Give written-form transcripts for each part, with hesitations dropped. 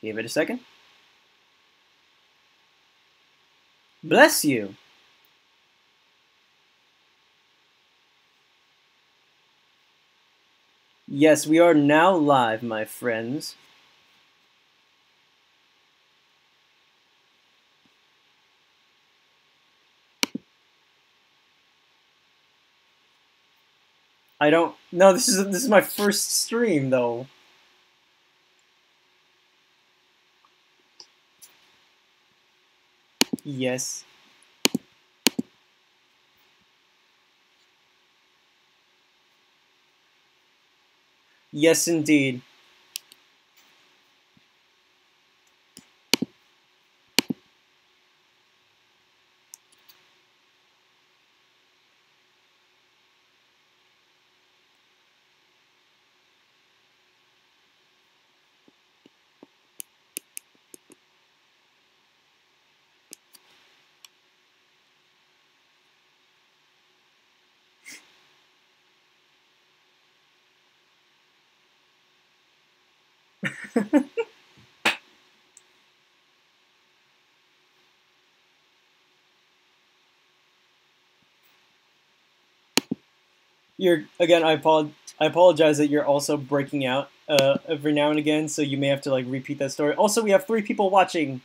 Give it a second. Bless you. Yes, we are now live, my friends. I don't. No, this is my first stream though. Yes. Yes, indeed. You're again. I apologize that you're also breaking out every now and again, so you may have to like repeat that story. Also, we have 3 people watching.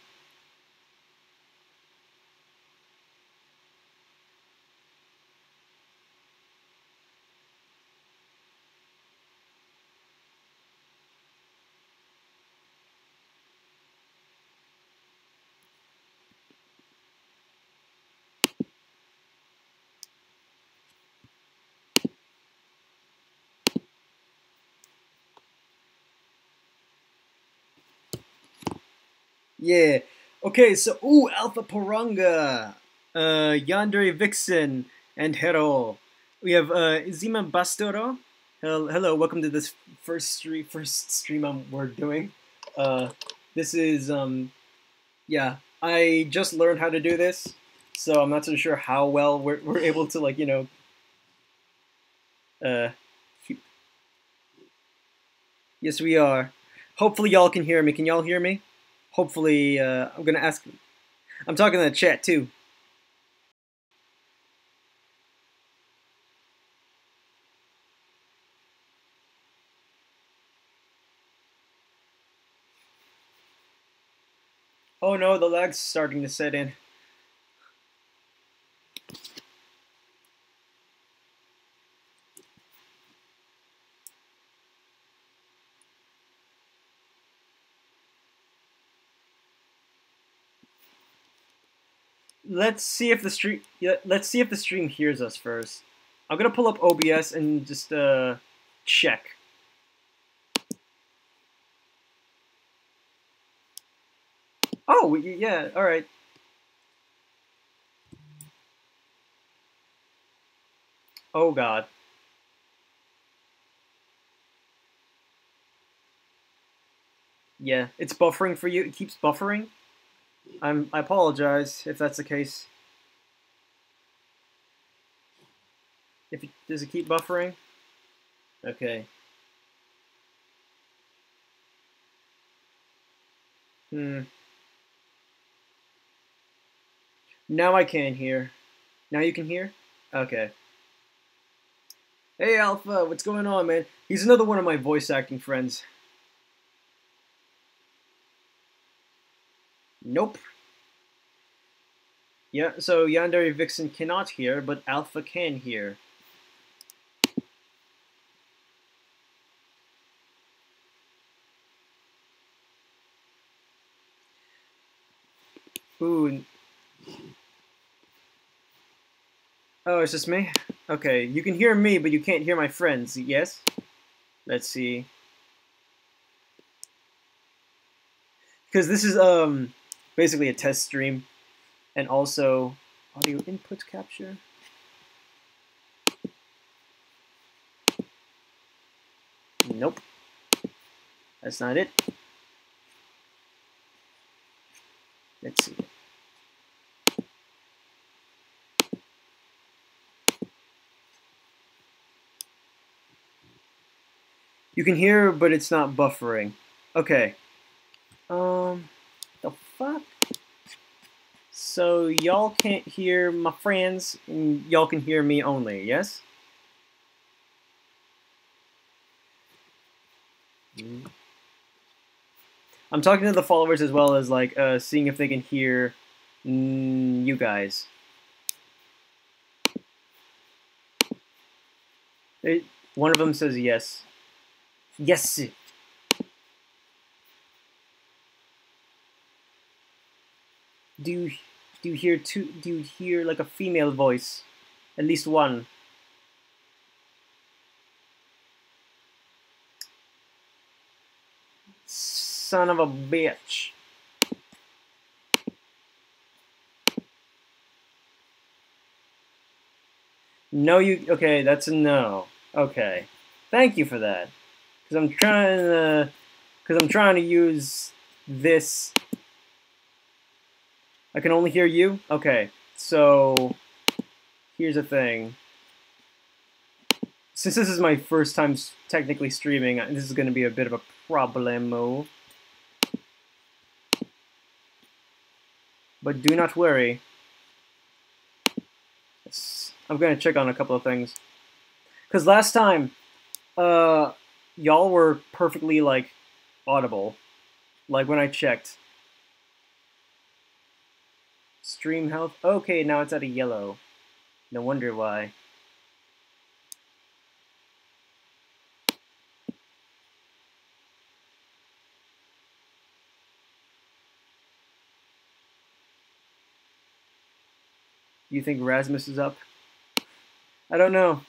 Yeah. Okay. So, Alpha Porunga, Yandere Vixen, and Hero. We have Zima Bastoro. Hello. Welcome to this first stream we're doing. This is yeah. I just learned how to do this, so I'm not so sure how well we're able to like uh. Keep... Yes, we are. Hopefully, y'all can hear me. Can y'all hear me? Hopefully, I'm gonna ask. I'm talking in the chat too. Oh no, the lag's starting to set in. Let's see if the stream. Yeah, let's see if the stream hears us first. I'm gonna pull up OBS and just check. Oh yeah, all right. Oh god. Yeah, it's buffering for you. It keeps buffering. I apologize if that's the case. Does it keep buffering? Okay. Now I can hear. Now you can hear? Okay. Hey Alpha, what's going on, man? He's another one of my voice acting friends. Nope. Yeah, so Yandere Vixen cannot hear, but Alpha can hear. Ooh. Oh, it's just me? Okay, you can hear me, but you can't hear my friends, yes? Let's see. Because this is basically a test stream, and also audio input capture. Nope. That's not it. Let's see. You can hear, but it's not buffering. Okay. The fuck? So y'all can't hear my friends, and y'all can hear me only, yes? I'm talking to the followers as well as like seeing if they can hear you guys. One of them says yes. Yes. Do you hear two? Do you hear like a female voice? At least one. Son of a bitch. No, you. Okay, that's a no. Okay, thank you for that. Because I'm trying to use this. I can only hear you. Okay, so here's the thing. Since this is my first time technically streaming, this is going to be a bit of a problemo. But do not worry. I'm going to check on a couple of things. Because last time, y'all were perfectly, like, audible. Like, when I checked. Stream health? Okay, now it's at a yellow. No wonder why. You think Rasmus is up? I don't know.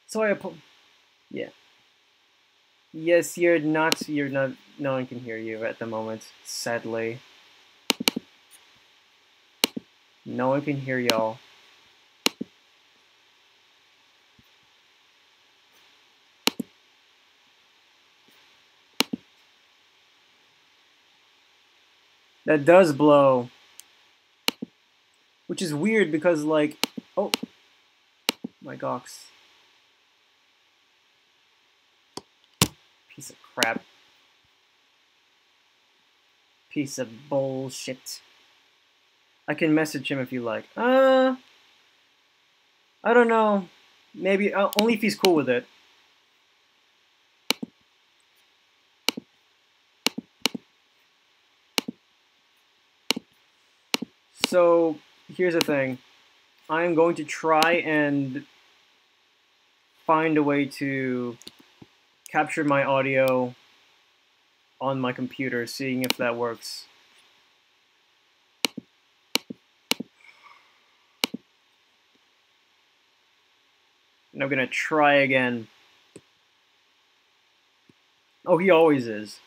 So yeah. Yes, you're not, no one can hear you at the moment, sadly. No one can hear y'all. That does blow. Which is weird because, like, oh, my gox. Piece of crap. Piece of bullshit. I can message him if you like. I don't know. Maybe, only if he's cool with it. So, here's the thing. I'm going to try and find a way to capture my audio on my computer, seeing if that works. And I'm gonna try again. Oh, he always is.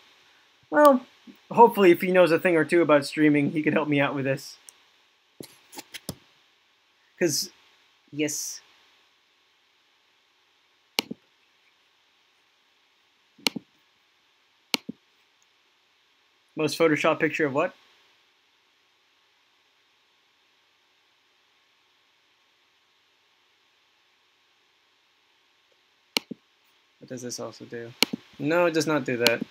Well, hopefully if he knows a thing or two about streaming, he could help me out with this. Because, yes. Most Photoshop picture of what? What does this also do? No, it does not do that.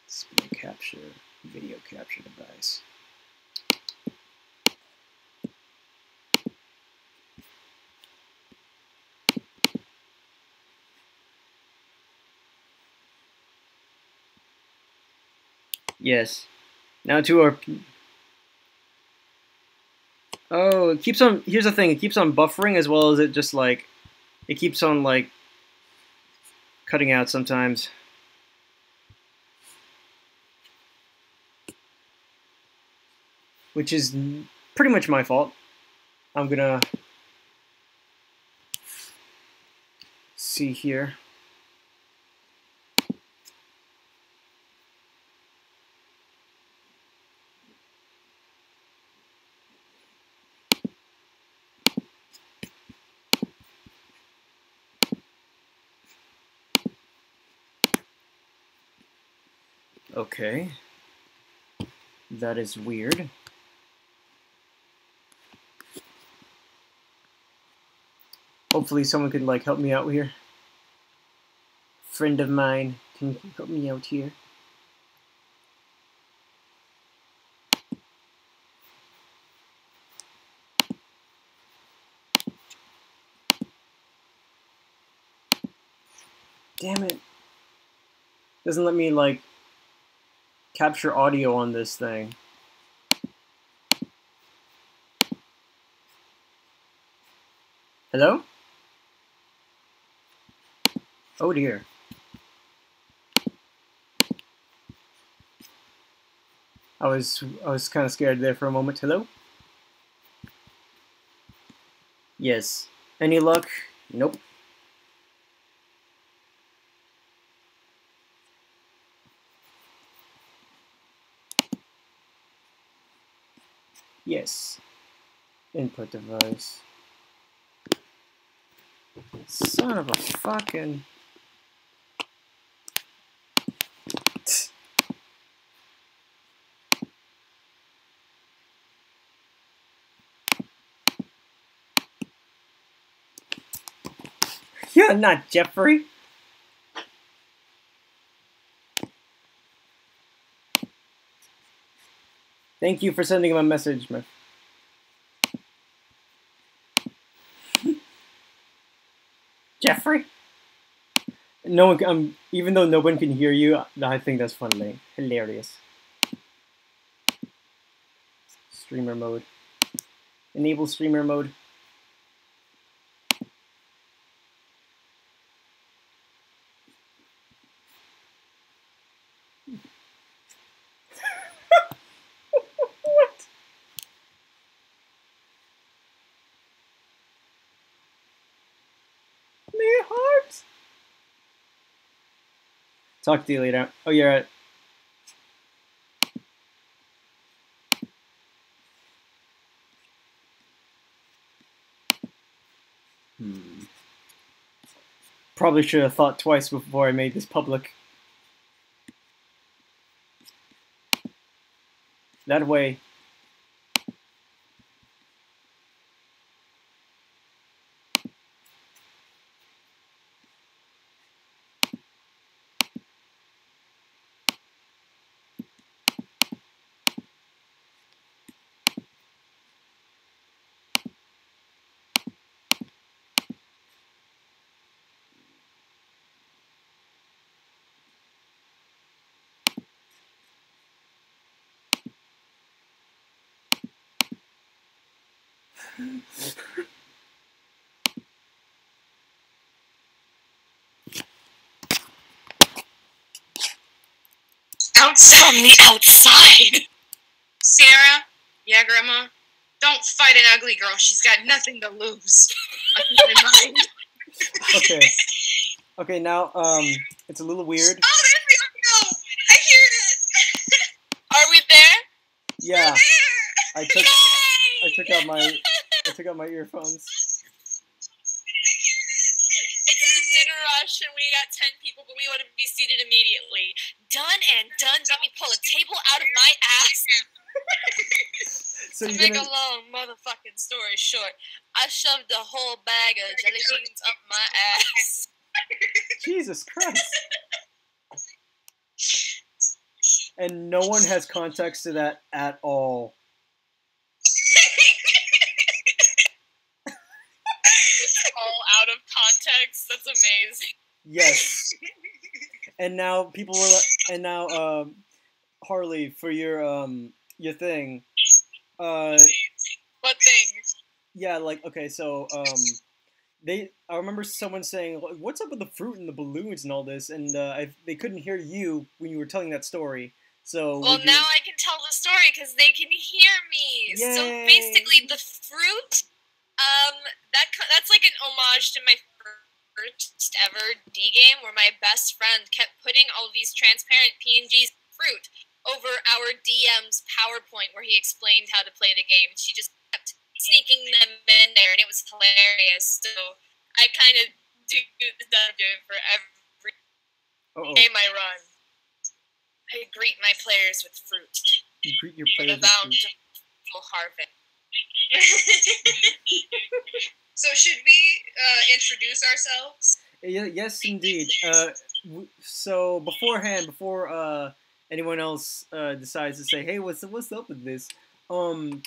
Display capture, video capture device. Yes. Now to our... Oh, it keeps on... Here's the thing. It keeps on buffering as well as it just, like... It keeps on, like... cutting out sometimes. Which is pretty much my fault. I'm gonna... see here. Okay. That is weird. Hopefully someone could, like, help me out here. friend of mine can help me out here. Damn it. Doesn't let me, like, capture audio on this thing. Hello? Oh dear. I was kind of scared there for a moment. Hello? Yes. Any luck? Nope. Yes. Input device. Son of a fucking... You're not Jeffrey. Thank you for sending him a message, man. Jeffrey? No one, even though no one can hear you, I think that's funny. Hilarious. Streamer mode. Enable streamer mode. What? My heart. Talk to you later. Oh, you're right. Probably should have thought twice before I made this public. That way. From the outside. Sarah? Yeah, Grandma? Don't fight an ugly girl. She's got nothing to lose. I keep it in mind. Okay. Okay, now, it's a little weird. Oh, there's the audio! I hear it! Are we there? Yeah. We're there! I took out my earphones. It's the dinner rush and we got 10 people, but we want to be seated immediately. Done and done. Let me pull a table out of my ass. So to make a long motherfucking story short, I shoved a whole bag of jelly beans up my ass. Jesus Christ. And no one has context to that at all. It's all out of context. That's amazing. Yes. And now Harley, for your thing. What thing? Yeah, like, okay, so I remember someone saying, "What's up with the fruit and the balloons and all this?" And they couldn't hear you when you were telling that story. So well, now I can tell the story because they can hear me. Yay. So basically, the fruit, that's like an homage to my first ever D game, where my best friend kept putting all these transparent PNGs of fruit over our DM's PowerPoint where he explained how to play the game. She just kept sneaking them in there, and it was hilarious. So I kind of do it for every game I run. I greet my players with fruit. You greet your players with fruit. Harvest. So should we introduce ourselves? Yes, indeed. So beforehand, before anyone else decides to say, "Hey, what's up with this?" Um,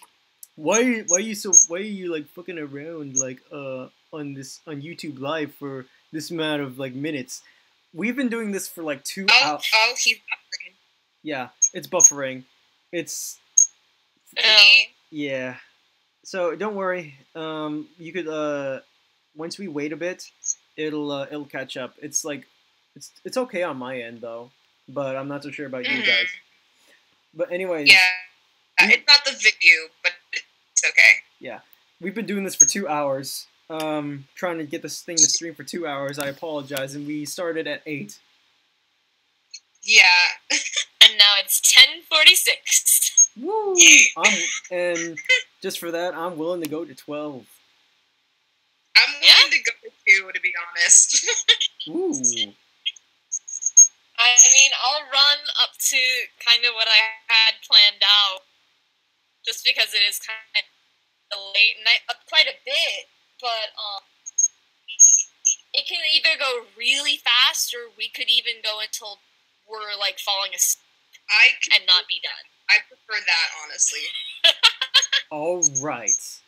why are you like fucking around like on YouTube Live for this amount of like minutes? We've been doing this for like 2 hours. Oh, he's buffering. Yeah, it's buffering. It's yeah. So don't worry. You could once we wait a bit, it'll catch up. It's like it's okay on my end though, but I'm not so sure about you guys. But anyways, yeah, it's not the video, but it's okay. Yeah, we've been doing this for 2 hours. Trying to get this thing to stream for 2 hours. I apologize, and we started at 8. Yeah, and now it's 10:46. Woo! And just for that, I'm willing to go to 12. I'm willing to go to 2, to be honest. Ooh. I mean, I'll run up to kind of what I had planned out, just because it is kind of late night, quite a bit. But it can either go really fast, or we could even go until we're like falling asleep and not be done. I prefer that, honestly. All right.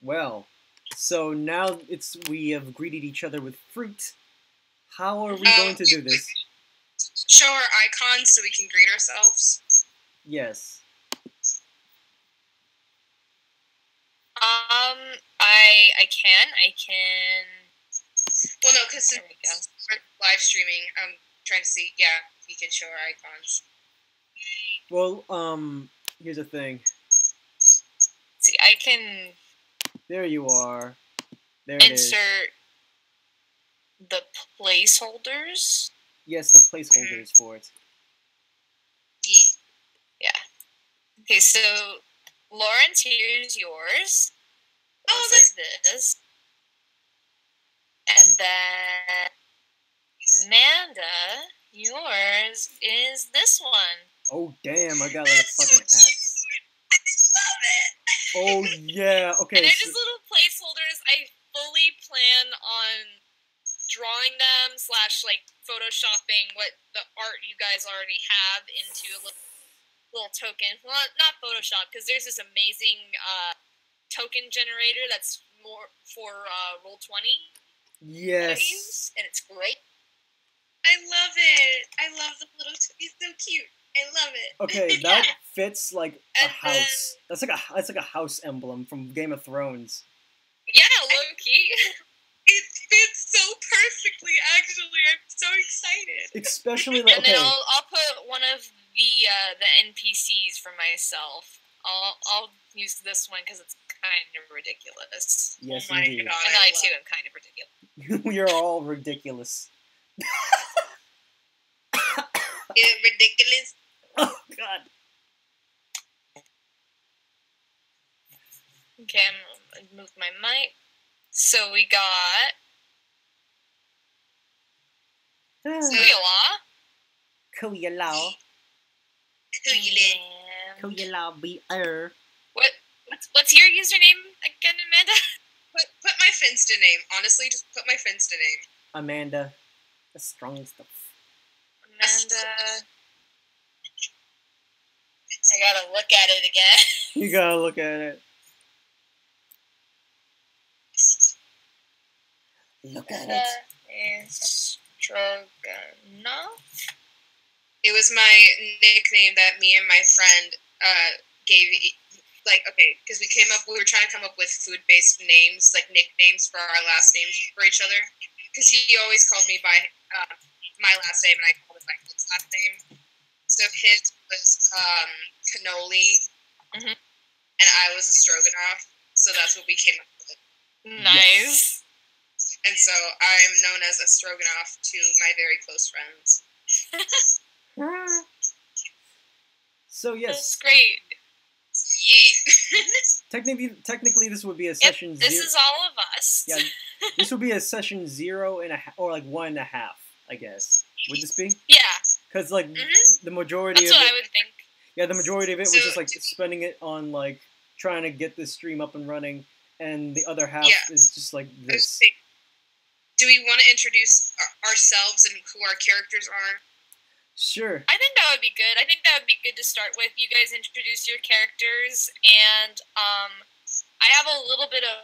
Well, so now we have greeted each other with fruit. How are we going to do this? Show our icons so we can greet ourselves. Yes. I can. Well, no, because we're live streaming. I'm trying to see. Yeah, we can show our icons. Well, here's the thing. See, I can. There you are. There it is. Insert the placeholders. Yes, the placeholders for it. Yeah. Okay, so Lawrence, here's yours. Looks like this. And then Amanda, yours is this one. Oh damn! I got like a fucking axe. I love it. Oh yeah. Okay. And they're just little placeholders. I fully plan on drawing them / like photoshopping what the art you guys already have into a little token. Well, not Photoshop, because there's this amazing token generator that's more for Roll20. Yes. And it's great. I love it. I love the little. He's so cute. I love it. Okay, that fits like a house. That's like a house emblem from Game of Thrones. Yeah, low key. It fits so perfectly. Actually, I'm so excited. Especially like, and then I'll put one of the NPCs for myself. I'll use this one because it's kind of ridiculous. Yes, oh my indeed. God, and I too am kind of ridiculous. We are all ridiculous. Is it ridiculous? Oh God. Okay, I'm gonna move my mic. So we got Kuyalaw. Kuyalaw be What's your username again, Amanda? Put my Finsta name. Honestly, just put my Finsta name. Amanda. The strong stuff. Amanda. I gotta look at it again. You gotta look at it. Look at it. Stroganoff. It was my nickname that me and my friend gave. Like, okay, because we were trying to come up with food-based names, like nicknames for our last names for each other. Because he always called me by my last name, and I called him by his last name. So his was cannoli, and I was a stroganoff. So that's what we came up with. Nice. Yes. And so I'm known as a stroganoff to my very close friends. So yes, that's great. Yeah. Technically, this would be a session. This is all of us. Yeah, this would be a session 0.5 or like 1.5, I guess. Would this be? Yeah. Because like the majority That's of what it, I would think. Yeah, the majority of it was just like spending it on like trying to get this stream up and running, and the other half is just like this. do we want to introduce ourselves and who our characters are? Sure. I think that would be good. I think that would be good to start with. You guys introduce your characters, and I have a little bit of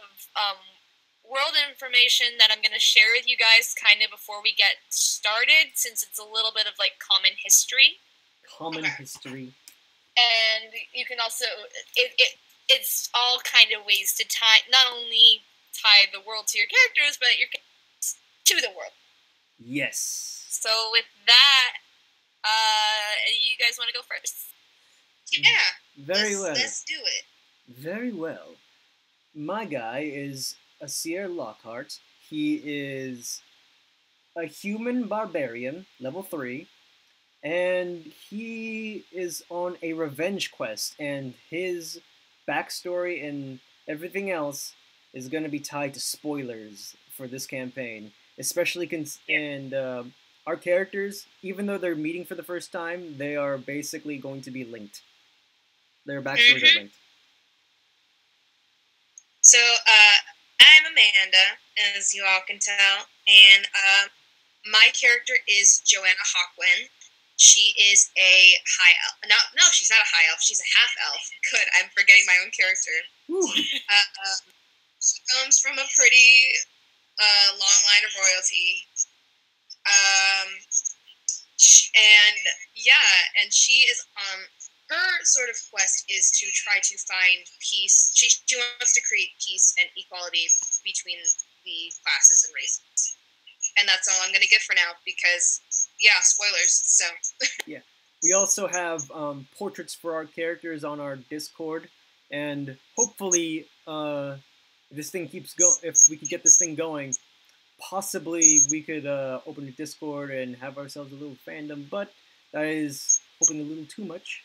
world information that I'm going to share with you guys kind of before we get started, since it's a little bit of like common history. Common history. And you can also, it's all kind of ways to tie, not only tie the world to your characters, but your characters to the world. Yes. So with that, you guys want to go first? Yeah. Very well. Let's do it. Very well. My guy is Asir Lockhart. He is a human barbarian, level 3, and he is on a revenge quest, and his backstory and everything else is going to be tied to spoilers for this campaign, especially our characters, even though they're meeting for the first time, they are basically going to be linked. Their backstories are linked. So, I'm Amanda, as you all can tell, and my character is Joanna Hawkwin. She is a high elf. No, she's not a high elf. She's a half elf. Good, I'm forgetting my own character. She comes from a pretty long line of royalty. And she is her sort of quest is to try to find peace. She wants to create peace and equality between the classes and races. And that's all I'm going to give for now because, yeah, spoilers, so. Yeah. We also have portraits for our characters on our Discord, and hopefully, if we could get this thing going, possibly we could open a Discord and have ourselves a little fandom, but that is hoping a little too much.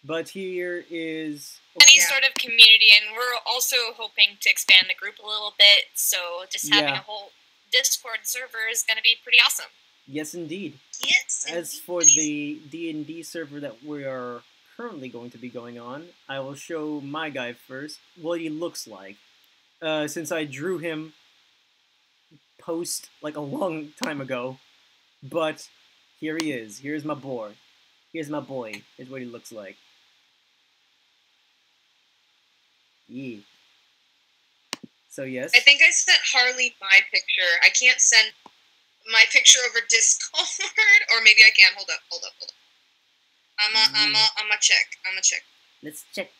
But here is any sort of community, and we're also hoping to expand the group a little bit, so just having a whole Discord server is going to be pretty awesome. Yes, indeed. Yes. As for the D&D server that we are currently going to be going on, I will show my guy first, what he looks like. Since I drew him post like a long time ago, but here he is. Here's my boy. Here's my boy. Here's what he looks like. Yeah. So yes. I think I sent Harley my picture. I can't send my picture over Discord, or maybe I can. Hold up. I'm a check. Let's check.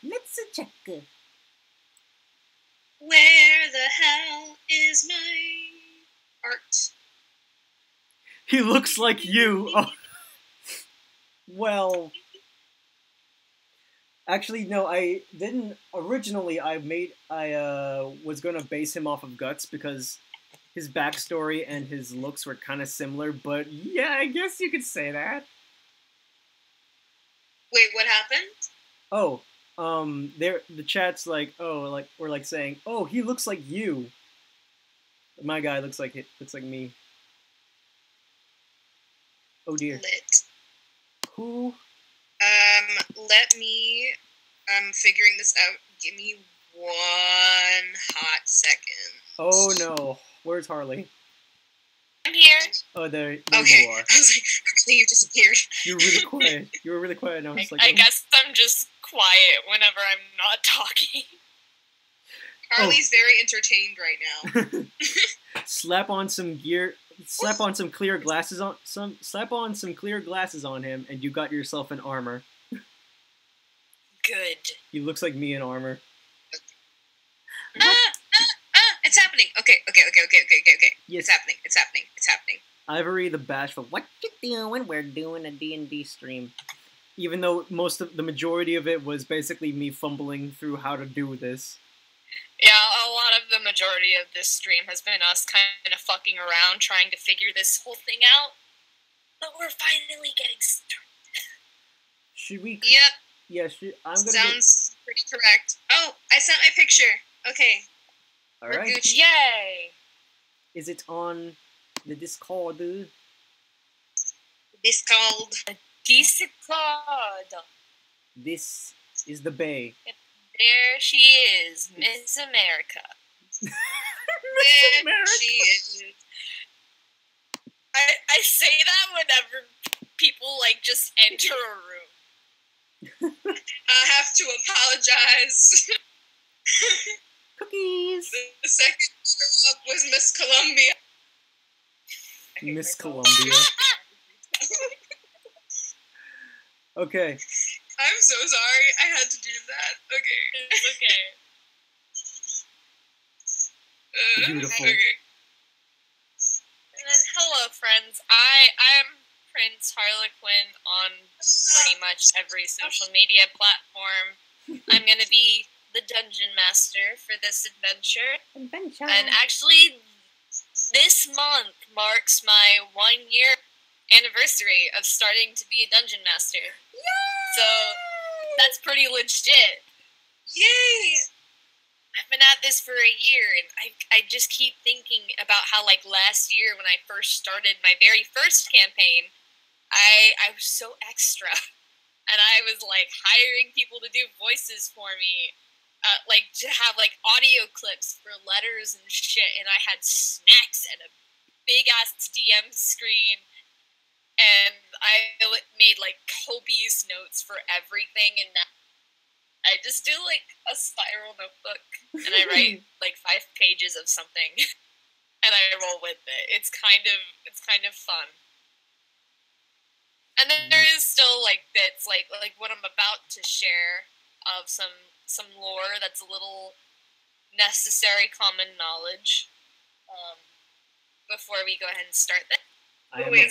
Where the hell is my art? He looks like you. Oh. Well, actually, no. I didn't originally. I was gonna base him off of Guts because his backstory and his looks were kind of similar. But yeah, I guess you could say that. Wait, what happened? Oh, the chat's like, we're like saying, oh, he looks like you. My guy looks like me. Oh dear. Lit. Who? Let me. I'm figuring this out. Give me 1 hot second. Oh no. Where's Harley? I'm here. Oh, there okay. you are. I was like, actually, you disappeared. You're really quiet. You were really quiet. And I was like, I guess I'm just quiet whenever I'm not talking. Harley's very entertained right now. Slap on some gear. Slap on some clear glasses on him, and you got yourself an armor. Good. He looks like me in armor. It's happening. Okay. Yes. It's happening. Ivory the Bashful. What you doing? We're doing a D&D stream. Even though the majority of it was basically me fumbling through how to do this. Yeah, a lot of the majority of this stream has been us kind of fucking around trying to figure this whole thing out. But we're finally getting started. Should we? Yep. Yeah, Sounds pretty correct. Oh, I sent my picture. Okay. All right. Gucci. Yay! Is it on the Discord? Discord. This is the Bay. There she is, Miss America. Miss America. She is. I say that whenever people, like, just enter a room. I have to apologize. Cookies! The second up was Miss Columbia. Miss Columbia. Okay. I'm so sorry. I had to do that. Okay. It's okay. Beautiful. Okay. And then, hello, friends. I am Prince Harlequin on pretty much every social media platform. I'm going to be the Dungeon Master for this adventure. And actually, this month marks my 1-year anniversary of starting to be a Dungeon Master. Yay! So, that's pretty legit. Yay! I've been at this for a year, and I just keep thinking about how, like, last year when I first started my very first campaign, I was so extra, and I was, like, hiring people to do voices for me, like, to have, like, audio clips for letters and shit, and I had snacks and a big-ass DM screen, and I made, like, copious notes for everything, and now I just do, like, a spiral notebook, and I write, like, 5 pages of something, and I roll with it. It's kind of fun. And then there is still, like, bits, like what I'm about to share of some lore that's a little necessary common knowledge, before we go ahead and start this. Wait,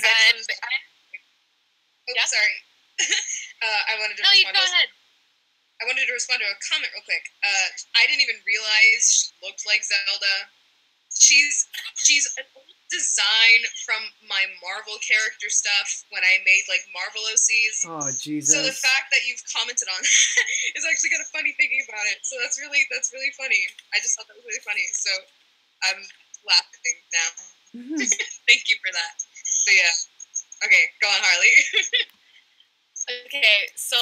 Yeah? sorry. I wanted to No, you respond go ahead. I wanted to respond to a comment real quick. I didn't even realize she looked like Zelda. She's an old design from my Marvel character stuff when I made, like, Marvel OCs. Oh, Jesus. So the fact that you've commented on is actually kind of funny thinking about it. So that's really funny. I just thought that was really funny. So I'm laughing now. Thank you for that. But yeah. Okay, go on, Harley. Okay, so,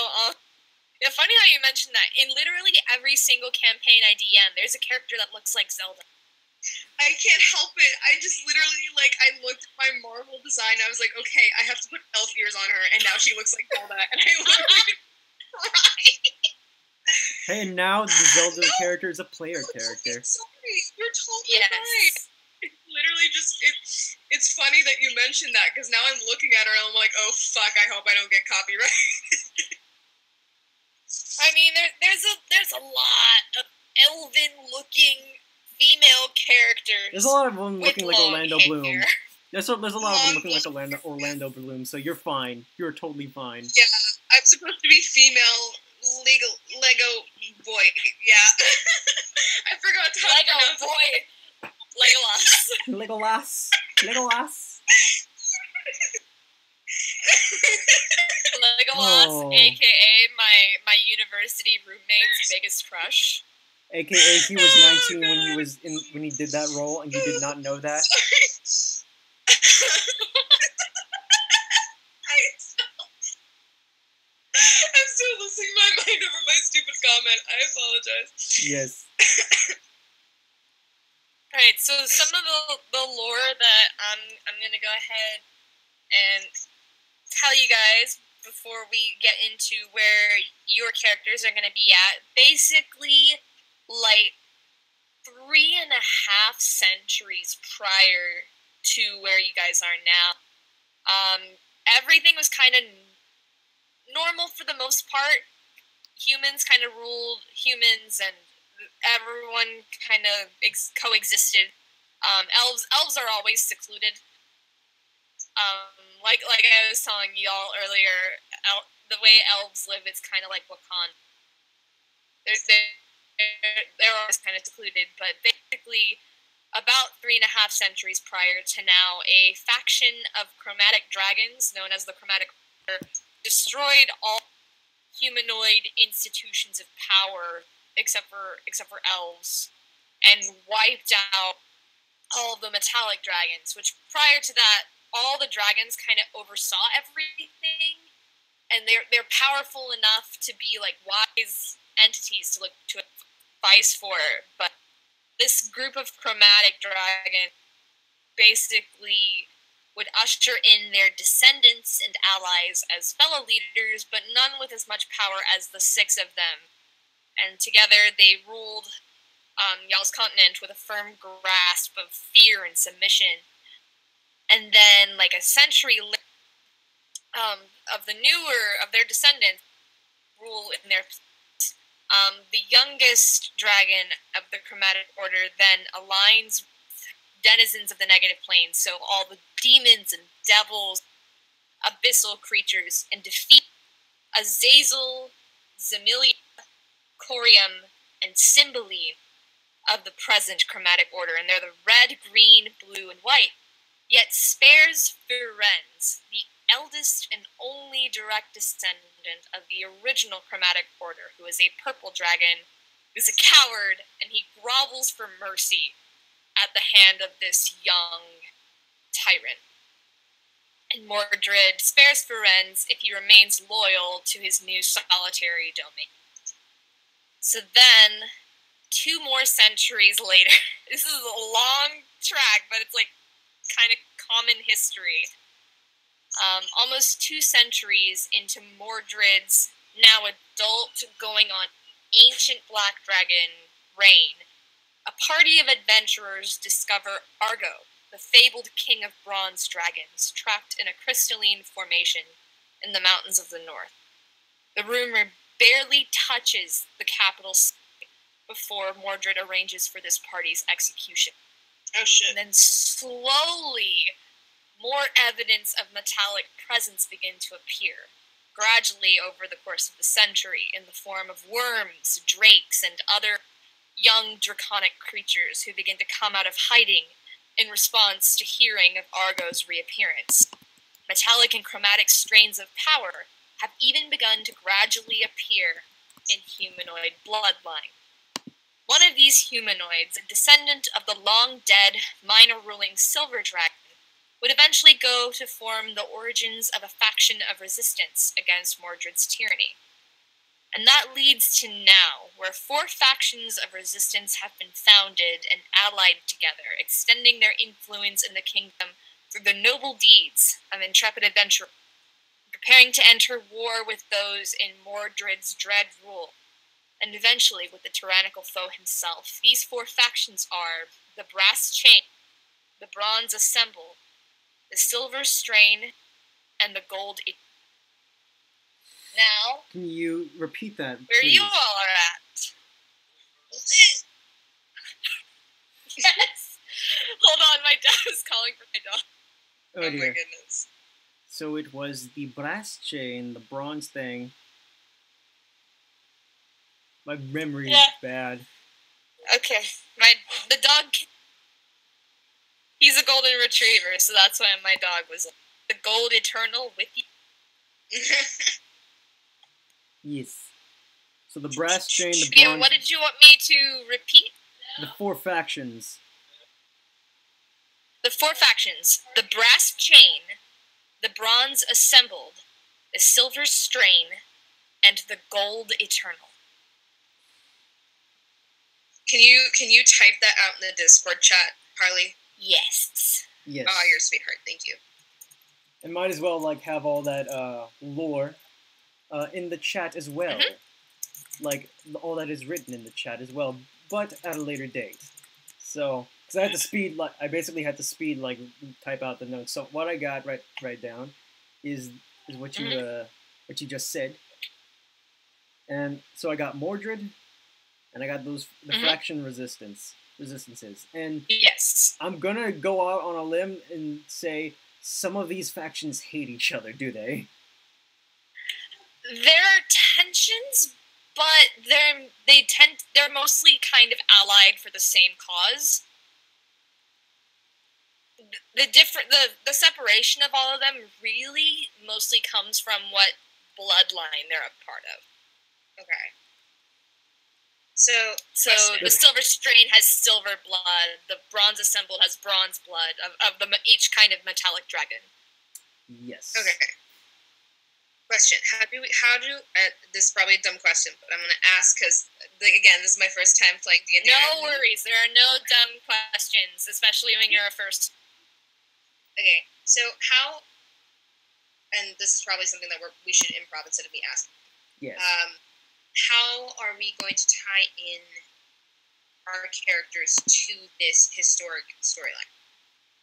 yeah, funny how you mentioned that. In literally every single campaign I DM, there's a character that looks like Zelda. I can't help it. I just literally, like, I looked at my Marvel design and I was like, okay, I have to put elf ears on her, and now she looks like Zelda, and I literally cried. Hey, and now the Zelda character is a player character. Sorry, you're totally right. It's literally just, it's funny that you mentioned that, because now I'm looking at her and I'm like, oh fuck, I hope I don't get copyright. I mean, there's a lot of elven-looking female characters. There's a lot of them looking like Orlando hair. Bloom. There's a lot of them looking like Orlando Bloom, so you're fine. You're totally fine. Yeah, I'm supposed to be female Lego boy. Yeah. I forgot how to pronounce boy. it. Legolas. Legolas. Legolas, aka my university roommate's biggest crush. AKA he was 19 when he did that role, and you did not know that. I'm still losing my mind over my stupid comment. I apologize. Yes. Alright, so some of the lore that I'm gonna go ahead and tell you guys before we get into where your characters are gonna be at. Basically, like 3.5 centuries prior to where you guys are now, everything was kind of normal for the most part. Humans kind of ruled humans, and everyone kind of coexisted. Elves are always secluded. Like I was telling y'all earlier, the way elves live, it's kind of like Wakanda. They're always kind of secluded, but basically, about 3.5 centuries prior to now, a faction of chromatic dragons, known as the Chromatic Order, destroyed all humanoid institutions of power except for elves, and wiped out all the metallic dragons, which prior to that, all the dragons kind of oversaw everything, and they're powerful enough to be like wise entities to look to advice for. But this group of chromatic dragons basically would usher in their descendants and allies as fellow leaders, but none with as much power as the 6 of them. And together they ruled Yawl's continent with a firm grasp of fear and submission. And then, like a century later, of their descendants rule in their the youngest dragon of the chromatic order then aligns with denizens of the negative plane, so all the demons and devils, abyssal creatures, and defeat Azazel, Zemilia, Corium, and Cymbeline of the present chromatic order, and they're the red, green, blue, and white. Yet spares Firenze, the eldest and only direct descendant of the original chromatic order, who is a purple dragon, who's a coward, and he grovels for mercy at the hand of this young tyrant. And Mordred spares Firenze if he remains loyal to his new solitary domain. So then, 2 more centuries later, this is a long track, but it's like kind of common history. Almost 2 centuries into Mordred's now adult, going on ancient black dragon reign, a party of adventurers discover Argo, the fabled king of bronze dragons, trapped in a crystalline formation in the mountains of the north. The rumor barely touches the capital city before Mordred arranges for this party's execution. Oh shit. And then slowly, more evidence of metallic presence begin to appear, gradually over the course of the century, in the form of worms, drakes, and other young draconic creatures who begin to come out of hiding in response to hearing of Argo's reappearance. Metallic and chromatic strains of power have even begun to gradually appear in humanoid bloodline. One of these humanoids, a descendant of the long-dead, minor-ruling Silver Dragon, would eventually go to form the origins of a faction of resistance against Mordred's tyranny. And that leads to now, where 4 factions of resistance have been founded and allied together, extending their influence in the kingdom through the noble deeds of intrepid adventurers, preparing to enter war with those in Mordred's dread rule, and eventually with the tyrannical foe himself. These 4 factions are the Brass Chain, the Bronze Assemble, the Silver Strain, and the Gold. Now, Can you repeat that, where please? you all are at. Yes. Hold on, my dad was calling for my dog. Oh Oh my dear. goodness. So it was the brass chain, the bronze thing. My memory is Yeah. bad. Okay, the dog. He's a golden retriever, so that's why my dog was the Gold Eternal with you. Yes. So the brass chain, the Yeah, bronze, what did you want me to repeat? the 4 factions. The 4 factions: the Brass Chain, the Bronze Assembled, the Silver Strain, and the Gold Eternal. Can you type that out in the Discord chat, Harley? Yes. Yes. Oh, you're a sweetheart. Thank you. And might as well like have all that lore in the chat as well. Like all that is written in the chat as well, but at a later date. So, because I had to speed, like I basically had to speed like type out the notes. So what I got right down is what you just said. And so I got Mordred, and I got the faction resistances, and Yes. I'm gonna go out on a limb and say some of these factions hate each other, do they? There are tensions, but they're mostly kind of allied for the same cause. The separation of all of them really mostly comes from what bloodline they're a part of. Okay. So The Silver Strain has silver blood. The Bronze Assembled has bronze blood of each kind of metallic dragon. Yes. okay. Question: How do this is probably a dumb question, but I'm gonna ask because again, this is my first time playing D&D. No worries. There are no dumb questions, especially when you're a first. Okay, so how, and this is probably something that we should improv instead of me asking. Yes. How are we going to tie in our characters to this historic storyline?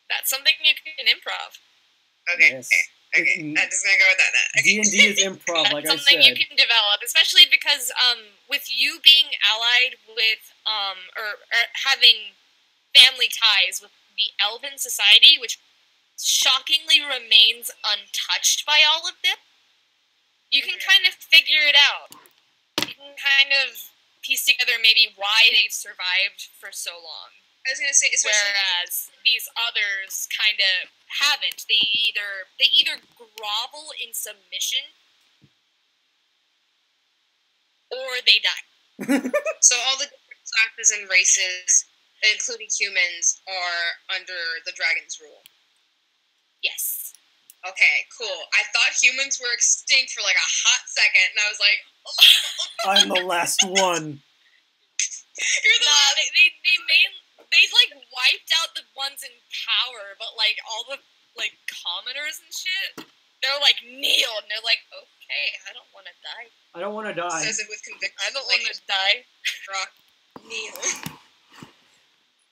That's something you can improv. Okay. Yes. Okay. I'm just gonna go with that. Okay. D&D is improv, like I That's something you said. can develop, especially because with you being allied with or having family ties with the Elven Society, which shockingly remains untouched by all of this, you can kind of figure it out. You can kind of piece together maybe why they've survived for so long. I was gonna say, whereas these others kind of haven't. They either grovel in submission or they die. So all the different classes and races, including humans, are under the dragon's rule. Yes. Okay, cool. I thought humans were extinct for like a hot second, and I was like, I'm the last one. You're the last. They like wiped out the ones in power, but like all the like commoners and shit, they're like kneel, and they're like, okay, I don't want to die. I don't want to die. Says it with conviction. I don't want to die. Rock. Kneel.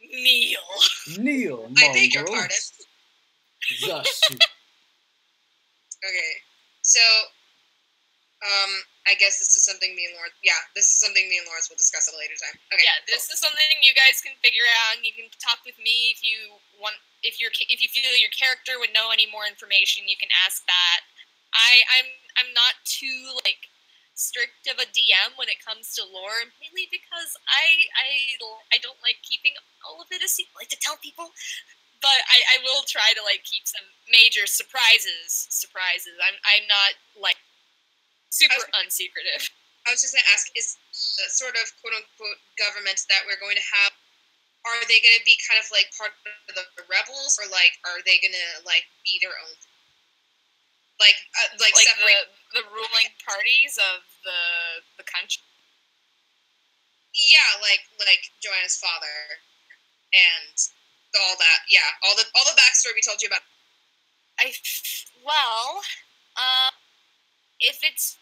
Kneel. Kneel, I beg your mongrel. pardon. Thus. Okay, so, I guess this is something me and Lawrence, will discuss at a later time. Okay. Yeah, this is something you guys can figure out, and you can talk with me if you want. If you feel your character would know any more information, you can ask that. I'm not too like strict of a DM when it comes to lore, mainly because I don't like keeping all of it a secret. I like to tell people. But I will try to like keep some major surprises. I'm not like super unsecretive. I was just gonna ask, is the sort of quote unquote government that we're going to have, are they gonna be kind of like part of the rebels, or like are they gonna like be their own? Like separate the ruling parties of the country. Yeah, like Joanna's father and all that. Yeah, all the backstory we told you about. If it's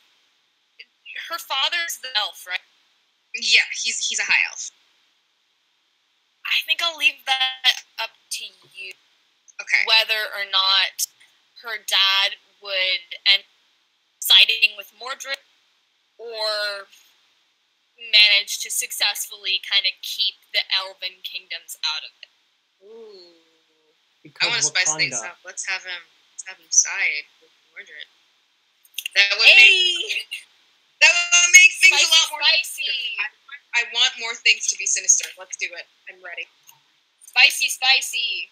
her father's the elf, right? Yeah, he's a high elf. I think I'll leave that up to you. Okay. Whether or not her dad would end siding with Mordred or manage to successfully kind of keep the elven kingdoms out of it. Ooh. Because I want to spice Wakanda. things up. Let's have him side with Mordred. That would make things Spicy, a lot more spicy. I want more things to be sinister. Let's do it. I'm ready. Spicy. Spicy.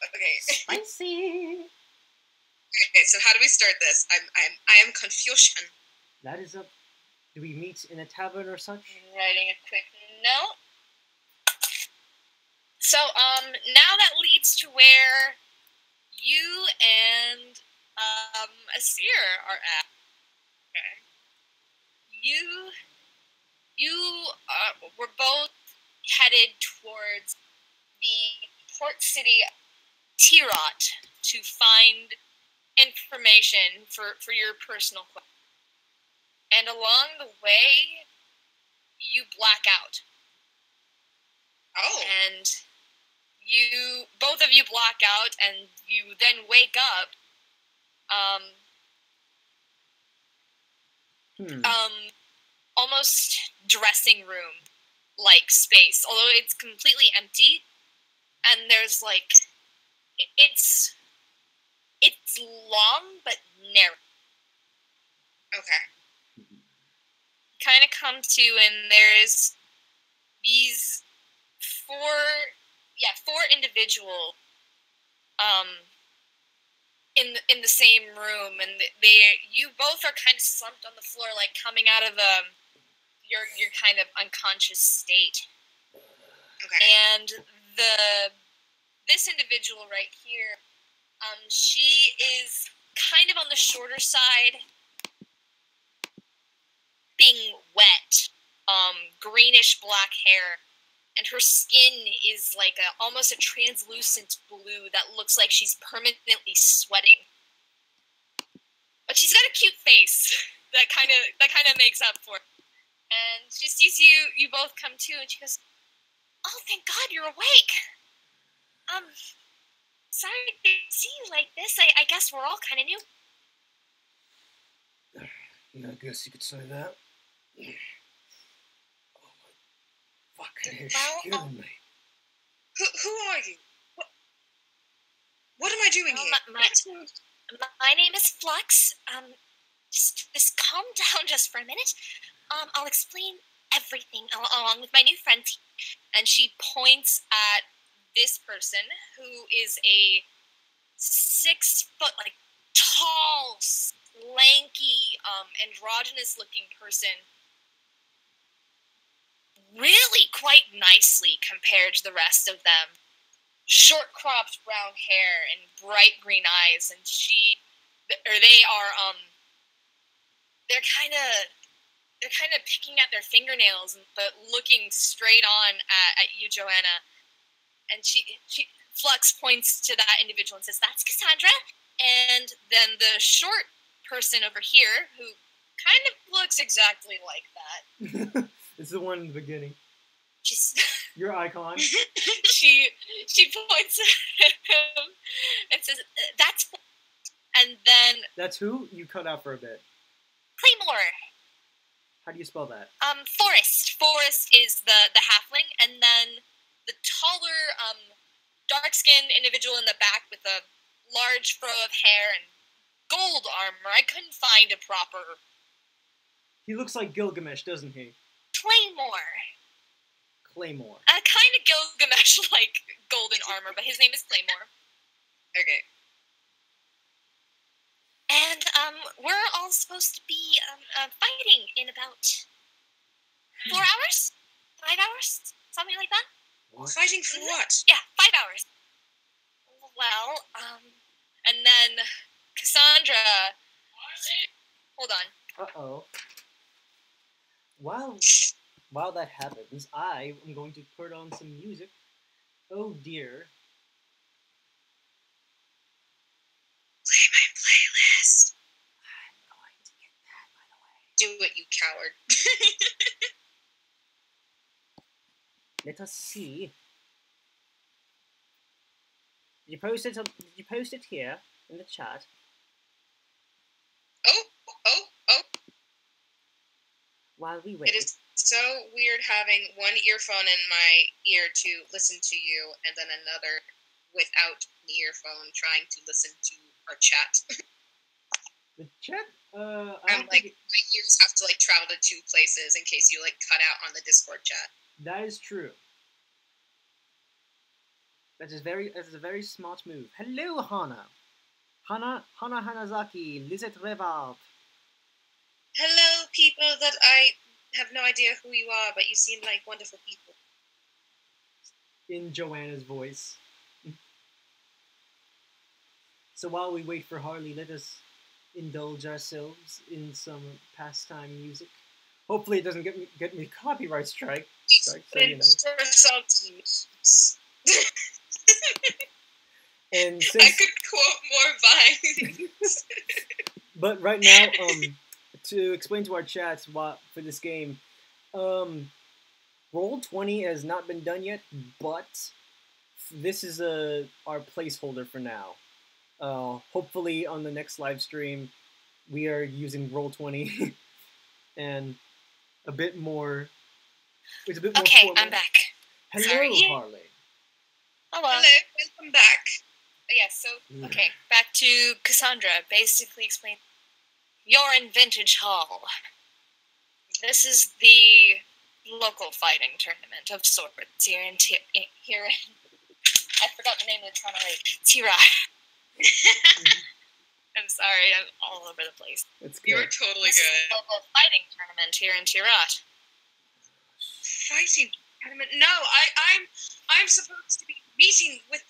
Okay. Spicy. Okay, so how do we start this? I am confusion. That is a... Do we meet in a tavern or such? I'm writing a quick note. So, now that leads to where you and Asir are at. Okay. You were both headed towards the Port City of Tearot to find information for your personal quest. And along the way, you black out. Oh. And both of you black out, and you then wake up, almost dressing room like space, although it's completely empty, and there's like, it's long but narrow. Okay. Kind of come to, and there's these four individual in the same room, and you both are kind of slumped on the floor, like coming out of your kind of unconscious state. Okay. And this individual right here, she is kind of on the shorter side, being wet, greenish black hair, and her skin is like almost a translucent blue that looks like she's permanently sweating. But she's got a cute face that kind of makes up for it. And she sees you both come to, and she goes, "Oh, thank God you're awake. Sorry to see you like this. I guess we're all kind of new." I guess you could say that. Oh my fucking head's Well, killing me. Who are you? What am I doing here? My name is Flux. Just calm down just for a minute. I'll explain everything along with my new friend. And she points at this person who is a 6 foot, like, tall, lanky, androgynous-looking person. Really quite nicely compared to the rest of them. Short cropped brown hair and bright green eyes, and they're kind of picking at their fingernails, but looking straight on at you, Joanna. And she Flux points to that individual and says, "That's Cassandra." And then the short person over here, who kind of looks exactly like that. It's the one in the beginning. She's your icon. she points at him and says, "That's," and then that's who you cut out for a bit. Claymore. How do you spell that? Forrest. Forrest is the halfling, and then the taller, dark-skinned individual in the back with a large fro of hair and gold armor. I couldn't find a proper. He looks like Gilgamesh, doesn't he? Claymore. Kind of Gilgamesh-like golden armor, but his name is Claymore. Okay. And we're all supposed to be fighting in about 4 hours, 5 hours, something like that. What? Fighting for what? Yeah, 5 hours. Well, and then Cassandra. Hold on. Uh-oh. While that happens, I am going to put on some music. Oh dear. Play my playlist. I'm going to get that, by the way. Do it, you coward. Let us see. Did you post it here in the chat? Oh. While we wait. It is so weird having one earphone in my ear to listen to you, and then another without the earphone trying to listen to our chat. The chat? I'm like, my ears have to like travel to 2 places in case you like cut out on the Discord chat. That is true. That is a very smart move. Hello, Hana. Hana Hanazaki, Lizette Revard. Hello, people that I have no idea who you are, but you seem like wonderful people. In Joanna's voice. So while we wait for Harley, let us indulge ourselves in some pastime music. Hopefully it doesn't get me copyright strike. So you know. And since I could quote more vines. But right now, to explain to our chats for this game, Roll20 has not been done yet, but this is our placeholder for now. Hopefully on the next live stream, we are using Roll20 and a bit more. It's a bit more. Okay, formal. I'm back. Hello, Sorry. Harley. Hello. Welcome back. Yes, so, okay, back to Cassandra. Basically explain. You're in Vintage Hall. This is the local fighting tournament of sorts here in I forgot the name of the tournament. Tearot. I'm sorry, I'm all over the place. It's good. You were totally This good. is the local fighting tournament here in Tearot. Fighting tournament? No, I'm supposed to be meeting with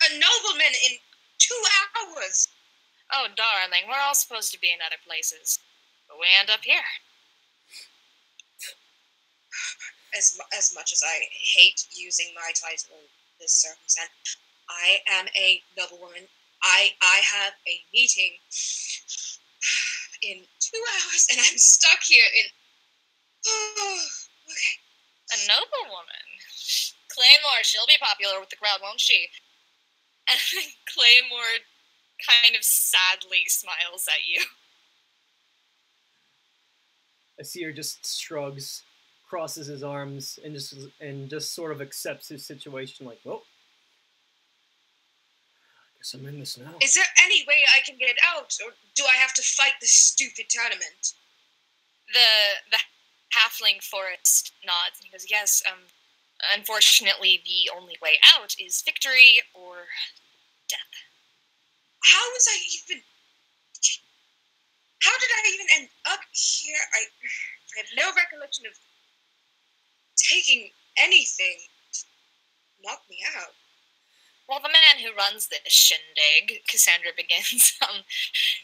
a nobleman in 2 hours. Oh, darling, we're all supposed to be in other places. But we end up here. as much as I hate using my title in this circumstance, I am a noblewoman. I have a meeting in 2 hours, and I'm stuck here in. Oh, okay. A noblewoman. Claymore, she'll be popular with the crowd, won't she? And Claymore kind of sadly smiles at you. Asir just shrugs, crosses his arms, and just sort of accepts his situation. Like, well, I guess I'm in this now. Is there any way I can get out, or do I have to fight this stupid tournament? The halfling forest nods and he goes, yes, unfortunately the only way out is victory or death. How did I even end up here? I have no recollection of taking anything to knock me out. Well, the man who runs this shindig, Cassandra begins,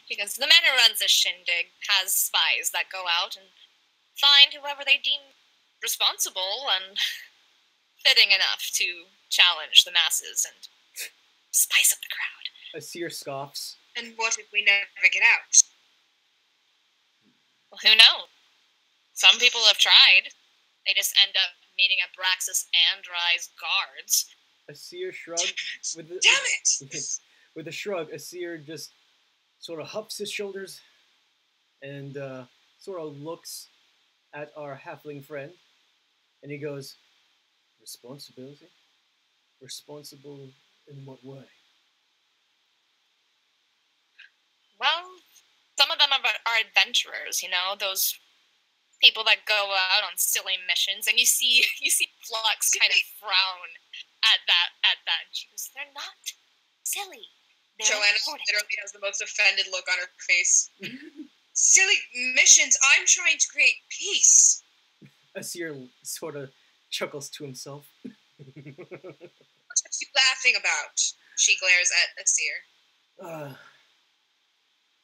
he goes, the man who runs this shindig has spies that go out and find whoever they deem responsible and fitting enough to challenge the masses and spice up the crowd. Asir scoffs. And what if we never get out? Well, who knows? Some people have tried. They just end up meeting at Braxis Andri's guards. Asir shrugs. Damn it! With a shrug, Asir just sort of huffs his shoulders and sort of looks at our halfling friend, and he goes, responsibility? Responsible in what way? Well, some of them are adventurers, you know, those people that go out on silly missions, and you see Flux kind of frown at that, and she goes, they're not silly. They're Joanna important. literally has the most offended look on her face. Silly missions, I'm trying to create peace. Asir sort of chuckles to himself. What are you laughing about? She glares at Asir.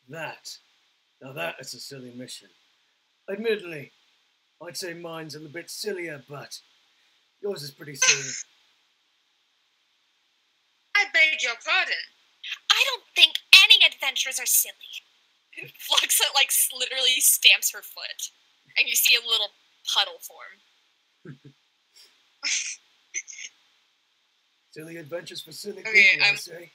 Now that is a silly mission. Admittedly, I'd say mine's a little bit sillier, but yours is pretty silly. I beg your pardon. I don't think any adventurers are silly. Flux literally stamps her foot, and you see a little puddle form. Silly adventures for silly Okay, people, I say.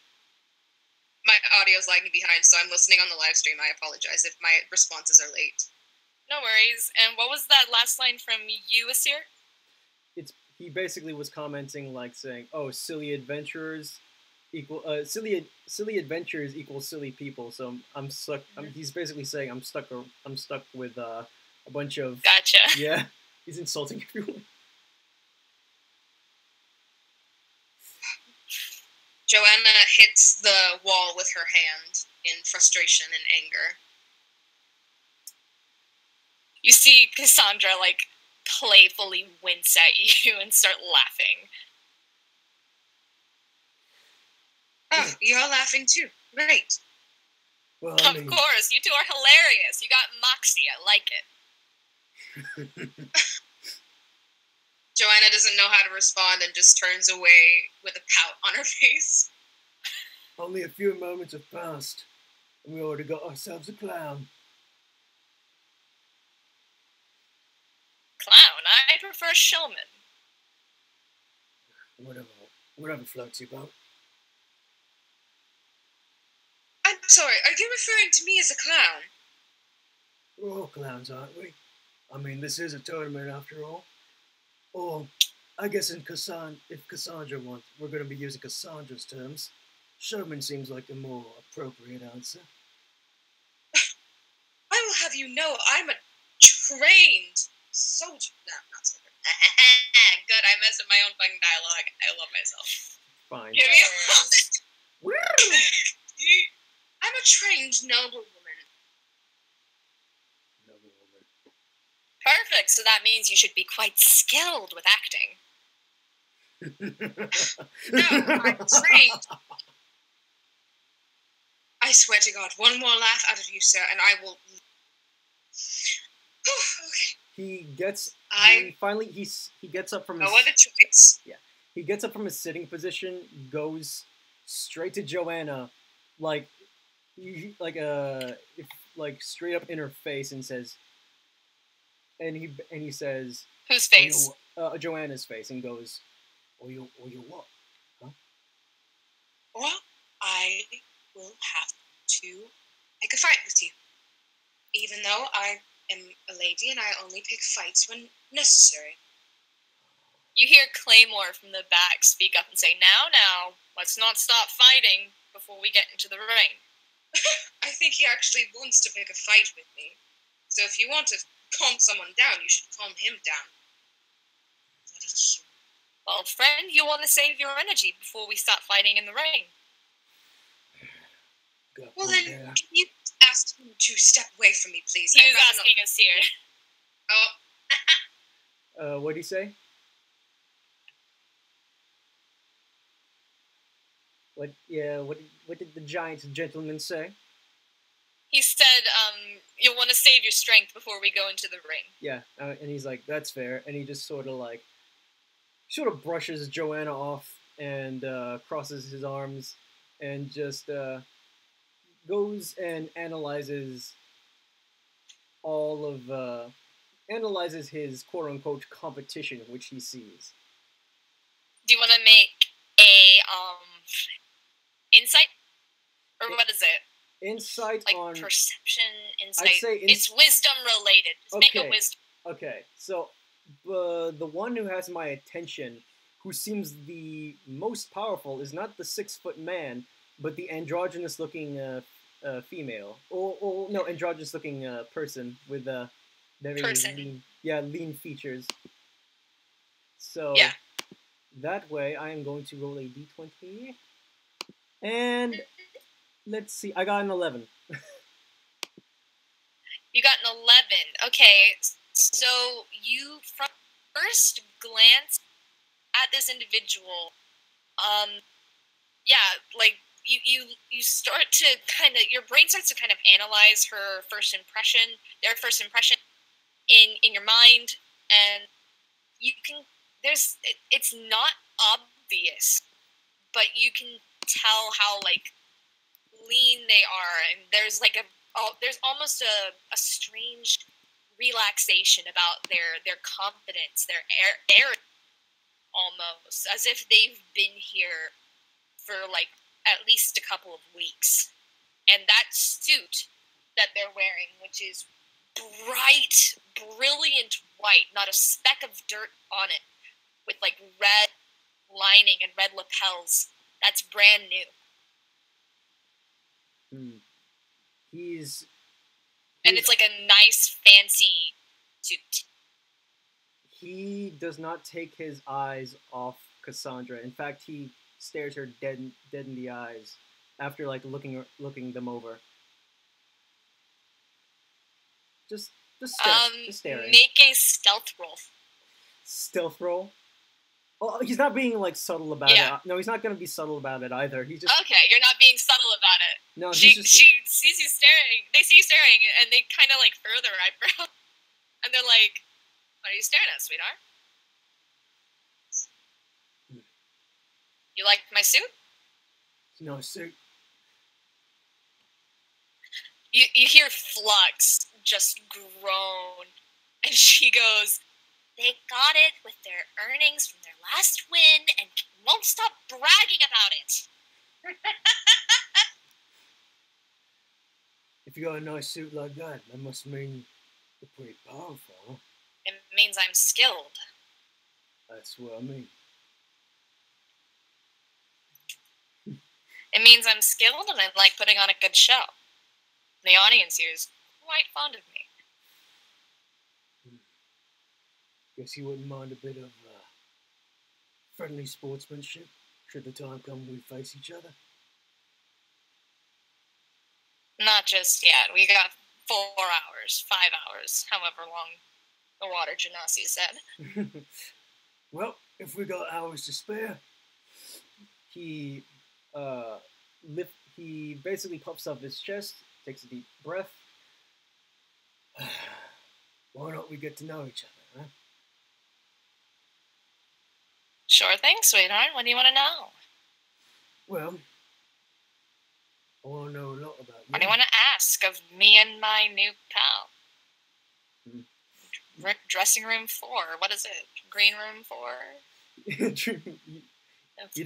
My audio's lagging behind, so I'm listening on the live stream. I apologize if my responses are late. No worries. And what was that last line from you, Asir? He basically was commenting, like saying, "Oh, silly adventurers equal silly adventures equal silly people." So I'm stuck. He's basically saying I'm stuck with a bunch of. Gotcha. Yeah, he's insulting everyone. Joanna hits the wall with her hand in frustration and anger. You see Cassandra, playfully wince at you and start laughing. Oh, you're laughing too. Great. Well, Of course, you two are hilarious. You got moxie. I like it. Joanna doesn't know how to respond and just turns away with a pout on her face. Only a few moments have passed, and we already got ourselves a clown. Clown? I prefer showman. Whatever floats your boat. I'm sorry, are you referring to me as a clown? We're all clowns, aren't we? I mean, this is a tournament after all. Or, I guess if Cassandra wants, we're going to be using Cassandra's terms. Showman seems like a more appropriate answer. I will have you know I'm a trained soldier. No, not soldier. Good, I messed up my own fucking dialogue. I love myself. Fine. Give me a I'm a trained noblewoman. Noblewoman. Perfect, so that means you should be quite skilled with acting. No, I'm trained. I swear to God, one more laugh out of you, sir, and I will... Okay. he gets he gets up from his no other choice. he gets up from his sitting position, goes straight to Joanna, like straight up in her face, and says, and he says, Whose face? Joanna's face, and goes, "Oh, you what? Huh?" Well, I will have to pick a fight with you. Even though I am a lady and I only pick fights when necessary. You hear Claymore from the back speak up and say, Now, let's not stop fighting before we get into the ring." I think he actually wants to pick a fight with me. So if you want to calm someone down, you should calm him down. Well, friend, you want to save your energy before we start fighting in the ring. Well then, can you ask him to step away from me, please? He was asking us here. Oh. What'd he say? What did the giant gentleman say? He said, you'll want to save your strength before we go into the ring. Yeah, and he's like, that's fair, and he just sort of brushes Joanna off and crosses his arms and just goes and analyzes analyzes his quote-unquote competition, which he sees. Do you want to make a insight? Or what is it? Insight like on perception, insight. I'd say it's wisdom related. Just make a wisdom. Okay, so the one who has my attention, who seems the most powerful, is not the 6-foot man, but the androgynous-looking female. Or no, androgynous-looking person with very lean features. So that way, I am going to roll a d20, and let's see, I got an 11. You got an 11. Okay, so you, from first glance at this individual, you start to your brain starts to kind of analyze their first impression in your mind, and you can, it's not obvious, but you can tell how, lean they are, and there's there's almost a strange relaxation about their confidence, their air, almost as if they've been here for at least a couple of weeks. And that suit that they're wearing, which is bright, brilliant white, not a speck of dirt on it, with red lining and red lapels, that's brand new. And it's a nice, fancy suit. He does not take his eyes off Cassandra. In fact, he stares her dead in the eyes after looking them over. Just staring. Make a stealth roll. Stealth roll? Oh, he's not being subtle about it. No, he's not going to be subtle about it either. He's just okay. You're not being subtle about it. No, she sees you staring. They see you staring, and they kind of furrow their eyebrows, and they're like, "What are you staring at, sweetheart? You like my suit?" No suit. You hear Flux just groan, and she goes, "They got it with their earnings from their last win and won't stop bragging about it." If you got a nice suit like that must mean you're pretty powerful, huh? It means I'm skilled. That's what I mean. It means I'm skilled and I like putting on a good show. The audience here is quite fond of me. Guess you wouldn't mind a bit of friendly sportsmanship should the time come we face each other? Not just yet. We got 4 hours, 5 hours, however long the water genasi said. Well, if we got hours to spare, he basically puffs up his chest, takes a deep breath. why don't we get to know each other, huh? Sure thing, sweetheart. What do you want to know? Well, I want to know a lot about you. What do you want to ask of me and my new pal? Dressing room 4. What is it? Green room 4?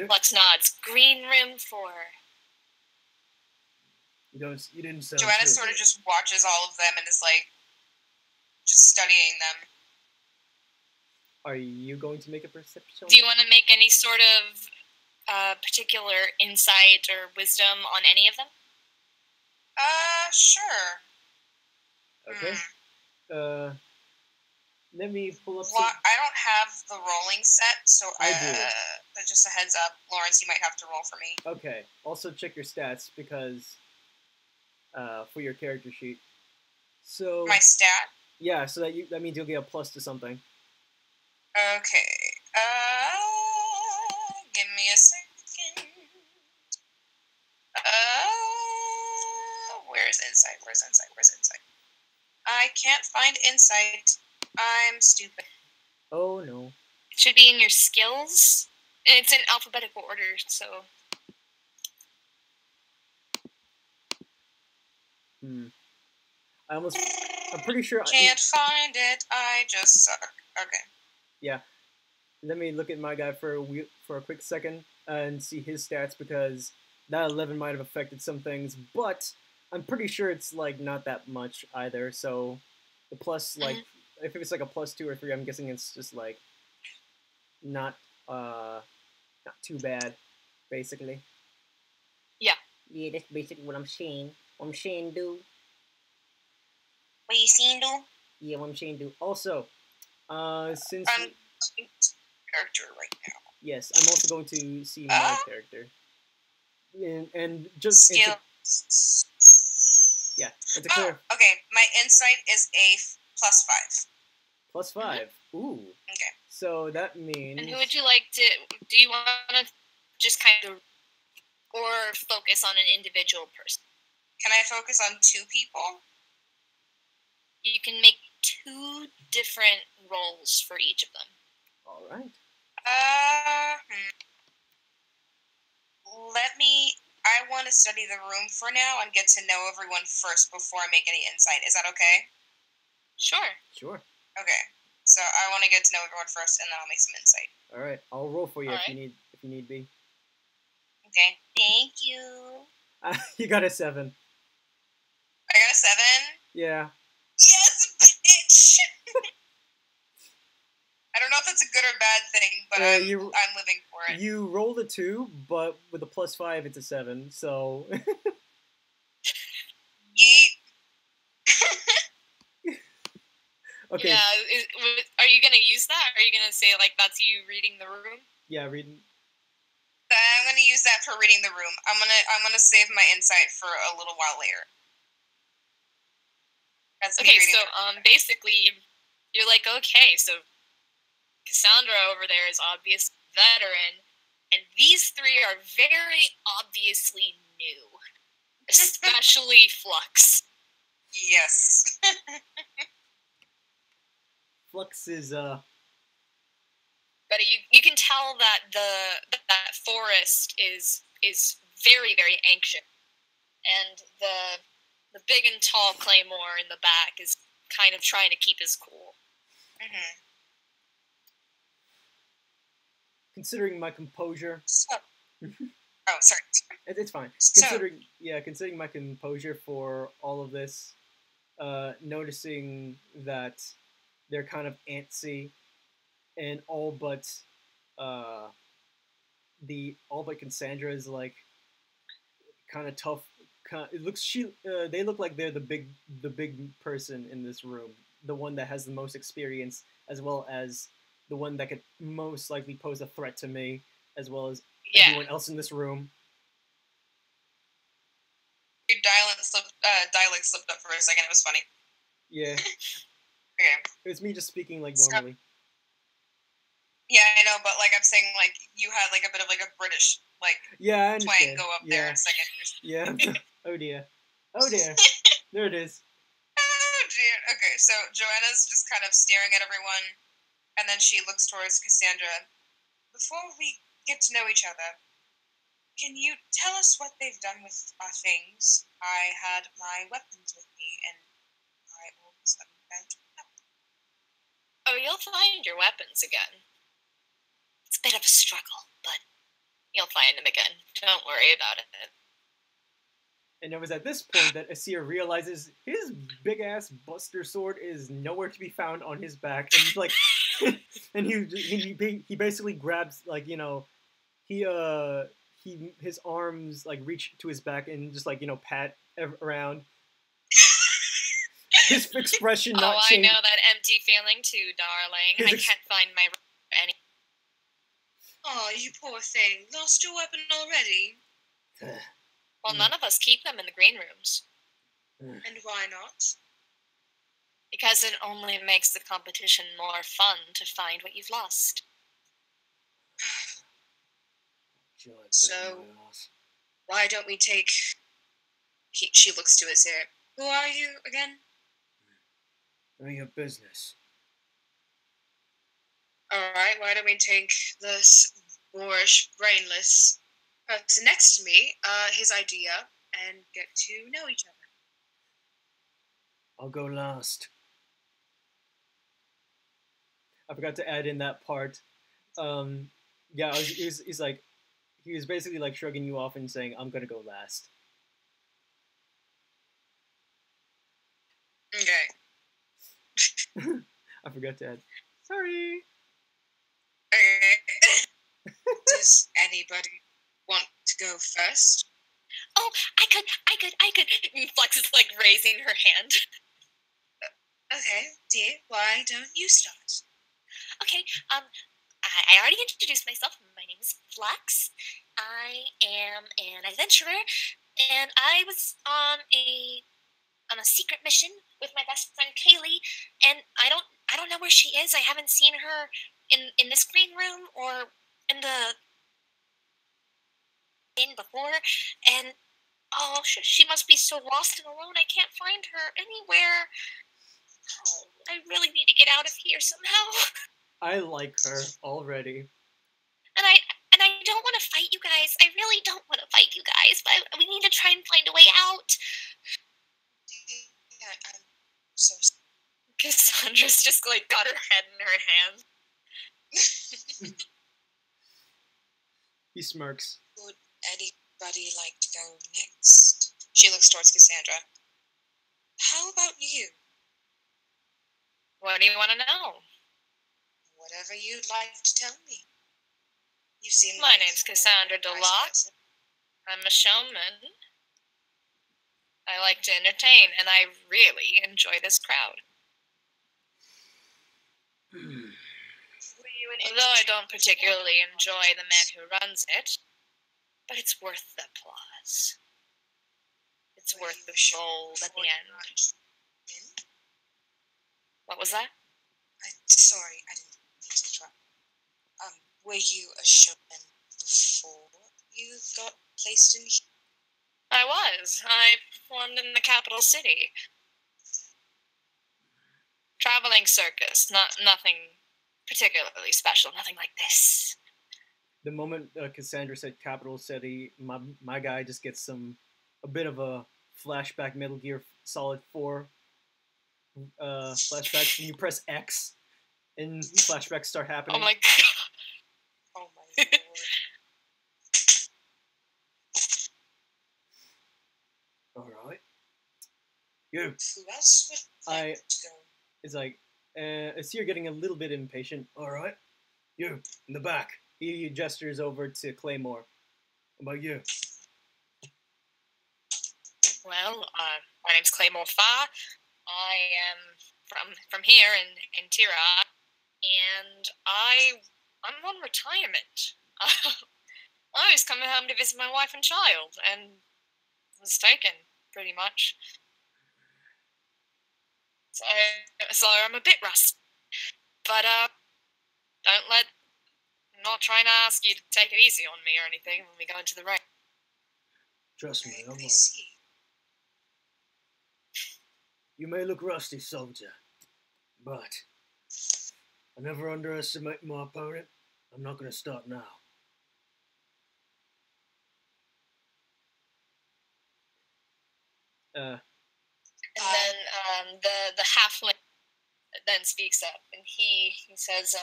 Flex nods. Green room 4. You didn't sound Joanna sure sort of there. just watches all of them and is like, just studying them. Are you going to make a perception? Do you want to make any sort of particular insight or wisdom on any of them? Sure. Okay. Let me pull up some... I don't have the rolling set, so I do. But just a heads up, Lawrence, you might have to roll for me. Okay. Also check your stats because for your character sheet. So my stat? Yeah, so that means you'll get a plus to something. Okay. Give me a second. Where's insight? Where's insight? Where's insight? I can't find insight. I'm stupid. Oh no. It should be in your skills. It's in alphabetical order, so. I'm pretty sure. Can't find it. I just suck. Okay. Yeah. Let me look at my guy for a quick second and see his stats because that 11 might have affected some things, but I'm pretty sure it's like not that much either. So the plus, like, if it's like a +2 or 3, I'm guessing it's just like not too bad, basically. Yeah. Yeah, that's basically what I'm saying. What I'm saying, dude. What you saying, dude? Yeah, what I'm saying, dude. Also, since I'm character right now. Yes, I'm also going to see my character. And just skills. Yeah, and to clear. Okay. My insight is a +5. +5. Ooh. Okay. So that means. And who would you like to? Do you want to just kind of, or focus on an individual person? Can I focus on 2 people? You can make 2 different roles for each of them. All right. I want to study the room for now and get to know everyone first before I make any insight. Is that okay? Sure. Sure. Okay. So I want to get to know everyone first, and then I'll make some insight. All right. I'll roll for you All if right. you need be. Okay. Thank you. You got a 7. I got a 7? Yeah. Yes, bitch! I don't know if that's a good or bad thing, but I'm living for it. You rolled a 2, but with a +5, it's a 7, so... Yeet. Okay. Yeah, are you going to use that? Or are you going to say, like, that's you reading the room? Yeah, reading... I'm going to use that for reading the room. I'm gonna save my insight for a little while later. Okay, so basically, you're like, okay, so Cassandra over there is obvious veteran, and these 3 are very obviously new, especially Flux. Yes. Flux is, But you can tell that that Forrest is very, very anxious, and the big and tall Claymore in the back is kind of trying to keep his cool. Mm-hmm. Considering my composure... So. Oh, sorry. It's fine. So. Considering my composure for all of this, noticing that they're kind of antsy, and all but Cassandra is like kind of tough. They look like they're the big person in this room, the one that has the most experience, as well as the one that could most likely pose a threat to me, as well as everyone else in this room. Your dialect slipped up for a second. It was funny. Yeah. Okay. It was me just speaking like normally. Yeah, I know, but like I'm saying, like you had like a bit of like a British like twang go up there a second. Yeah. Oh dear. Oh dear. There it is. Oh dear. scared. Okay, so Joanna's just kind of staring at everyone, and then she looks towards Cassandra. Before we get to know each other, can you tell us what they've done with our things? I had my weapons with me, and I all of a sudden found them. Oh, you'll find your weapons again. It's a bit of a struggle, but you'll find them again. Don't worry about it. And it was at this point that Asir realizes his big-ass buster sword is nowhere to be found on his back, and he's like, and he basically grabs, like, you know, his arms like reach to his back and just, like, you know, pat around. His expression not changing. I know that empty feeling too, darling. I can't find my any. Oh, you poor thing. Lost your weapon already? Well, none of us keep them in the green rooms. And why not? Because it only makes the competition more fun to find what you've lost. So, why don't we take... She looks to his hair. Who are you again? None of your business. Alright, why don't we take this boorish, brainless person next to me, his idea, and get to know each other. I'll go last. I forgot to add in that part. Yeah, he's like, he was basically like shrugging you off and saying, "I'm gonna go last." Okay. I forgot to add. Sorry. Okay. Does anybody want to go first? Oh, I could. Flex is like raising her hand. Okay, dear, why don't you start? Okay, I already introduced myself. My name is Flex. I am an adventurer, and I was on a secret mission with my best friend Kaylee, and I don't know where she is. I haven't seen her in this green room or in the inn before, and oh, she must be so lost and alone. I can't find her anywhere. Oh, I really need to get out of here somehow. I like her already. And I don't want to fight you guys. I really don't want to fight you guys, but we need to try and find a way out. Yeah, I'm so sorry. Cassandra's just like got her head in her hand. He smirks. Would anybody like to go next? She looks towards Cassandra. How about you? What do you want to know? Whatever you'd like to tell me. You seem My like name's Cassandra DeLocke. I'm a showman. I like to entertain, and I really enjoy this crowd. Although I don't particularly enjoy the man who runs it, but it's worth the applause. It's worth the gold at the end. What was that? Sorry, I didn't mean to interrupt. Were you a showman before you got placed in here? I was. I performed in the capital city. Traveling circus. Nothing particularly special. Nothing like this. The moment Cassandra said capital city, my guy just gets a bit of a flashback. Metal Gear Solid 4 flashbacks. And you press X, and flashbacks start happening. Oh my god. Oh my lord. Alright. You. Who else would like to go? It's like, Asir getting a little bit impatient. Alright. You, in the back. He gestures over to Claymore. What about you? Well, my name's Claymore Farr. I am from here in Tearot, and I'm on retirement. I was coming home to visit my wife and child, and was taken, pretty much. So I'm a bit rusty. But, I'm not trying to ask you to take it easy on me or anything when we go into the ring. Trust me, I'm You may look rusty, soldier, but I never underestimate my opponent. I'm not going to start now. And then the halfling then speaks up, and he says,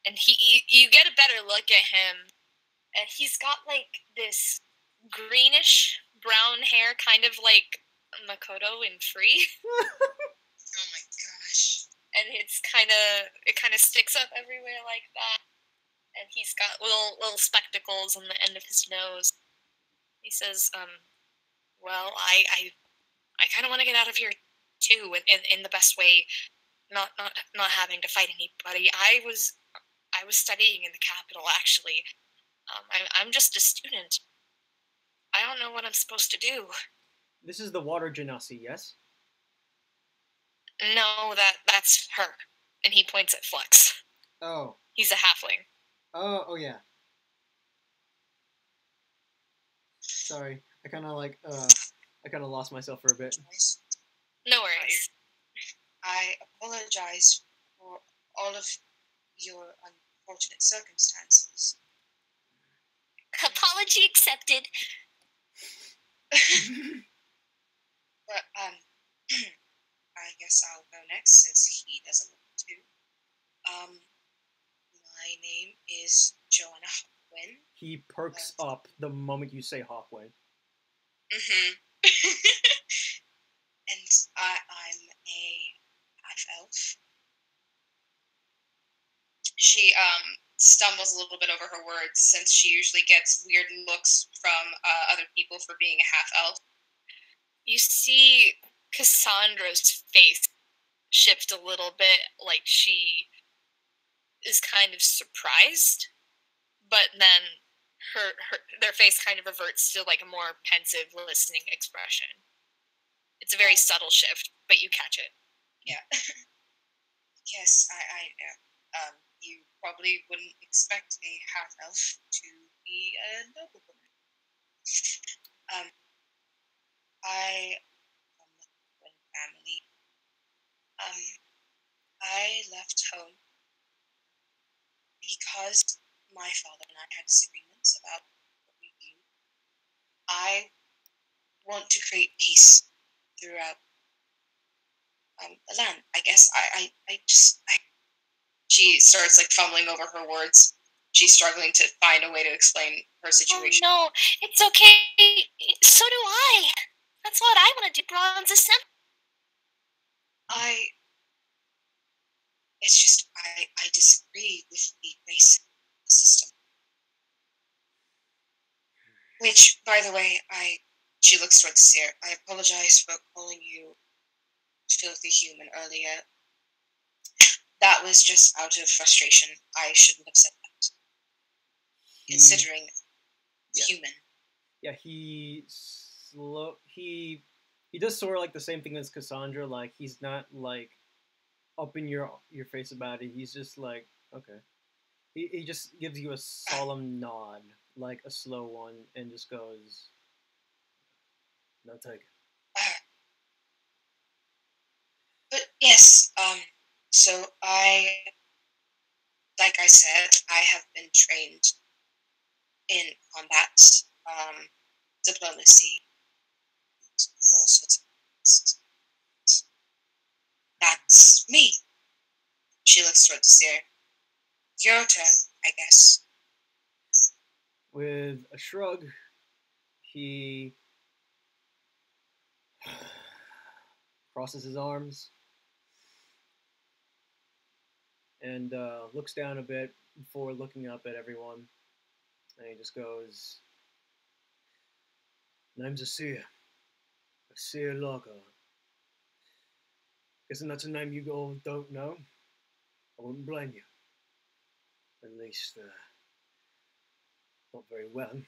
and you get a better look at him, and he's got like this greenish brown hair, kind of like Makoto in Free. Oh my gosh. And it kind of sticks up everywhere like that. And he's got little spectacles on the end of his nose. He says, well, I kind of want to get out of here too, in the best way, not having to fight anybody. I was studying in the capital, actually. I'm just a student. I don't know what I'm supposed to do. This is the water genasi, yes? No, that's her. And he points at Flux. Oh. He's a halfling. Oh yeah. Sorry, I kind of lost myself for a bit. No worries. I apologize for all of your unfortunate circumstances. Apology accepted. But I guess I'll go next since he doesn't want to. My name is Joanna Hopwin. He perks up the moment you say Hopwin. Mm-hmm. And I'm a half-elf. She stumbles a little bit over her words since she usually gets weird looks from other people for being a half-elf. You see Cassandra's face shift a little bit, like she is kind of surprised, but then their face kind of reverts to like a more pensive, listening expression. It's a very subtle shift, but you catch it. Yeah. Yes, I know. You probably wouldn't expect a half-elf to be a noblewoman. I come from a family. I left home because my father and I had disagreements about what we do. I want to create peace throughout the land. I guess She starts like fumbling over her words. She's struggling to find a way to explain her situation. Oh no, it's okay. So do I. That's what I want to do. Bronze Assembly. It's just I disagree with the race system. Which, by the way, she looks towards Seer. I apologize for calling you filthy human earlier. That was just out of frustration. I shouldn't have said that. Considering human. Yeah, he does sort of like the same thing as Cassandra. Like he's not like up in your face about it. He's just like, okay. He just gives you a solemn nod, like a slow one, and just goes, "No, take it." But yes, so like I said, I have been trained in combat, diplomacy, all sorts of things. That's me. She looks towards the Seer. Your turn, I guess. With a shrug, he crosses his arms and looks down a bit before looking up at everyone. And he just goes, "Name's Asir. Asir Lockhart. Guessing that's a name you all don't know? I wouldn't blame you. At least, not very well.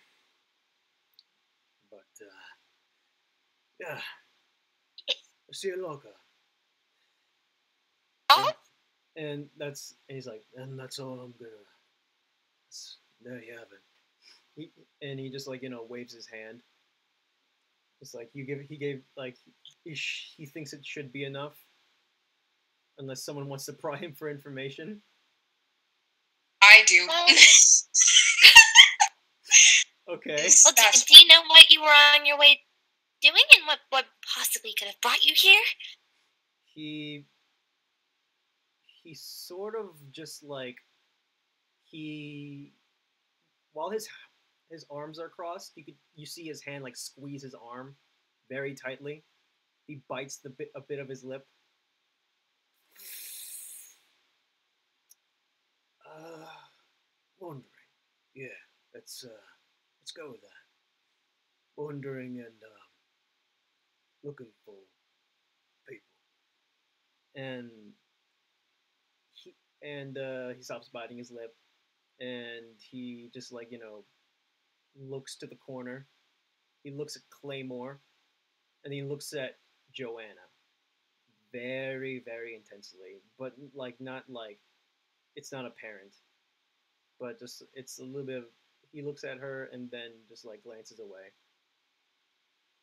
But, yeah. Asir Lockhart." Oh? And he's like, "And that's all I'm gonna, there you have it." He just like, waves his hand. It's like he gave like he thinks it should be enough, unless someone wants to pry him for information. I do. Okay. Well, do you know what you were on your way doing and what possibly could have brought you here? He sort of just like while his arms are crossed, you see his hand like squeeze his arm very tightly. He bites a bit of his lip. Wandering. Yeah, let's go with that. Wandering and looking for people. And he stops biting his lip, and he just like looks to the corner. He looks at Claymore, and he looks at Joanna very, very intensely, but like not like it's not apparent, but just it's a little bit of he looks at her and then just like glances away.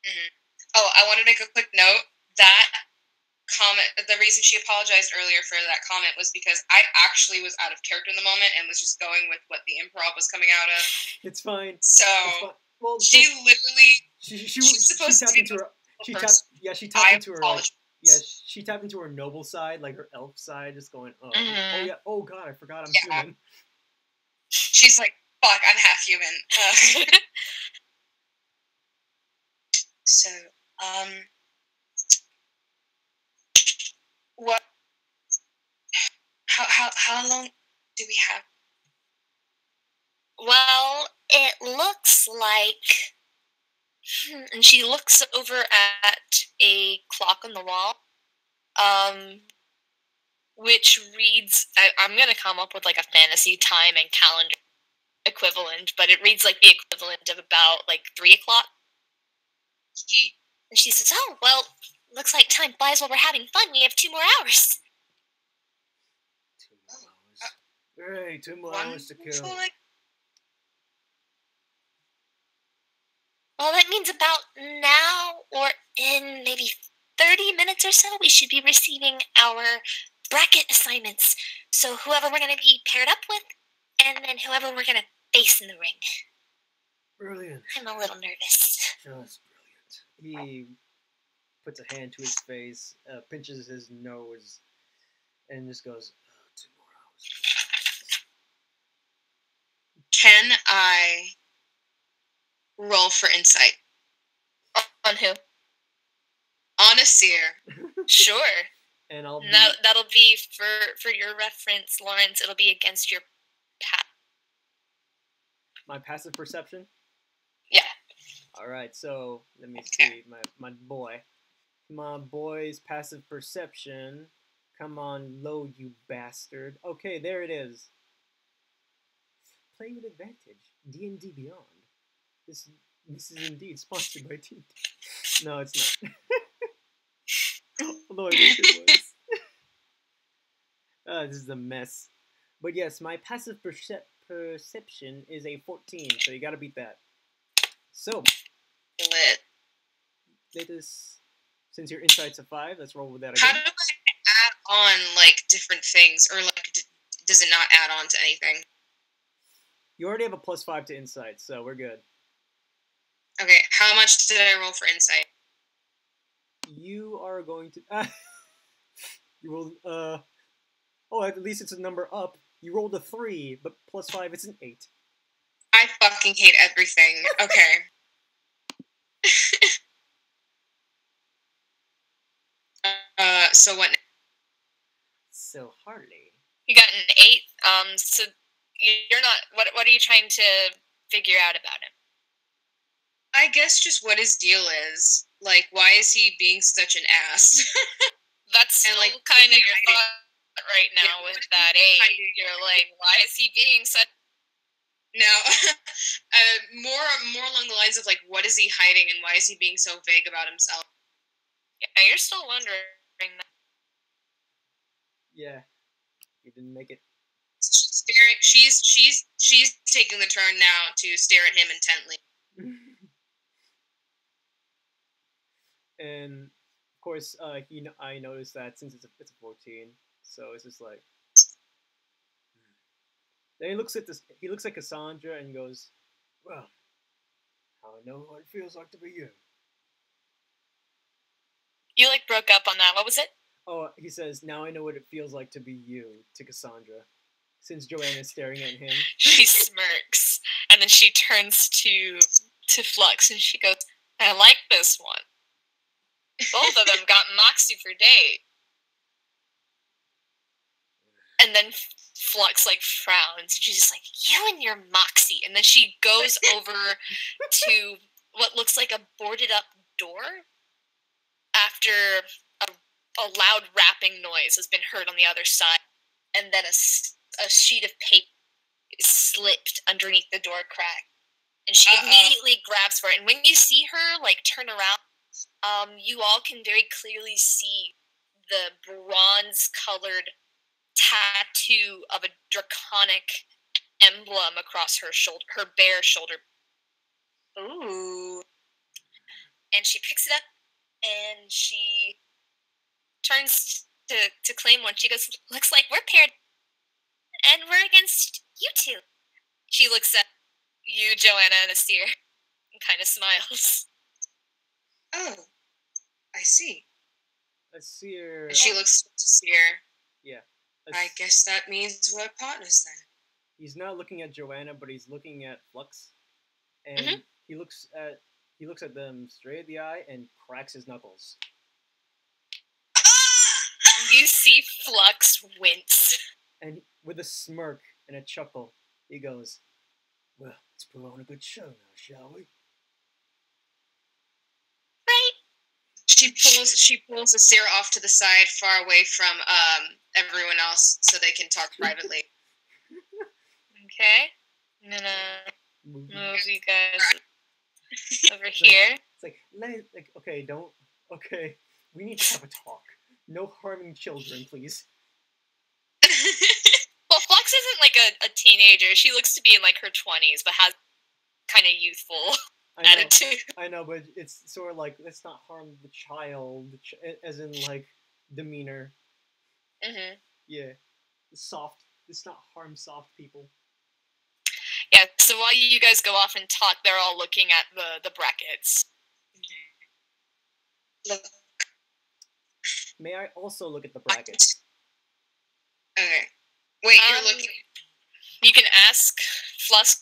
Mm-hmm. Oh, I want to make a quick note that comment. The reason she apologized earlier for that comment was because I actually was out of character in the moment and was just going with what the improv was coming out of. It's fine. So it's fine. Well, she literally she's supposed to into her she tapped into her like, she tapped into her noble side, like her elf side, just going oh yeah, oh god, I forgot I'm human. She's like, fuck, I'm half human. So what? How long do we have? Well, it looks like, and she looks over at a clock on the wall, which reads, I'm going to come up with like a fantasy time and calendar equivalent, but it reads like the equivalent of about like 3 o'clock. And she says, oh, well, looks like time flies while we're having fun. We have 2 more hours. 2 more hours. Hey, 2 more hours to kill. Well, that means about now or in maybe 30 minutes or so, we should be receiving our bracket assignments. So whoever we're going to be paired up with, and then whoever we're going to face in the ring. Brilliant. I'm a little nervous. Just brilliant. He puts a hand to his face, pinches his nose, and just goes, 2 more hours. Can I roll for insight? On who? On a seer. Sure. And that'll be for your reference, Lawrence. It'll be against your my passive perception. Yeah. All right. So let me see my boy's passive perception. Come on, low, you bastard. Okay, there it is. Play with advantage. D&D Beyond. This is indeed sponsored by D&D. No, it's not. Although I wish it was. This is a mess. But yes, my passive perception is a 14, so you gotta beat that. So, lit. Latest, since your insight's a 5, let's roll with that again. How do I add on like different things, or like does it not add on to anything? You already have a +5 to insight, so we're good. Okay, how much did I roll for insight? You are going to you roll oh, at least it's a number up. You rolled a 3, but +5 it's an 8. I fucking hate everything. Okay. So what? So Harley. You got an 8. So you're not. What are you trying to figure out about him? I guess just what his deal is. Like, why is he being such an ass? That's still like kind of your thought right now with that 8. You're like, why is he being such? No, more along the lines of like, what is he hiding and why is he being so vague about himself? Yeah, you're still wondering that. Yeah, you didn't make it. She's taking the turn now to stare at him intently. And of course, I noticed that since it's a 14, so it's just like. Then he looks at this. He looks at Cassandra and goes, "Well, how I know what it feels like to be you." You like broke up on that. What was it? Oh, he says, "Now I know what it feels like to be you," to Cassandra, since Joanna's staring at him. She smirks, and then she turns to Flux, and she goes, "I like this one. Both of them got Moxie for date." And then Flux like frowns. She's just like, "You and your Moxie." And then she goes over to what looks like a boarded up door after a loud rapping noise has been heard on the other side. And then a sheet of paper is slipped underneath the door crack. And she immediately grabs for it. And when you see her like turn around, you all can very clearly see the bronze-colored tattoo of a draconic emblem across her shoulder, her bare shoulder. Ooh. And she picks it up and she turns to claim one. She goes, "Looks like we're paired and we're against you two." She looks at you, Joanna, and Asir, and kind of smiles. Oh, I see. Asir. And she looks to Asir. Yeah. I guess that means we're partners then. He's not looking at Joanna, but he's looking at Flux, and he looks at them straight at the eye and cracks his knuckles. You see Flux wince, and with a smirk and a chuckle, he goes, "Well, let's put on a good show now, shall we?" Right. She pulls Asir off to the side, far away from everyone else, so they can talk privately. Okay. I'm gonna move you guys over here. It's like, okay, we need to have a talk. No harming children, please. Well, Flux isn't like a teenager. She looks to be in like her 20s, but has kind of youthful attitude. I know, but it's sort of like, let's not harm the child, as in like demeanor. Yeah, soft. Let's not harm soft people. Yeah. So while you guys go off and talk, they're all looking at the brackets. Look. May I also look at the brackets? Okay. Wait, you're looking. You can ask Flux,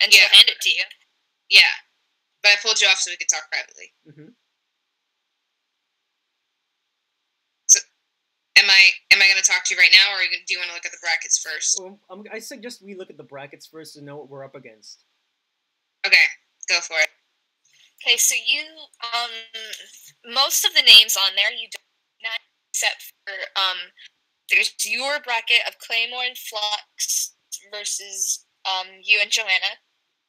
and she'll hand it to you. Yeah, but I pulled you off so we could talk privately. So, am I going to talk to you right now, or do you want to look at the brackets first? Well, I suggest we look at the brackets first to know what we're up against. Okay, go for it. Okay, so you, most of the names on there you don't know, except for, there's your bracket of Claymore and Flux versus, you and Joanna.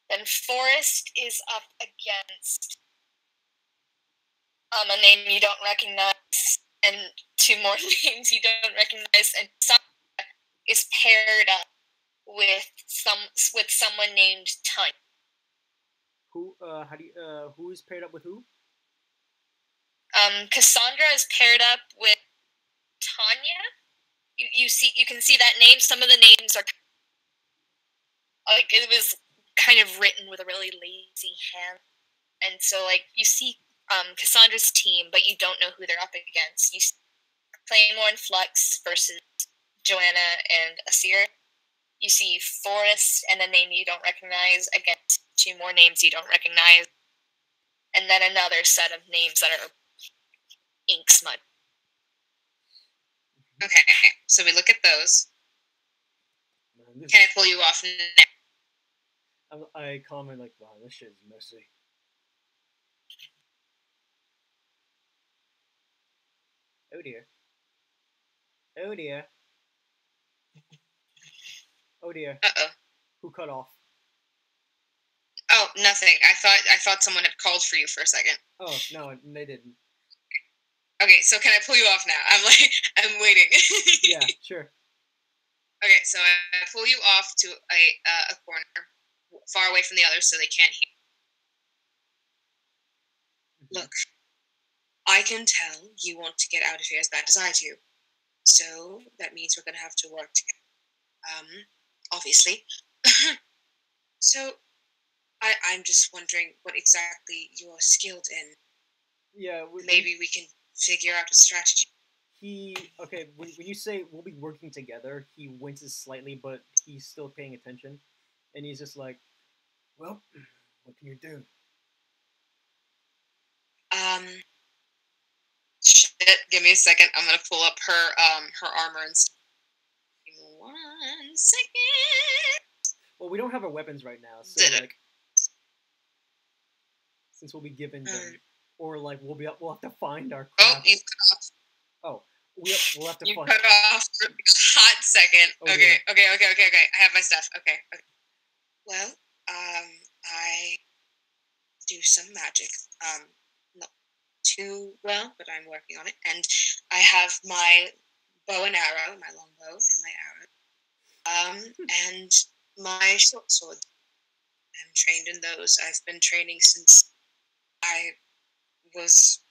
Then Forrest is up against, a name you don't recognize, and two more names you don't recognize, and Sandra is paired up with someone named Tanya. Who is paired up with who? Cassandra is paired up with Tanya. You can see that name. Some of the names are like, it was kind of written with a really lazy hand, and so like you see Cassandra's team, but you don't know who they're up against. You see Claymore and Flux versus Joanna and Asir. You see Forrest and a name you don't recognize against two more names you don't recognize. And then another set of names that are ink smudge. Okay, so we look at those. Can I pull you off now? I comment like, wow, this shit is messy. Oh dear. Oh dear. Oh dear. Uh-oh. Who cut off? Oh, nothing. I thought someone had called for you for a second. Oh, no, they didn't. Okay, so can I pull you off now? I'm waiting. Yeah, sure. Okay, so I pull you off to a corner, far away from the others so they can't Look, I can tell you want to get out of here as bad as I do. So that means we're going to have to work together. Obviously. So I'm just wondering what exactly you're skilled in. Yeah. Maybe we can figure out a strategy. Okay, when you say we'll be working together, he winces slightly, but he's still paying attention. And he's just like, well, what can you do? Shit, give me a second. I'm gonna pull up her armor and stuff. Give me 1 second. Well, we don't have our weapons right now, so like, since we'll be given them, or like we'll have to find our craft. Oh, you cut off. Oh, we'll have to you find. cut off for a hot second. Okay. I have my stuff. Okay. Well, I do some magic. Not too well, but I'm working on it. And I have my bow and arrow, my long bow and my arrow. And my short sword. I'm trained in those. I've been training since I was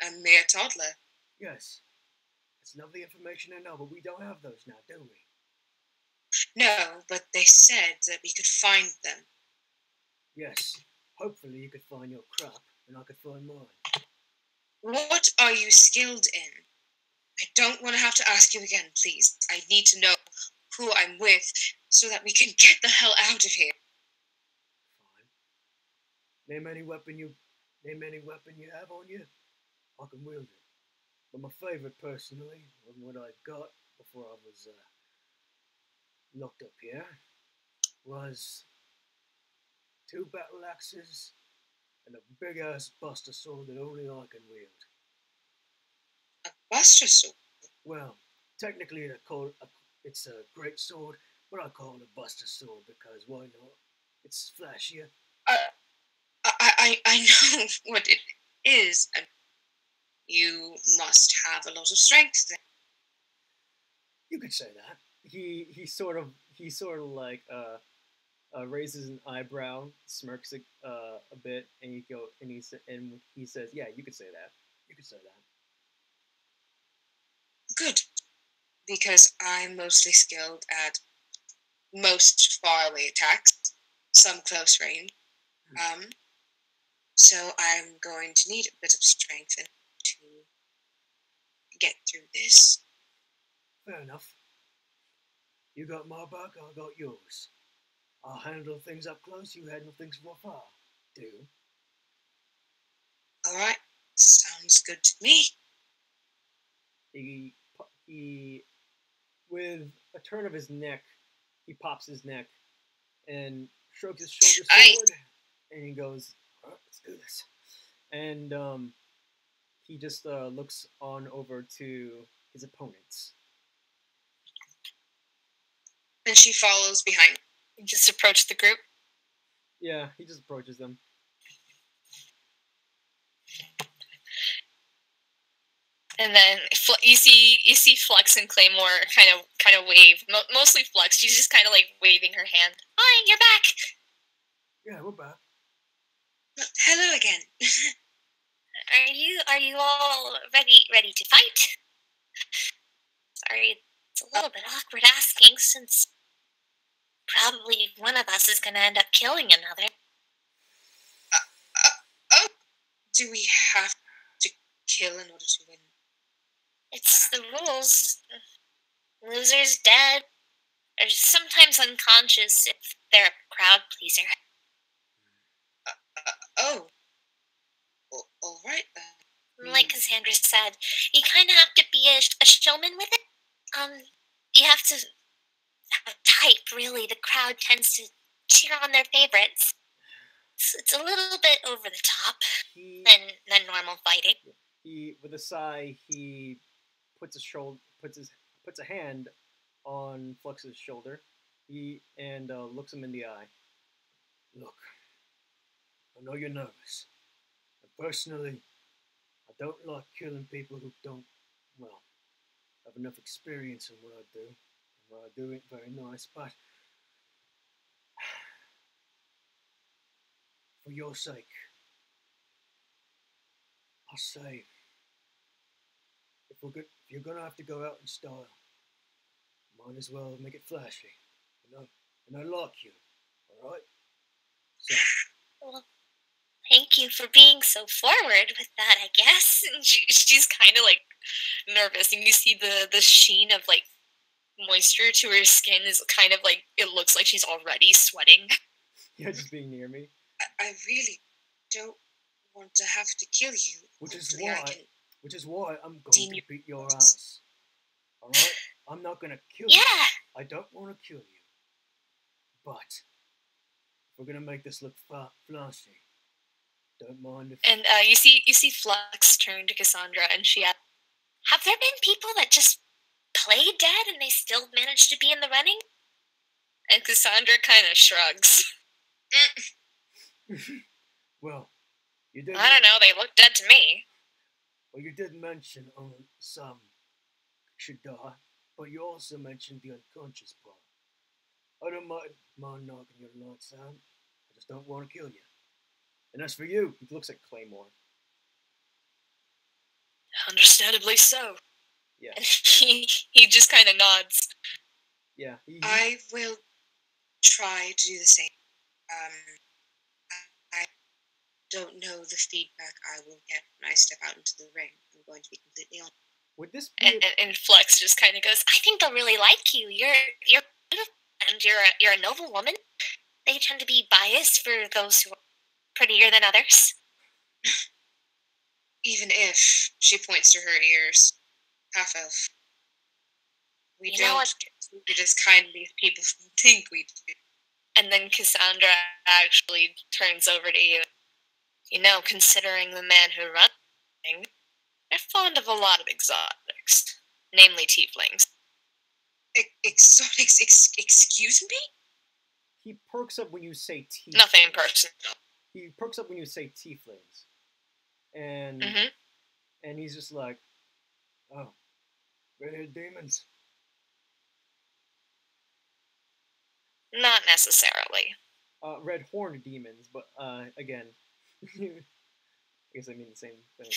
a mere toddler. Yes. It's lovely information I know, but we don't have those now, do we? No, but they said that we could find them. Yes. Hopefully you could find your crop, and I could find mine. What are you skilled in? I don't want to have to ask you again, please. I need to know who I'm with so that we can get the hell out of here. Fine. Name any weapon you have on you. I can wield it. But my favorite, personally, was what I got before I was locked up here, was 2 battle axes and a big ass buster sword that only I can wield. A buster sword? Well, technically it's a great sword, but I call it a buster sword because why not? It's flashier. I know what it is. You must have a lot of strength then. You could say that. He sort of like raises an eyebrow, smirks a bit, and he says, "Yeah, you could say that. You could say that." Good, because I'm mostly skilled at most faraway attacks, some close range. So I'm going to need a bit of strength to get through this. Fair enough. You got my back, I got yours. I'll handle things up close, you handle things from afar. Do. Alright, sounds good to me. He, with a turn of his neck, he pops his neck and shrugs his shoulders forward, and he goes, "Alright, let's do this." And he just looks on over to his opponents. And she follows behind. You just approach the group? Yeah, he just approaches them. And then you see Flux and Claymore kind of wave. Mostly Flux. She's just kind of like waving her hand. Hi, you're back. Yeah, we're back. Hello again. Are you all ready to fight? Sorry, it's a little bit awkward asking since probably one of us is gonna end up killing another. Oh, do we have to kill in order to win? It's the rules. Losers dead, or sometimes unconscious if they're a crowd pleaser. Oh. Well, all right then. Like Cassandra said, you kind of have to be a showman with it. You have to have a type, really. The crowd tends to cheer on their favorites. It's a little bit over the top than normal fighting. With a sigh, he puts a hand on Flux's shoulder. And looks him in the eye. Look, I know you're nervous. And personally, I don't like killing people who don't, well, have enough experience in what I do. And what I do ain't very nice, but for your sake, I say, if you're gonna have to go out in style, might as well make it flashy. And I like you, all right? So, Well, thank you for being so forward with that, I guess. And she's kind of like nervous, and you see the sheen of like moisture to her skin is kind of like, it looks like she's already sweating. Yeah, just being near me. I really don't want to have to kill you. which is Hopefully why I'm going Deem to you- beat your ass. All right? I'm not gonna kill Yeah. you. I don't want to kill you. But we're gonna make this look flashy. Don't mind if. And you see Flux turn to Cassandra, and she asks, "Have there been people that just play dead and they still manage to be in the running?" And Cassandra kind of shrugs. Well, you did. I don't know. They look dead to me. Well, you did mention some should die, but you also mentioned the unconscious part. I don't mind knocking your lights out. I just don't want to kill you. And as for you, He looks like Claymore. Understandably so. Yeah. And he just kind of nods. Yeah. I will try to do the same. I don't know the feedback I will get when I step out into the ring. I'm going to be completely honest. Would this be And Flux just kind of goes, "I think they'll really like you. You're beautiful, and you're a noble woman. They tend to be biased for those who are prettier than others." Even if she points to her ears, half elf. We You know don't what? get treated as kindly as people think we do. And then Cassandra actually turns over to you. You know, considering the man who runs the thing, they're fond of a lot of exotics, namely tieflings. Exotics, excuse me? he perks up when you say tieflings? Nothing personal. He perks up when you say tieflings. And Mhm. and he's just like, Oh, red-haired demons. Not necessarily. red horned demons, but again, I guess I mean the same thing.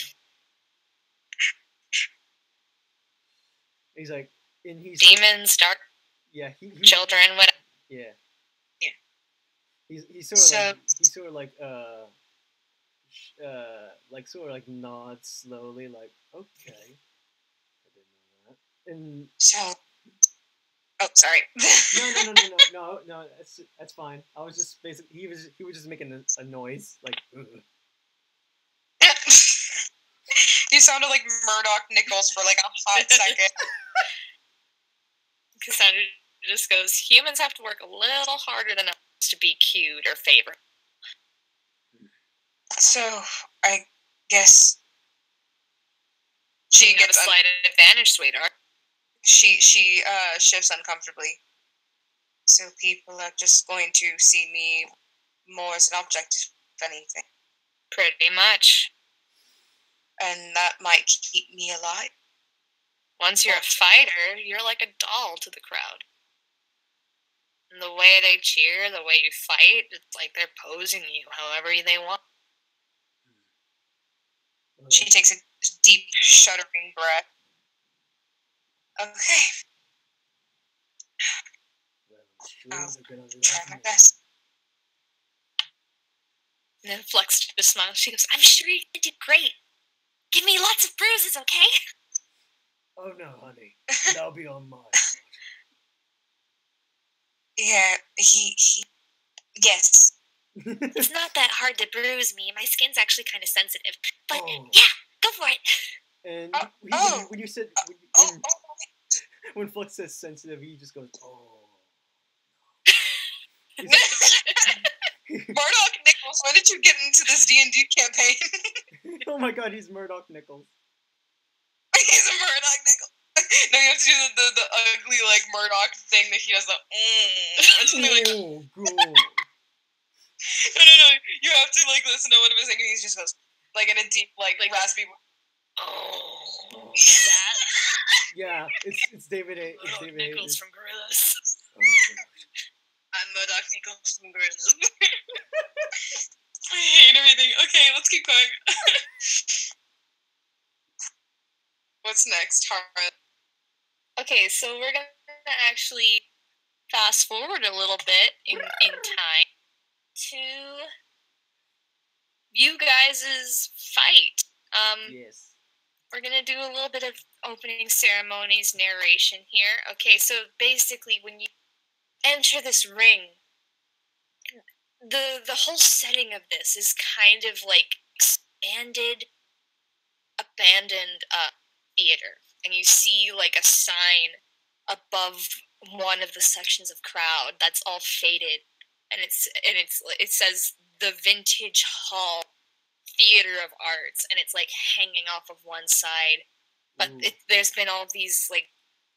He's like, and he's Demons, dark yeah, he children, whatever. yeah, Yeah. He's sort of So- like he's sort of like sort of like nods slowly, like okay, I didn't know that, and So, oh, sorry. no, that's fine. I was just basically he was just making a noise like. Ugh. You sounded like Murdoch Nichols for like a hot second. Cassandra just goes, "Humans have to work a little harder than us to be cute or favored." So, I guess she You have a gets slight advantage, sweetheart. she shifts uncomfortably. So people are just going to see me more as an object, if anything, Pretty much. and that might keep me alive. Once you're a fighter, you're like a doll to the crowd. And the way they cheer, the way you fight, it's like they're posing you however they want. She takes a deep, shuddering breath. Okay, Well, sure they're gonna try love my me. best. And then Flux just smiles. She goes, "I'm sure you did great. Give me lots of bruises, okay?" Oh no, honey, that'll be on my watch. Yeah, he yes. It's not that hard to bruise me. My skin's actually kind of sensitive. But Oh. yeah, go for it. And Oh. when you said Oh, when Flux says sensitive, he just goes, oh. Murdoch Nichols, when did you get into this D&D campaign? Oh my god, he's Murdoch Nichols. He's a Murdoch Nichols. No, you have to do the ugly like Murdoch thing that he does. The or something like that. Oh god. No. You have to like listen to what he was saying, and he just goes like in a deep, like raspy. Oh, Oh. that Yeah, it's David A. It's Murdoch David Nichols Hayes. from Gorillas. Oh, gosh. I'm Murdoch Nichols from Gorillas. I hate everything. Okay, let's keep going. What's next, Tara? Okay, so we're gonna actually fast forward a little bit in time to you guys' fight. Yes. We're gonna do a little bit of opening ceremonies narration here. Okay, so basically when you enter this ring, the whole setting of this is kind of like expanded, abandoned theater, and you see like a sign above one of the sections of crowd that's all faded, and it says the Vintage Hall Theater of Arts, and it's like hanging off of one side, but there's been all these like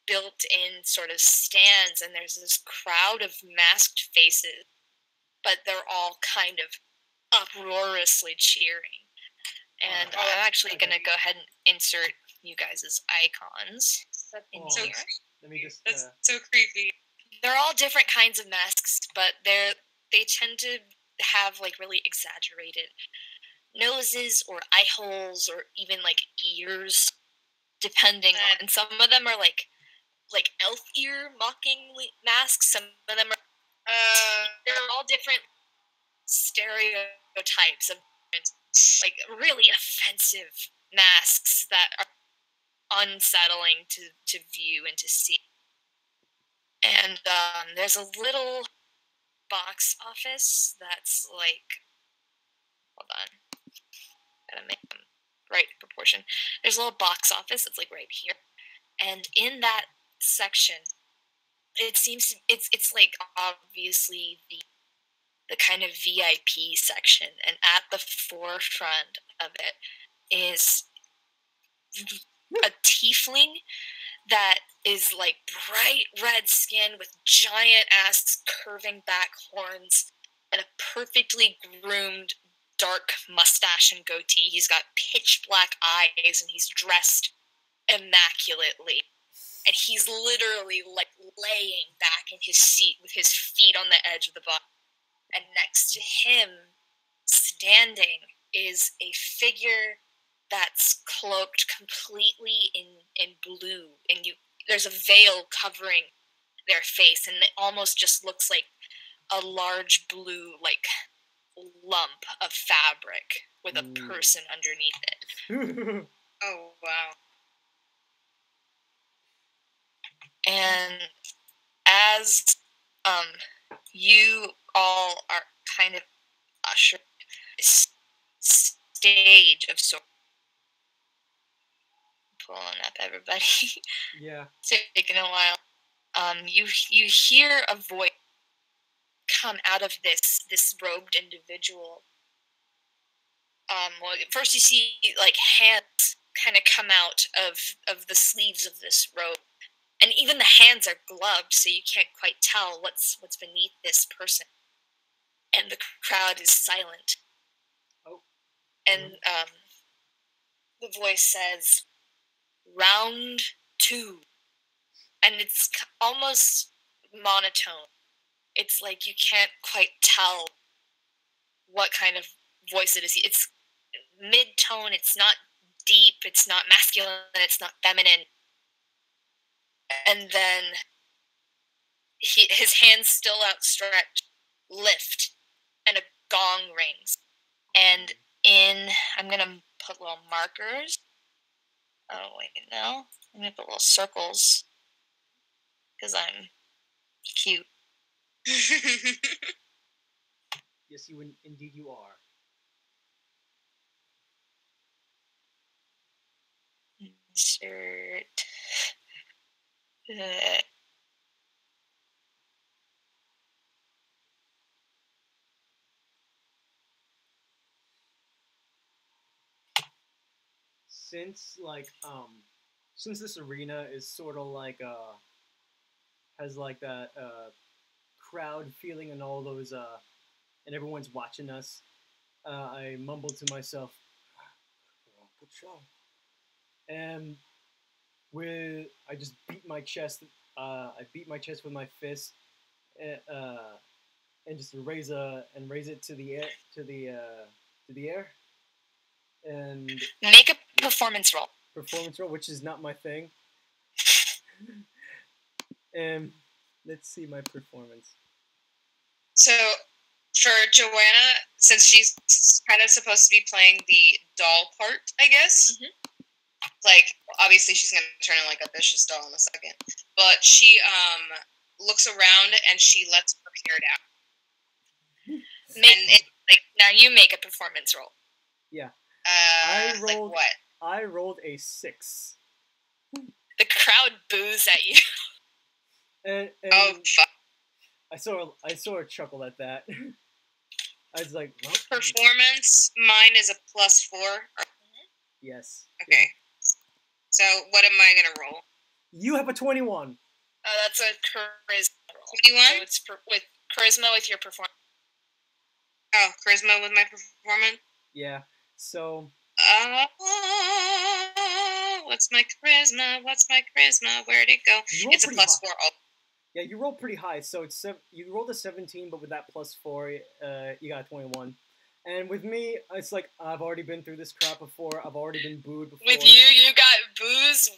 built-in sort of stands, and there's this crowd of masked faces, but they're all kind of uproariously cheering. And I'm actually going to go ahead and insert you guys' icons in here. Let me just. That's so creepy. They're all different kinds of masks, but they tend to have like really exaggerated noses or eye holes or even like ears, depending on. And some of them are like elf ear mocking masks. Some of them are. They're all different stereotypes of like really offensive masks that are unsettling to view and to see. And there's a little box office that's like, hold on, gotta make them right proportion. There's a little box office that's like right here, and in that section, it seems it's like obviously the kind of VIP section, and at the forefront of it is a tiefling that is like bright red skin with giant ass curving back horns and a perfectly groomed dark mustache and goatee. He's got pitch black eyes and he's dressed immaculately. And he's literally like laying back in his seat with his feet on the edge of the box. And next to him, standing, is a figure that's cloaked completely in blue, and there's a veil covering their face, and it almost just looks like a large blue like lump of fabric with a person underneath it. Oh wow. And as you all are kind of ushered this stage of sorts. Pulling up everybody. Yeah. It's taking a while. You hear a voice come out of this robed individual. Well, first you see like hands kind of come out of the sleeves of this robe, and even the hands are gloved, so you can't quite tell what's beneath this person. And the crowd is silent. Oh. And the voice says, "Round 2." And it's almost monotone. It's like you can't quite tell what kind of voice it is. It's mid-tone, it's not deep, it's not masculine, it's not feminine. And then his hands still outstretched lift, and a gong rings. And I'm going to put little markers. Oh, wait, no. I'm going to put little circles. Because I'm cute. Yes, indeed you are. Insert. Since this arena is sort of like has like that crowd feeling and all those and everyone's watching us, I mumble to myself, good show. And I just beat my chest. I beat my chest with my fist, and just raise it to the air, and make a performance roll. performance roll, which is not my thing. And let's see my performance. So, for Joanna, since she's kind of supposed to be playing the doll part, I guess, like, obviously she's going to turn in, like, a vicious doll in a second, but she, looks around and she lets her hair down. Now you make a performance roll. Yeah. I rolled, like what? I rolled a 6. The crowd boos at you. And oh, fuck. I saw her chuckle at that. I was like, what? Performance, mine is a +4. Yes. Okay. So, what am I going to roll? You have a 21. That's a charisma roll. 21? So it's with charisma with your performance. Oh, charisma with my performance? Yeah. So. What's my charisma? What's my charisma? Where'd it go? It's a +4. Yeah, you rolled pretty high. So it's you rolled a 17, but with that +4, you got a 21. And with me, it's like I've already been through this crap before. I've already been booed before. With you got boos.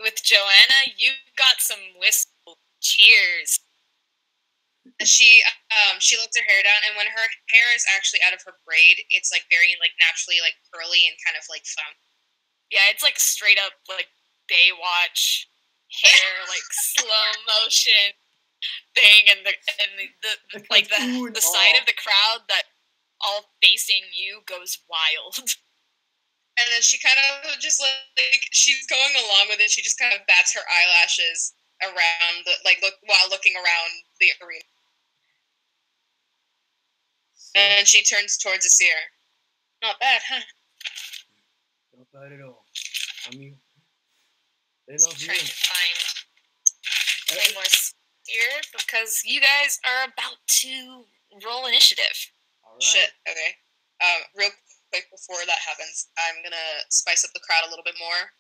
With Joanna, you got some whistle cheers. She lets her hair down, and when her hair is actually out of her braid, it's like very like naturally like curly and kind of like fun. Yeah, it's like straight up like Baywatch hair, like slow motion thing, and the like the side of the crowd that all facing you goes wild. And then she kind of just like she's going along with it. She just kind of bats her eyelashes around while looking around the arena. So, and she turns towards Asir. Not bad, huh? Not bad at all. They love you. Trying to find Claymores here because you guys are about to roll initiative. All right. Shit. Okay. Real quick before that happens, I'm gonna spice up the crowd a little bit more.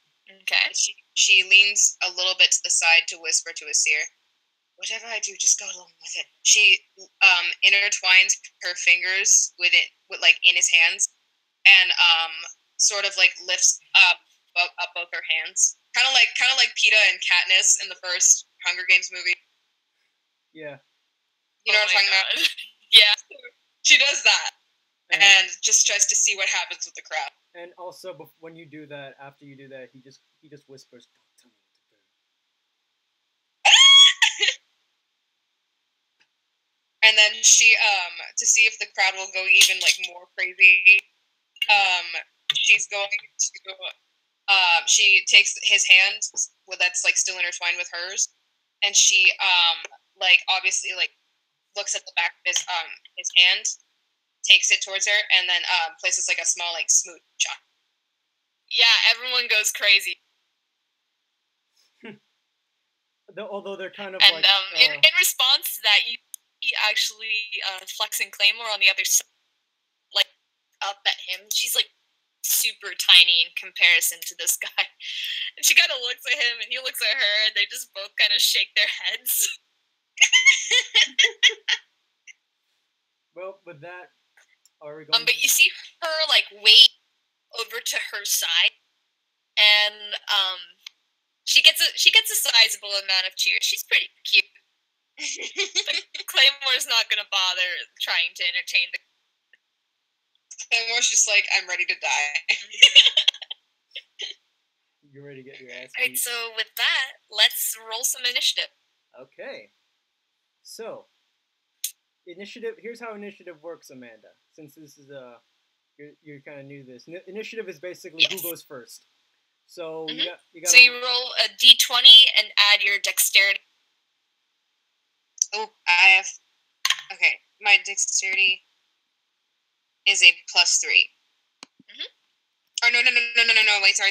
Okay. She leans a little bit to the side to whisper to Asir, "Whatever I do, just go along with it." She intertwines her fingers with in his hands, and sort of like lifts up both her hands, kind of like Peeta and Katniss in the first Hunger Games movie. Yeah. You know what I'm talking about? Yeah. She does that, and just tries to see what happens with the crowd. And also, when you do that, after you do that, he just whispers, "Don't tell me what to do." And then she, to see if the crowd will go even like more crazy, she's going to, she takes his hand that's like still intertwined with hers, and she, like obviously like looks at the back of his hand, takes it towards her, and then places like a small like smooch on. Yeah, everyone goes crazy. Although they're kind of and in response to that, you actually flexing Claymore on the other side, like up at him. She's like super tiny in comparison to this guy, and she kind of looks at him, and he looks at her, and they just both kind of shake their heads. Well, with that, are we going? But you see her like wait over to her side, and she gets a sizable amount of cheers. She's pretty cute. Claymore's not gonna bother trying to entertain the. Claymore's just like, I'm ready to die. You're ready to get your ass beat. Alright, so with that, let's roll some initiative. Okay. So, initiative. Here's how initiative works, Amanda. Since this is you're kind of new to this. Initiative is basically who goes first. So you got. So you roll a d20 and add your dexterity. Oh, I have. Okay, my dexterity is a +3. Oh no! Wait, sorry.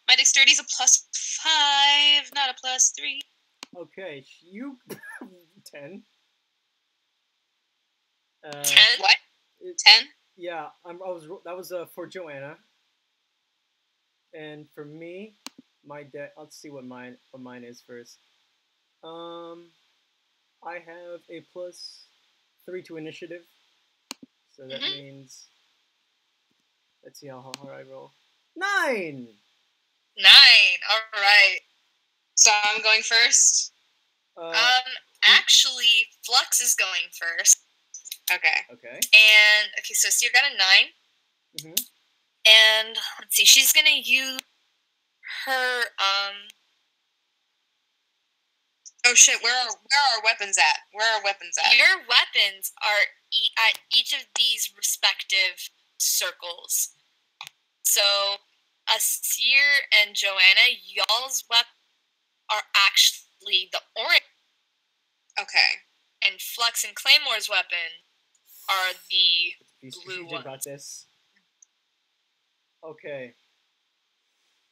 My dexterity is a +5, not a +3. Okay, you 10. 10? What? 10? Yeah, that was for Joanna. And for me, let's see what mine is first. I have a +3 to initiative, so that means, let's see how hard I roll. 9. 9. All right. So I'm going first? Actually, Flux is going first. Okay. Okay. And, okay, so Steve got a 9. Mm-hmm. And, let's see, she's gonna use her, Oh shit, where are our weapons at? Your weapons are at each of these respective circles. So, Asir and Joanna, y'all's weapons are actually the orange. Okay. And Flux and Claymore's weapon are the blue ones. About this. Okay.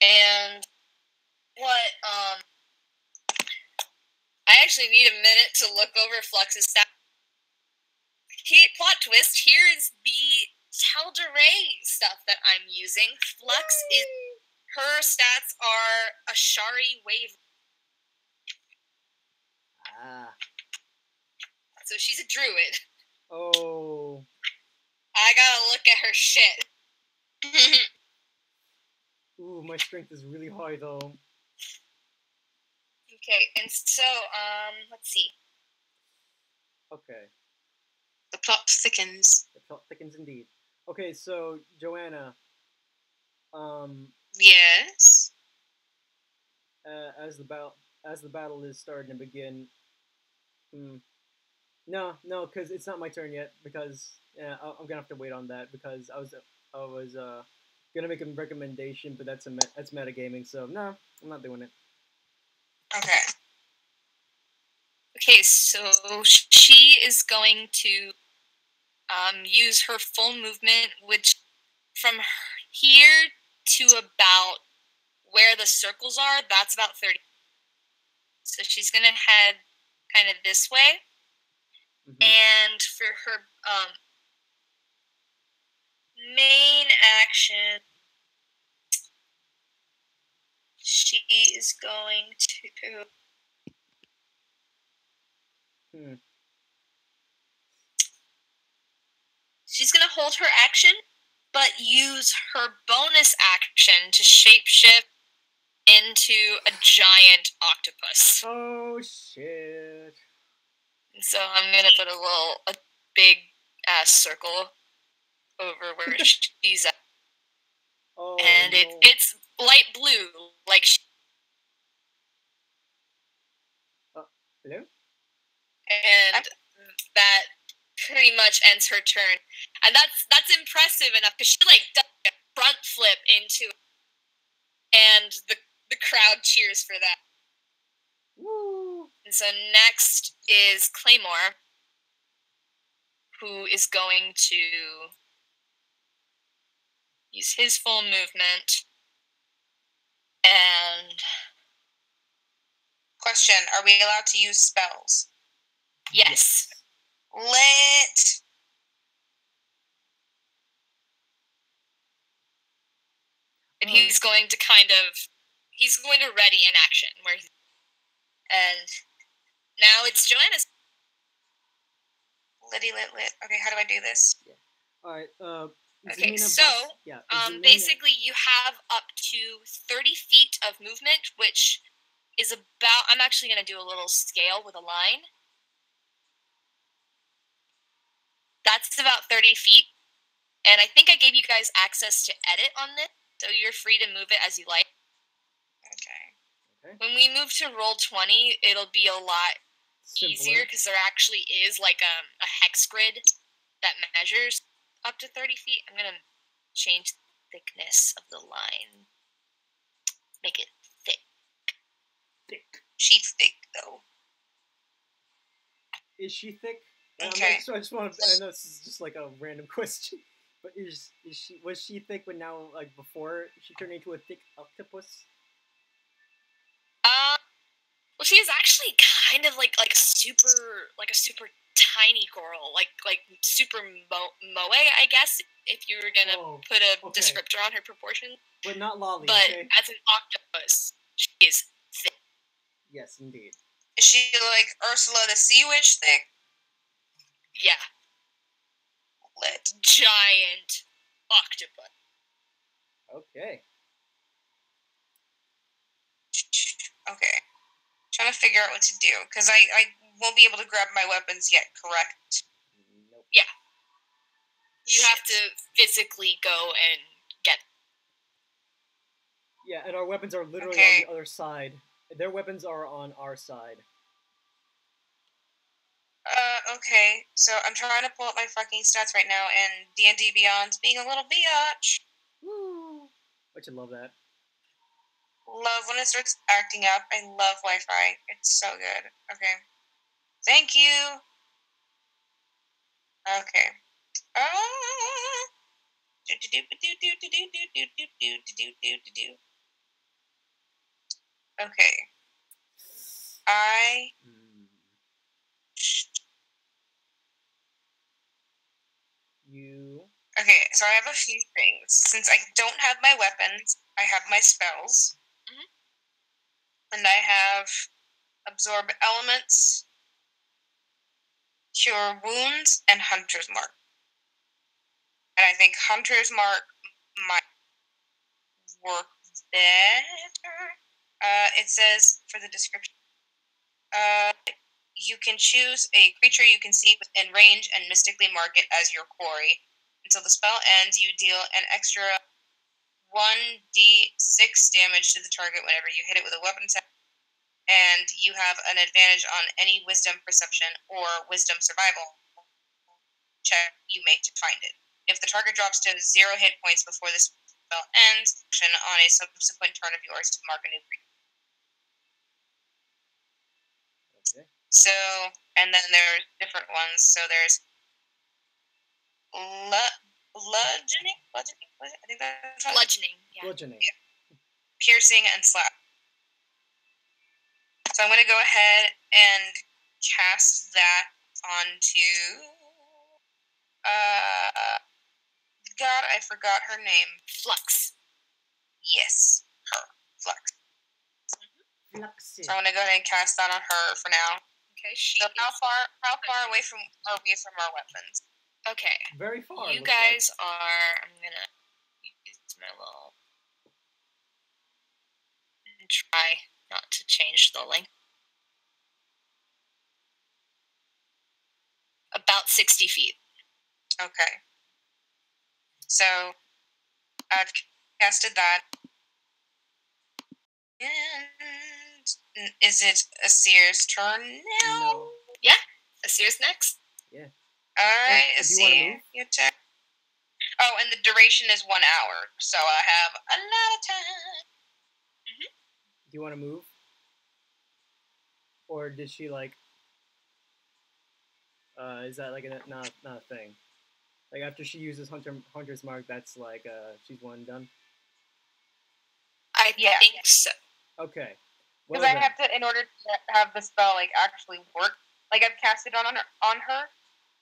And what, I actually need a minute to look over Flux's stats. Plot twist, here is the Tal'Darai stuff that I'm using. Her stats are Ashari Wave. Ah. So she's a druid. Oh. I gotta look at her shit. Ooh, my strength is really high though. Okay, and so, let's see. Okay. The plot thickens. The plot thickens indeed. Okay, so Joanna. Yes. As the battle is starting to begin. No, because it's not my turn yet. Because I'm gonna have to wait on that because I was gonna make a recommendation, but that's metagaming. So no, I'm not doing it. Okay. Okay, so she is going to use her full movement, which from here to about where the circles are, that's about 30. So she's going to head kind of this way. Mm-hmm. And for her main action, she is going to... She's going to hold her action, but use her bonus action to shapeshift into a giant octopus. Oh shit! So I'm gonna put a big ass circle over where she's at, and no. it's light blue, like. Hello? And that pretty much ends her turn, and that's impressive enough because she does a front flip into, and the crowd cheers for that. Woo! And so next is Claymore, who is going to use his full movement. And question: are we allowed to use spells? Yes. Lit. And he's going to ready an action and now it's Joanna's. Litty lit. Okay, how do I do this? Yeah. All right. Okay, so basically you have up to 30 feet of movement, which is about. I'm actually going to do a little scale with a line. That's about 30 feet, and I think I gave you guys access to edit on this, so you're free to move it as you like. Okay. When we move to Roll20, it'll be a lot easier because there actually is a hex grid that measures up to 30 feet. I'm going to change the thickness of the line. Make it thick. She's thick, though. Is she thick? Okay. So I just want to. I know this is just like a random question, but was she thick when before she turned into a thick octopus? Well, she is actually kind of like a super tiny girl, like super moe, I guess, if you were gonna put a descriptor on her proportion. But not lolly. But okay? as an octopus, she is thick. Yes, indeed. Is she like Ursula the Sea Witch thick? Yeah. Lit. Giant octopus. Okay. Okay. Trying to figure out what to do, because I won't be able to grab my weapons yet, correct? Nope. Yeah. You have to physically go and get. Yeah, and our weapons are literally Okay. on the other side. Their weapons are on our side. Okay. So I'm trying to pull up my fucking stats right now, and D&D Beyond's being a little biatch. Woo! I should love that. Love when it starts acting up. I love Wi-Fi. It's so good. Okay. Thank you. Okay. Okay. You. Okay, so I have a few things. Since I don't have my weapons, I have my spells. And I have Absorb Elements, Cure Wounds, and Hunter's Mark. And I think Hunter's Mark might work better. It says, for the description, you can choose a creature you can see within range and mystically mark it as your quarry. Until the spell ends, you deal an extra 1d6 damage to the target whenever you hit it with a weapon attack, and you have an advantage on any wisdom perception or wisdom survival check you make to find it. If the target drops to 0 hit points before the spell ends, action on a subsequent turn of yours to mark a new creature. Okay. So, and then there's different ones. So there's bludgeoning. I think that's right. Bludgeoning. Yeah. Bludgeoning. Yeah. Piercing and slap. So I'm going to go ahead and cast that onto. God, I forgot her name. Flux. Yes, her. Flux. Fluxy. So I'm going to go ahead and cast that on her for now. Okay, So how far away are we from our weapons? Okay. Very far. You guys are. I'm gonna use my little. And try not to change the length. About 60 feet. Okay. So I've casted that. And is it Asir's turn now? No. Yeah. Asir's next. Yeah. Alright, Do you want to Asir, move? your turn. Oh, and the duration is 1 hour, so I have a lot of time. Do you want to move? Or did she like? Is that like not a thing? Like after she uses Hunter's Mark, that's like she's one and done. I think so. Okay. Because Well, I have to, in order to have the spell like actually work, like I've cast it on her,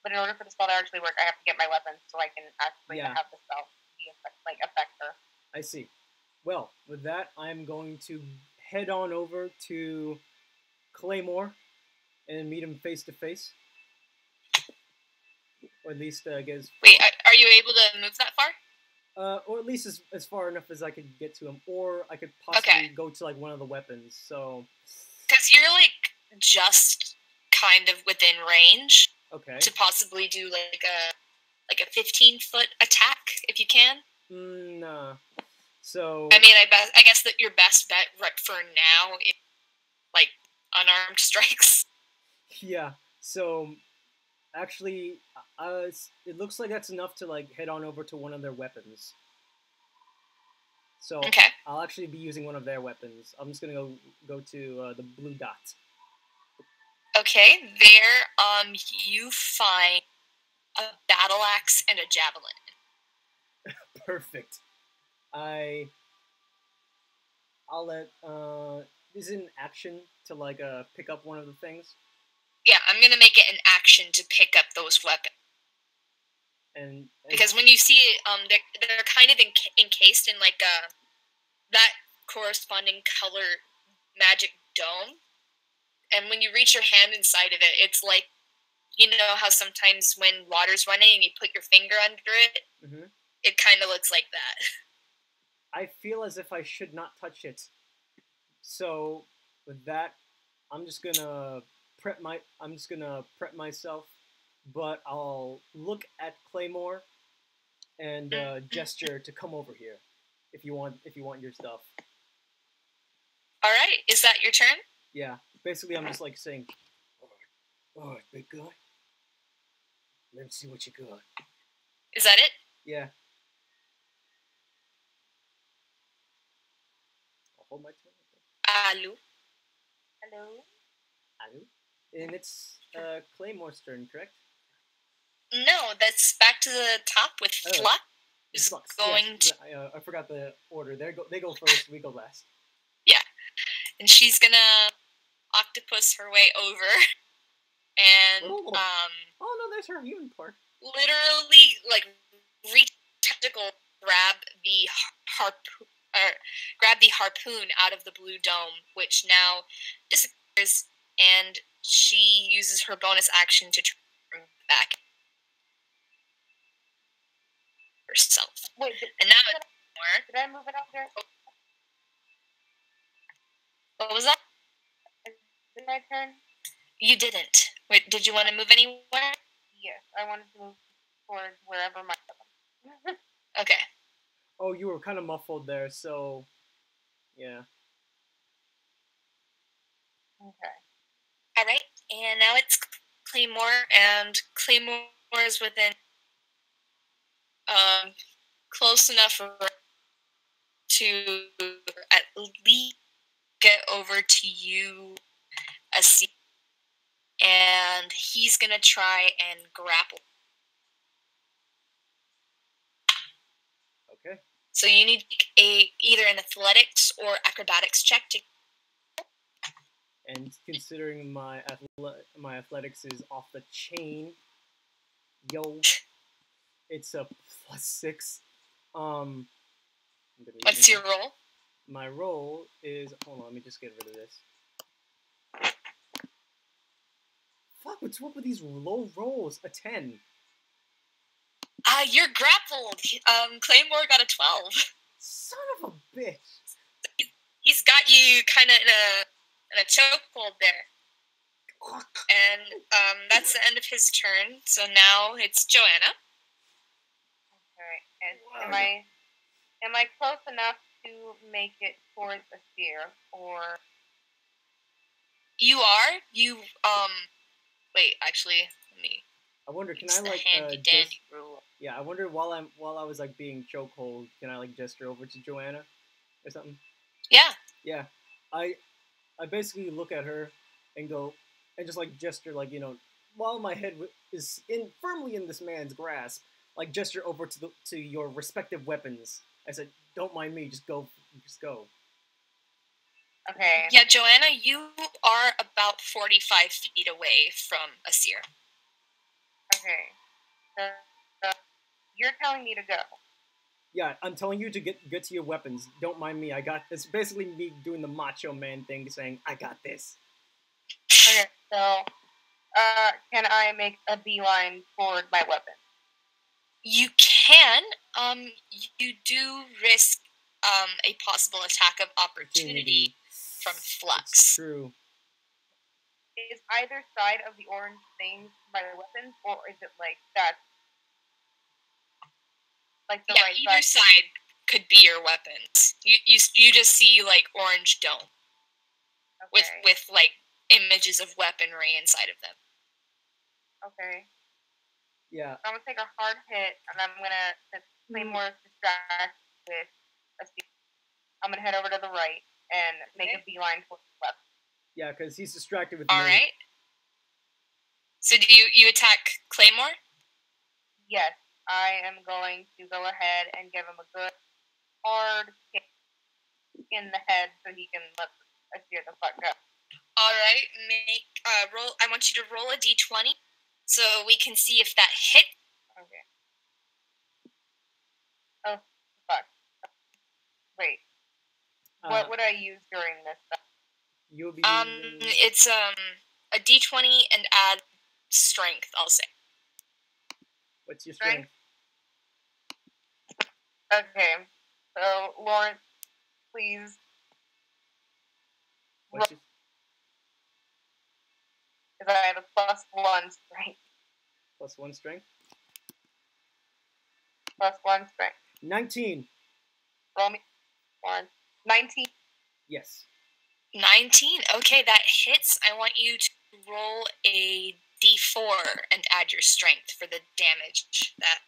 but in order for the spell to actually work, I have to get my weapon so I can actually have the spell affect her. I see. Well, with that, I'm going to head on over to Claymore and meet him face to face. Or at least get his... Wait, are you able to move that far? Or at least as far enough as I could get to him. Or I could possibly go to like one of the weapons, so... Because you're like just kind of within range. Okay. To possibly do like a 15-foot attack, if you can. Nah. So... I mean, I guess that your best bet right for now is like unarmed strikes. Yeah, so actually, it looks like that's enough to like head on over to one of their weapons. So okay. I'll actually be using one of their weapons. I'm just gonna go to the blue dot. Okay, there you find a battle axe and a javelin. Perfect. I'll let is it an action to like pick up one of the things? Yeah, I'm gonna make it an action to pick up those weapons. And because when you see it, they're kind of encased in like that corresponding color magic dome, and when you reach your hand inside of it, it's like, you know how sometimes when water's running and you put your finger under it, it kind of looks like that. I feel as if I should not touch it. So with that, I'm just gonna prep myself, but I'll look at Claymore and gesture to come over here if you want your stuff. All right, is that your turn? Yeah, basically I'm just like saying, All right, big guy. Let me see what you got. Is that it? yeah. I'll hold my turn. Hello. Hello? And it's Claymore's turn, correct? No, that's back to the top with Flux. Is Flux, going. yes. I forgot the order. They go first. We go last. Yeah, and she's gonna octopus her way over, and Oh no, there's her human part. Literally like reach tentacle, grab the harpoon out of the blue dome, which now disappears, and she uses her bonus action to turn back herself. Wait, and now it's more. did I move it up there? What was that? Is it my turn? You didn't. Wait, did you want to move anywhere? Yes, I wanted to move towards wherever my... Okay. Oh, you were kind of muffled there, so yeah. Okay. All right, and now it's Claymore, and Claymore is within close enough to at least get over to you, and he's gonna try and grapple. Okay. So you need either an athletics or acrobatics check to. And considering my athletics is off the chain, yo, it's a +6. What's your roll? My roll is, hold on, let me just get rid of this. Fuck, what's up with these low rolls? A 10. You're grappled. Claymore got a 12. Son of a bitch. He's got you kind of in a chokehold there. And that's the end of his turn. So now it's Joanna. Okay. And am I close enough to make it towards the sphere, or? You are. Wait. Actually, let me. I wonder, can It's I the like handy dandy rule. Yeah, I wonder while I was like being chokehold, can I like gesture over to Joanna or something? Yeah. Yeah. I basically look at her and go and just like gesture, like, you know, while my head is firmly in this man's grasp, like gesture over to your respective weapons. I said, "Don't mind me, just go." Okay. Yeah, Joanna, you are about 45 feet away from Asir. Okay. So you're telling me to go. Yeah, I'm telling you to get to your weapons. Don't mind me. I got. It's basically me doing the macho man thing, saying, "I got this." Okay. So, can I make a beeline toward my weapon? You can. You do risk a possible attack of opportunity from Flux. It's true. Is either side of the orange thing my weapons, or is it like that? Like the right either side could be your weapons. You just see like orange dome with like images of weaponry inside of them. Okay. Yeah. I'm gonna take a hard hit, and I'm gonna play more distract with a speed. I'm gonna head over to the right and make a beeline towards the left. Yeah, because he's distracted with All right. So do you attack Claymore? Yes, I am going to go ahead and give him a good hard kick in the head so he can let us hear the fuck go. All right, make roll. I want you to roll a d20 so we can see if that hit. Okay. Oh fuck! Wait, what would I use during this stuff? You'll be it's a d20 and add strength. I'll say. What's your strength? Okay, so Lawrence, please. Because I have a +1 strength. +1 strength. +1 strength. 19. Roll me 1. 19. Yes. 19. Okay, that hits. I want you to roll a d4 and add your strength for the damage that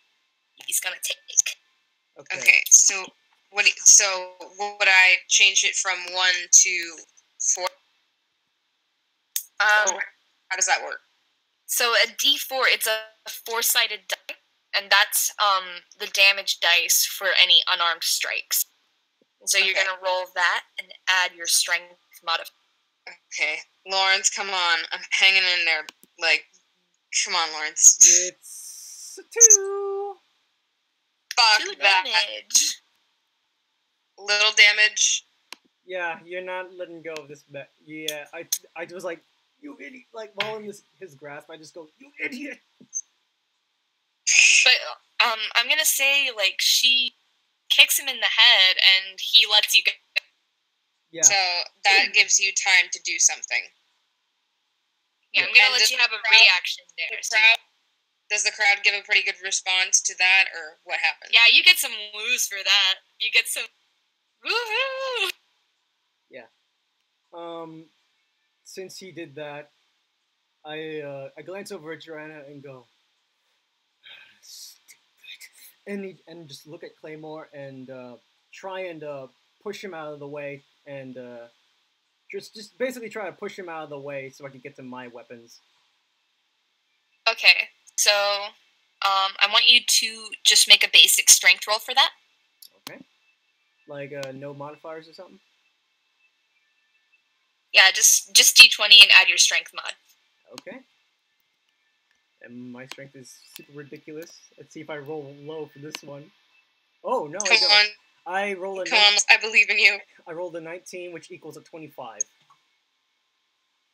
he's gonna take. Okay, so would I change it from 1 to 4? How does that work? So a d4, it's a 4-sided die, and that's the damage dice for any unarmed strikes. So you're gonna roll that and add your strength modifier. Okay, Lawrence, come on. I'm hanging in there. Like, come on, Lawrence. It's 2. Fuck 2 that. damage. Little damage. Yeah, you're not letting go of this bet. Yeah, I was like, you idiot. Like, while in his grasp, I just go, you idiot. But I'm gonna say, like, she kicks him in the head and he lets you go. Yeah. So that gives you time to do something. Yeah, I'm gonna let you have a reaction there. Does the crowd give a pretty good response to that, or what happens? Yeah, you get some woos for that. You get some woohoo! Yeah. Since he did that, I glance over at Joanna and go, stupid, and just look at Claymore and try and push him out of the way, and just basically try to push him out of the way so I can get to my weapons. Okay, so I want you to just make a basic strength roll for that. Okay. Like no modifiers or something? Yeah, just d20 and add your strength mod. Okay. And my strength is super ridiculous. Let's see if I roll low for this one. Oh, no, I don't. I roll a Come on, I believe in you. I rolled a 19, which equals a 25.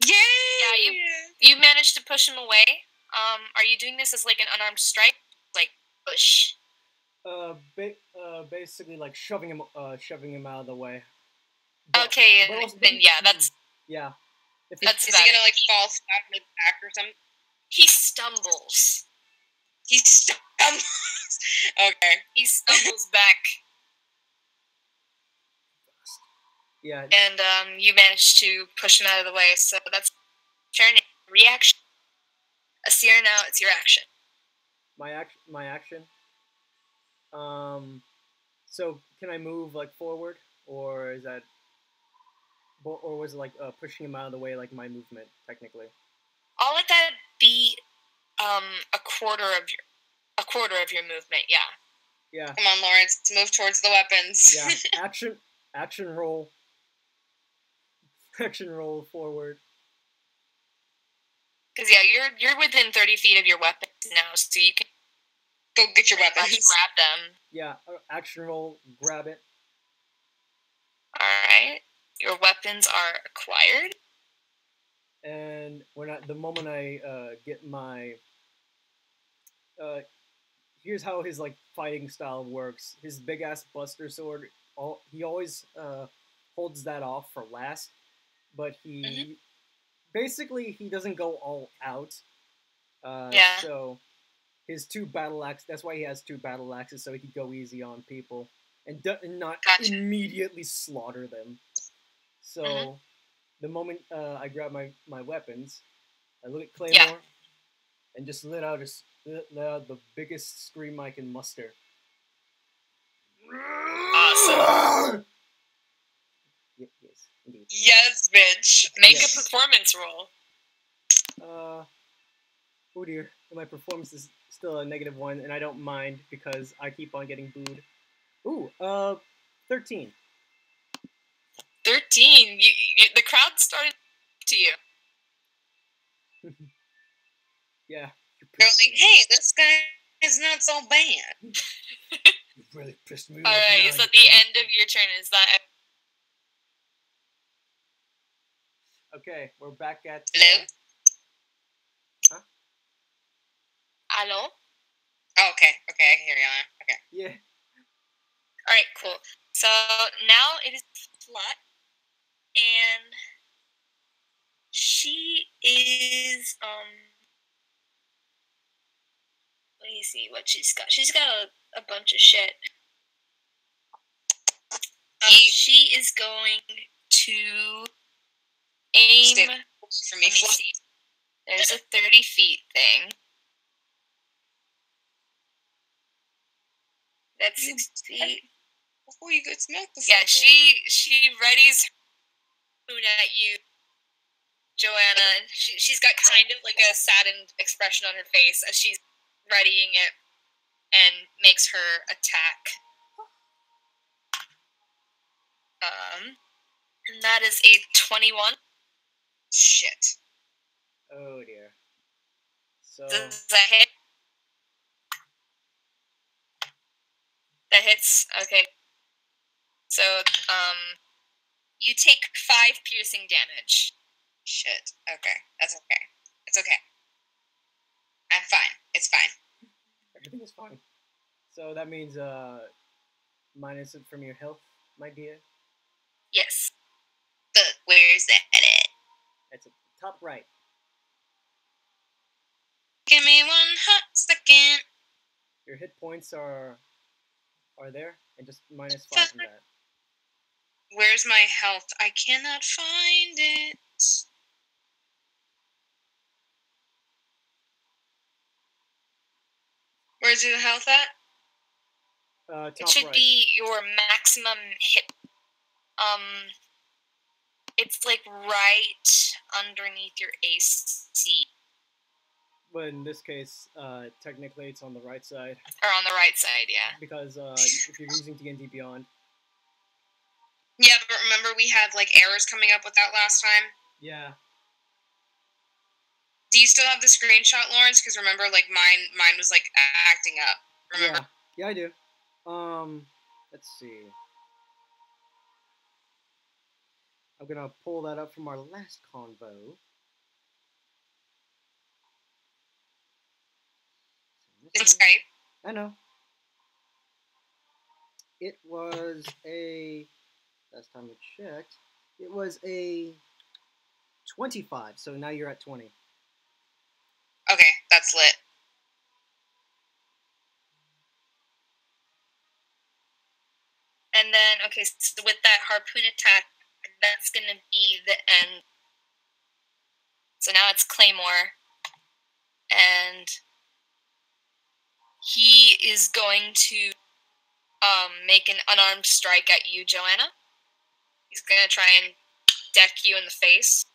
Yay! Yeah, you managed to push him away. Are you doing this as like an unarmed strike? Like, push? Basically like shoving him out of the way. Okay, then yeah, that's... Yeah. Is he gonna like fall flat on his back or something? He stumbles. He stumbles. Okay. He stumbles back. Yeah. And you managed to push him out of the way, so that's turn. Reaction. Asir, now it's your action. My action. So can I move like forward, or is that, or was it like pushing him out of the way, like my movement technically? I'll let that be a quarter of your movement. Yeah. Yeah. Come on, Lawrence, move towards the weapons. Yeah. Action roll. Action roll forward. Because yeah, you're within 30 feet of your weapons now, so you can go get your weapons. Grab them. Yeah, action roll, grab it. Alright. Your weapons are acquired. And the moment I get my here's how his like fighting style works. His big ass buster sword, he always holds that off for last, but he basically he doesn't go all out. Yeah. So his 2 battle axes. That's why he has 2 battle axes, so he can go easy on people and not immediately slaughter them. So the moment I grab my weapons, I look at Claymore and just let out the biggest scream I can muster. Awesome. Yes, indeed. Yes, bitch. Make a performance roll. Oh dear, my performance is still a -1, and I don't mind because I keep on getting booed. Ooh, 13. 13. The crowd started to you. Yeah. They're like, hey, this guy is not so bad. You've really pissed me off. Alright, so at the end of your turn, is that... Okay, we're back at... Hello? Huh? Hello? Oh, okay, I can hear you now. Okay. Yeah. Alright, cool. So now it is flat, and She is, let me see what she's got. She's got a bunch of shit. She is going to aim. For me. Let me see. There's a 30 feet thing. That's 6 feet. Before you get smacked. Yeah, she readies her spoon at you, Joanna. She's got kind of like a saddened expression on her face as she's readying it and makes her attack. And that is a 21. Shit. Oh dear. So Does that hit? That hits? Okay. So, you take 5 piercing damage. Shit. Okay. That's okay. It's okay. I'm fine. It's fine. everything is fine. So that means minus it from your health, my dear. Yes. Where's that at? That's at the top right. Give me 1 hot second. Your hit points are there, and just minus 5 from that. Where's my health? I cannot find it. Where's your health at? Top It should right. be your maximum hit. It's like right underneath your AC. But in this case, technically it's on the right side. Or on the right side, yeah. Because if you're using D&D Beyond. Yeah, but remember we had like errors coming up with that last time? Yeah. Do you still have the screenshot, Lawrence? Because remember, like mine was like acting up. Remember? Yeah, I do. Let's see. I'm gonna pull that up from our last convo. It's Skype. I know. It was a, last time I checked, it was a 25, so now you're at 20. Okay, that's lit. And then, okay, so with that harpoon attack, that's going to be the end. So now it's Claymore. And he is going to make an unarmed strike at you, Joanna. He's going to try and deck you in the face.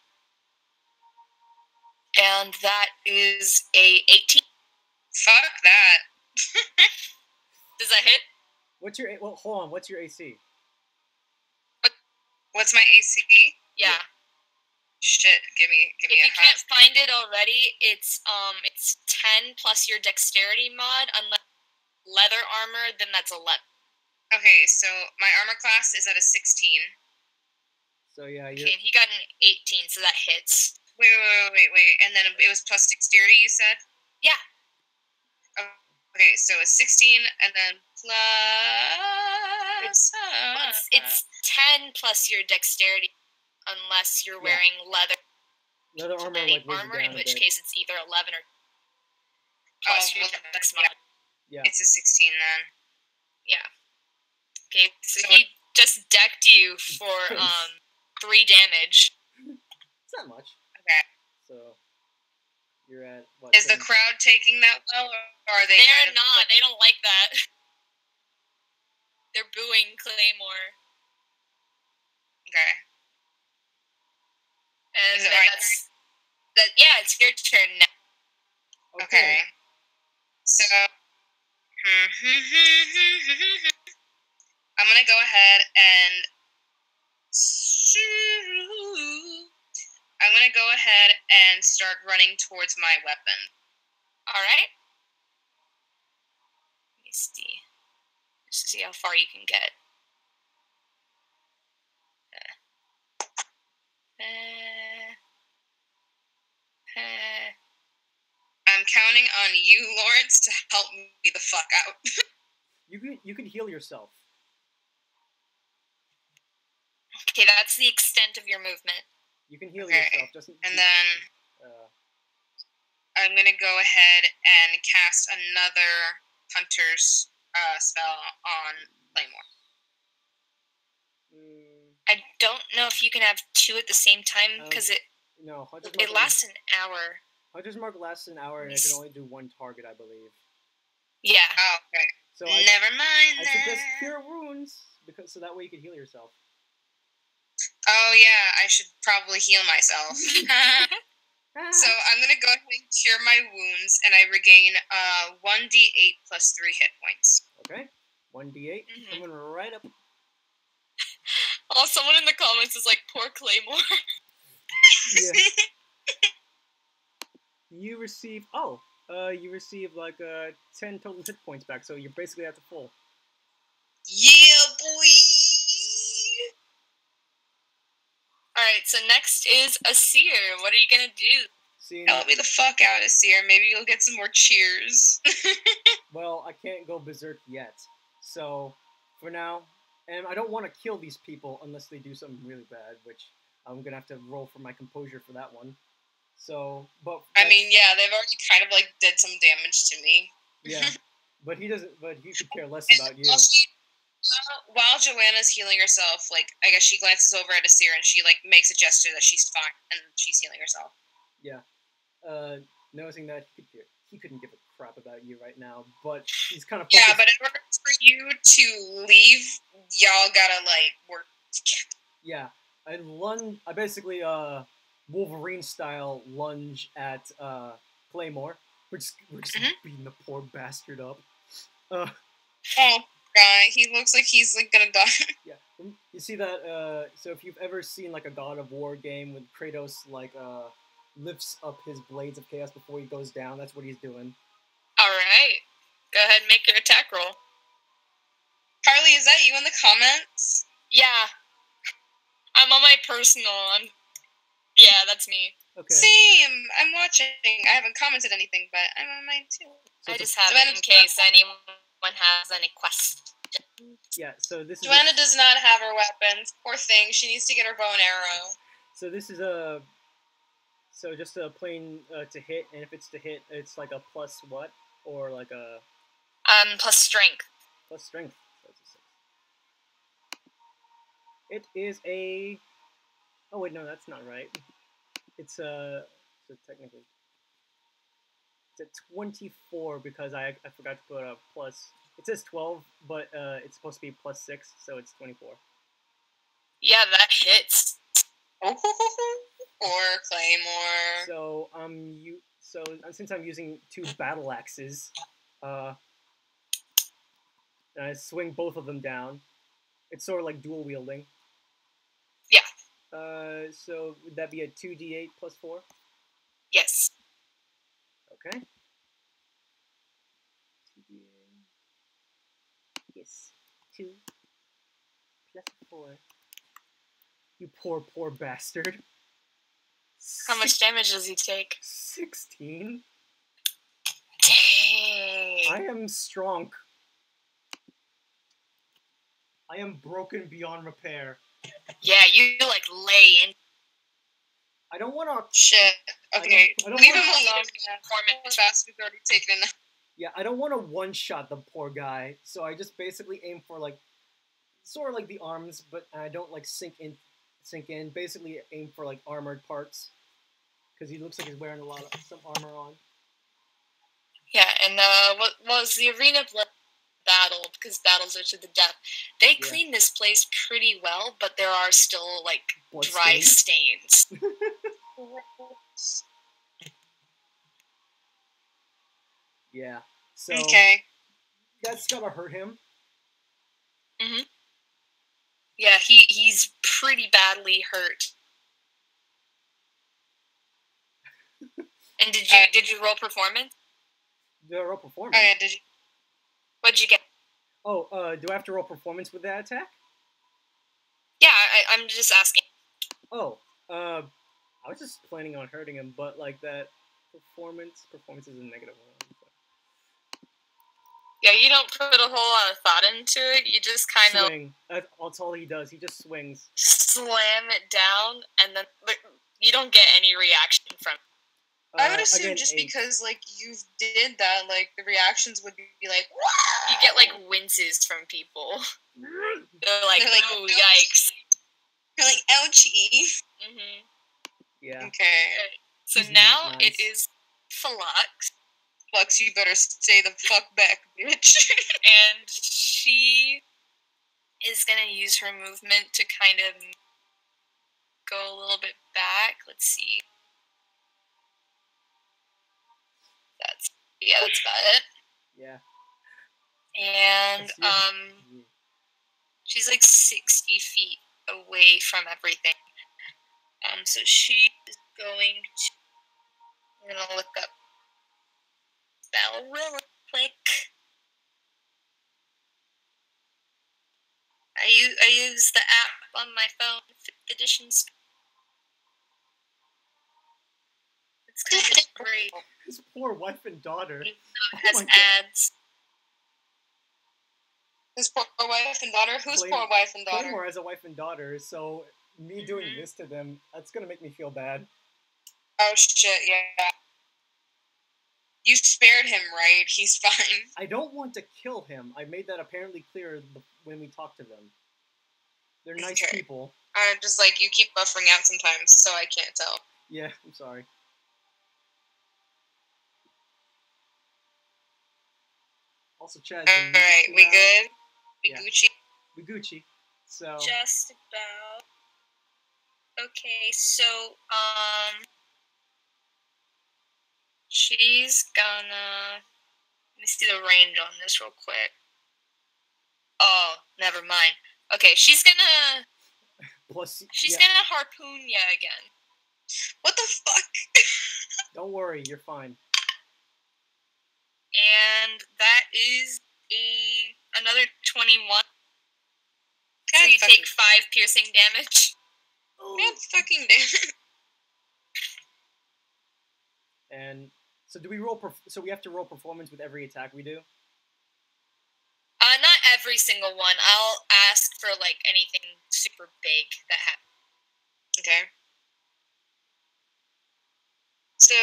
And that is a 18. Fuck that. Does that hit? What's your, well, hold on, what's your AC? What's my AC? Yeah. Shit, give me If you a can't find it already, it's 10 plus your dexterity mod. Unless leather armor, then that's 11. Okay, so my armor class is at a 16. So yeah, Okay, and he got an 18, so that hits. Wait. And then it was plus dexterity, you said? Yeah. Okay, so it's 16, and then plus... It's 10 plus your dexterity, unless you're wearing leather armor, like, armor, in down a which bit. case it's either 11 or plus your dex mod. Yeah. It's a 16 then. Yeah. Okay, so he just decked you for 3 damage. It's not much. Okay. So you're at what? Is the crowd taking that well, or are they? They're not. They don't like that. They're booing Claymore. Okay. And Is it then my turn? Yeah, it's your turn now. Okay. So I'm gonna go ahead and start running towards my weapon. All right. Let me see. Just to see how far you can get. I'm counting on you, Lawrence, to help me the fuck out. You can heal yourself. Okay, that's the extent of your movement. You can heal Okay, yourself. Just and then I'm gonna go ahead and cast another Hunter's spell on Claymore. I don't know if you can have two at the same time because it lasts an hour. Hunter's Mark lasts an hour and it can only do one target, I believe. Yeah. Oh, okay. So never mind. I suggest Cure Wounds so that way you can heal yourself. Oh yeah, I should probably heal myself. So I'm gonna go ahead and cure my wounds, and I regain 1d8 plus 3 hit points. Okay, 1d8 coming right up. Oh, someone in the comments is like, poor Claymore. Yeah. You receive like 10 total hit points back, so you're basically at the full. Yeah, boy. Alright, so next is Asir. What are you gonna do? Help me the fuck out, Asir. Maybe you'll get some more cheers. Well, I can't go berserk yet. So, for now, and I don't want to kill these people unless they do something really bad, which I'm gonna have to roll for my composure for that one. So, but I mean, yeah, they've already kind of like did some damage to me. Yeah, but he doesn't. But he could care less about you. While Joanna's healing herself, like I guess she glances over at Asir and she like makes a gesture that she's fine and she's healing herself. Yeah, noticing that he couldn't give a crap about you right now, but he's kind of yeah. But in order for you to leave, y'all gotta like work together. Yeah, I basically Wolverine style lunge at Claymore. We're just beating the poor bastard up. Oh, guy, he looks like he's like gonna die. Yeah, you see that? So if you've ever seen like a God of War game with Kratos like lifts up his blades of chaos before he goes down, that's what he's doing. All right, go ahead and make your attack roll. Carly, is that you in the comments? Yeah, I'm on my personal. Yeah, that's me. Okay. Same. I'm watching. I haven't commented anything, but I'm on mine too. So I just have it in case anyone has any questions. Yeah, so this is Joanna does not have her weapons. Poor thing. She needs to get her bow and arrow. So this is just a plain to hit, and if it's to hit, it's like a plus what? Or like a... Plus strength. Plus strength. So it's a 6. It is a... Oh wait, no, that's not right. It's so technically... It's a 24 because I forgot to put a plus... It says 12, but it's supposed to be plus 6, so it's 24. Yeah, that hits. Or Claymore. So since I'm using 2 battle axes, and I swing both of them down. It's sort of like dual wielding. Yeah. So would that be a 2d8 plus 4? Yes. Okay. 2d8. Yes. 2 plus 4. You poor bastard. How much damage does he take? 16. Dang. I am strong. I am broken beyond repair. Yeah, you like lay in. I don't want to. Shit. Okay. I don't Leave him wanna, alone. Poor bastard's already taken enough. Yeah, I don't want to one-shot the poor guy, so I just basically aim for like, sort of like the arms, but I don't like sink in. Basically aim for like armored parts, because he looks like he's wearing some armor on. Yeah, and what was the arena battle, because battles are to the death. They clean this place pretty well, but there are still like Blood dry stains. Yeah. So okay. That's gonna hurt him. Mhm. Yeah, he's pretty badly hurt. And did you roll performance? Do I roll performance? Oh yeah, did you? What'd you get? Oh, do I have to roll performance with that attack? Yeah, I'm just asking. Oh, I was just planning on hurting him, but like that performance is a -1. So. Yeah, you don't put a whole lot of thought into it. You just kind of Swing. That's all he does. He just swings. slam it down, and then you don't get any reaction from it. I would assume Again, just 8. because, like, you did that, like, the reactions would be like, wow! You get, like, winces from people. They're like, They're like, oh, yikes. You're like, ouchie. Mm-hmm. Yeah. Okay. So He's now not nice. it is Flux, Flux, you better stay the fuck back, bitch. and she is going to use her movement to kind of go a little bit back. Let's see. That's about it. Yeah. And she's like 60 feet away from everything. So she is going to. I'm gonna look up spell real quick. I use the app on my phone, 5th edition. It's kind of great. His poor wife and daughter. It Oh has my God. ads. Whose poor wife and daughter? Whose Claymore- poor wife and daughter? Claymore has a wife and daughter, so me doing Mhm. this to them, that's gonna make me feel bad. Oh shit, yeah. You spared him, right? He's fine. I don't want to kill him. I made that apparently clear when we talked to them. They're nice Okay. people. I'm just like, you keep buffering out sometimes, so I can't tell. Yeah, I'm sorry. Also, Chad. Alright, we good? We Yeah. Gucci? We Gucci. So. Just about. Okay, so, she's gonna. Let me see the range on this real quick. Oh, never mind. Okay, she's gonna Plus, gonna harpoon ya again. What the fuck? Don't worry, you're fine. And that is another 21. So God you fucking, take 5 piercing damage. God fucking damn it. And so do we roll? So we have to roll performance with every attack we do. Not every single one. I'll ask for like anything super big that happens. Okay. So,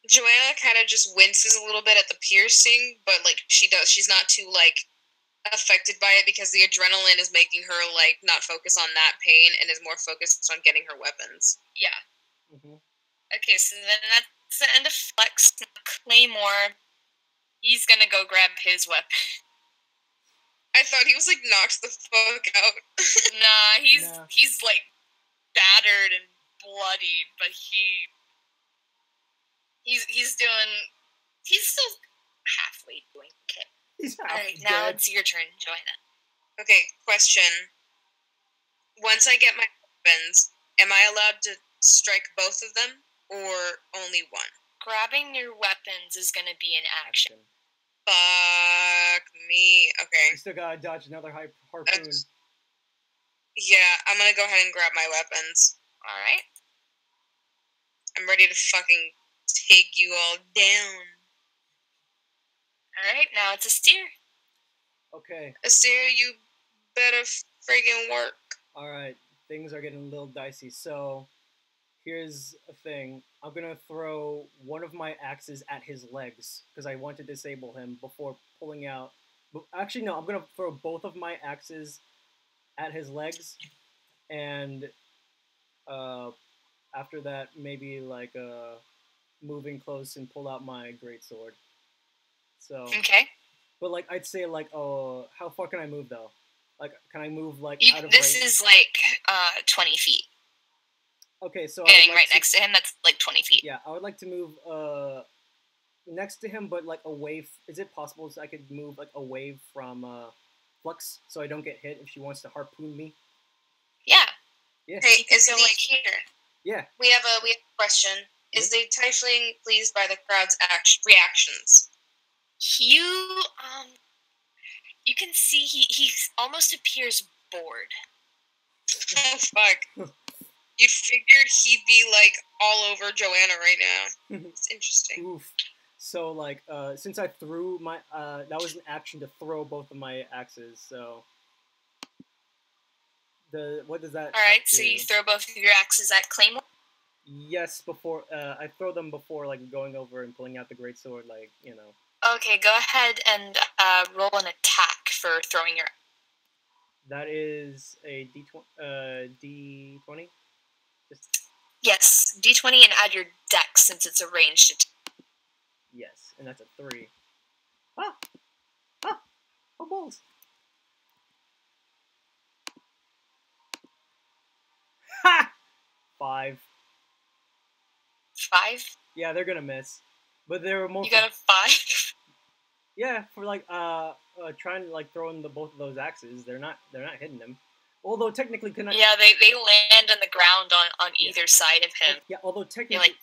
Joanna kind of just winces a little bit at the piercing, but, like, she's not too, like, affected by it because the adrenaline is making her, like, not focus on that pain and is more focused on getting her weapons. Yeah. Mm-hmm. Okay, so then that's the end of Flex. Claymore, he's gonna go grab his weapon. I thought he was, like, knocked the fuck out. Nah, he's like battered and bloodied, but he's still halfway doing okay. He's half Alright, now dead. it's your turn, Joanna. Okay, question. Once I get my weapons, am I allowed to strike both of them or only one? Grabbing your weapons is gonna be an action. Fuck me. Okay. You still gotta dodge another harpoon. Yeah, I'm gonna go ahead and grab my weapons. Alright. I'm ready to fucking take you all down. Alright, now it's a steer. Okay. Assyria, you better friggin' work. Alright. Things are getting a little dicey. So, here's a thing. I'm gonna throw one of my axes at his legs because I want to disable him before pulling out. Actually, no. I'm gonna throw both of my axes at his legs, and after that, maybe like moving close and pull out my greatsword. So. Okay. But like, I'd say like, oh, how far can I move though? Like, can I move like out of this range? is like 20 feet. Okay, so Getting right next to him, that's like 20 feet. Yeah, I would like to move next to him, but like away. Is it possible so I could move like away from Flux so I don't get hit if she wants to harpoon me? Yeah. Yeah. Hey, is So the like here. Yeah. we have a question. Is the tiefling pleased by the crowd's reactions? You can see he almost appears bored. Oh fuck. You'd figured he'd be like all over Joanna right now. It's interesting. Oof. So like, since I threw my, that was an action to throw both of my axes. So what does that? All right, have so to- you throw both of your axes at Claymore. Yes, before I throw them before like going over and pulling out the greatsword, like Okay, go ahead and roll an attack for throwing your. That is a D20. Just Yes, D20 and add your dex since it's a ranged attack. yes, and that's a 3. Oh balls! Ha! 5. 5? Yeah, they're gonna miss, but they were more. You got a 5? Yeah, for like trying to like throw in both of those axes, they're not hitting him. Although technically, can I? Yeah, they land on the ground on Yeah. either side of him. Yeah, although They technically, like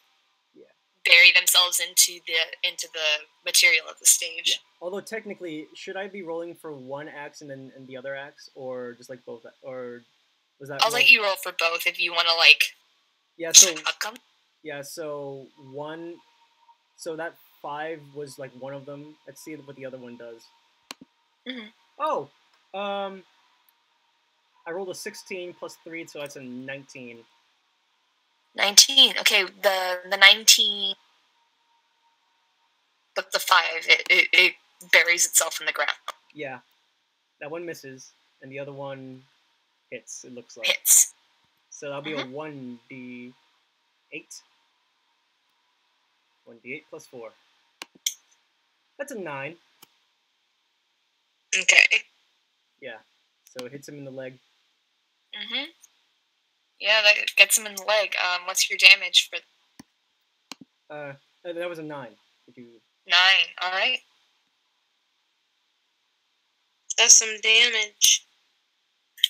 bury themselves into the material of the stage. yeah. Although technically, should I be rolling for one axe and then the other axe, or just like both? Or was that? I'll let you roll for both if you want to like. Yeah. So chuck 'em. yeah. So one. So that 5 was like one of them. Let's see what the other one does. Mhm. Oh, I rolled a 16 plus 3, so that's a 19. 19. Okay, the 19. But the 5, it buries itself in the ground. Yeah, that one misses, and the other one hits. It looks like. Hits. So that'll be a 1d8. 1d8 plus 4. That's a 9. Okay. Yeah. So it hits him in the leg. Mm-hmm. Yeah, that gets him in the leg. What's your damage for That was a 9. Did you? 9? All right. That's some damage.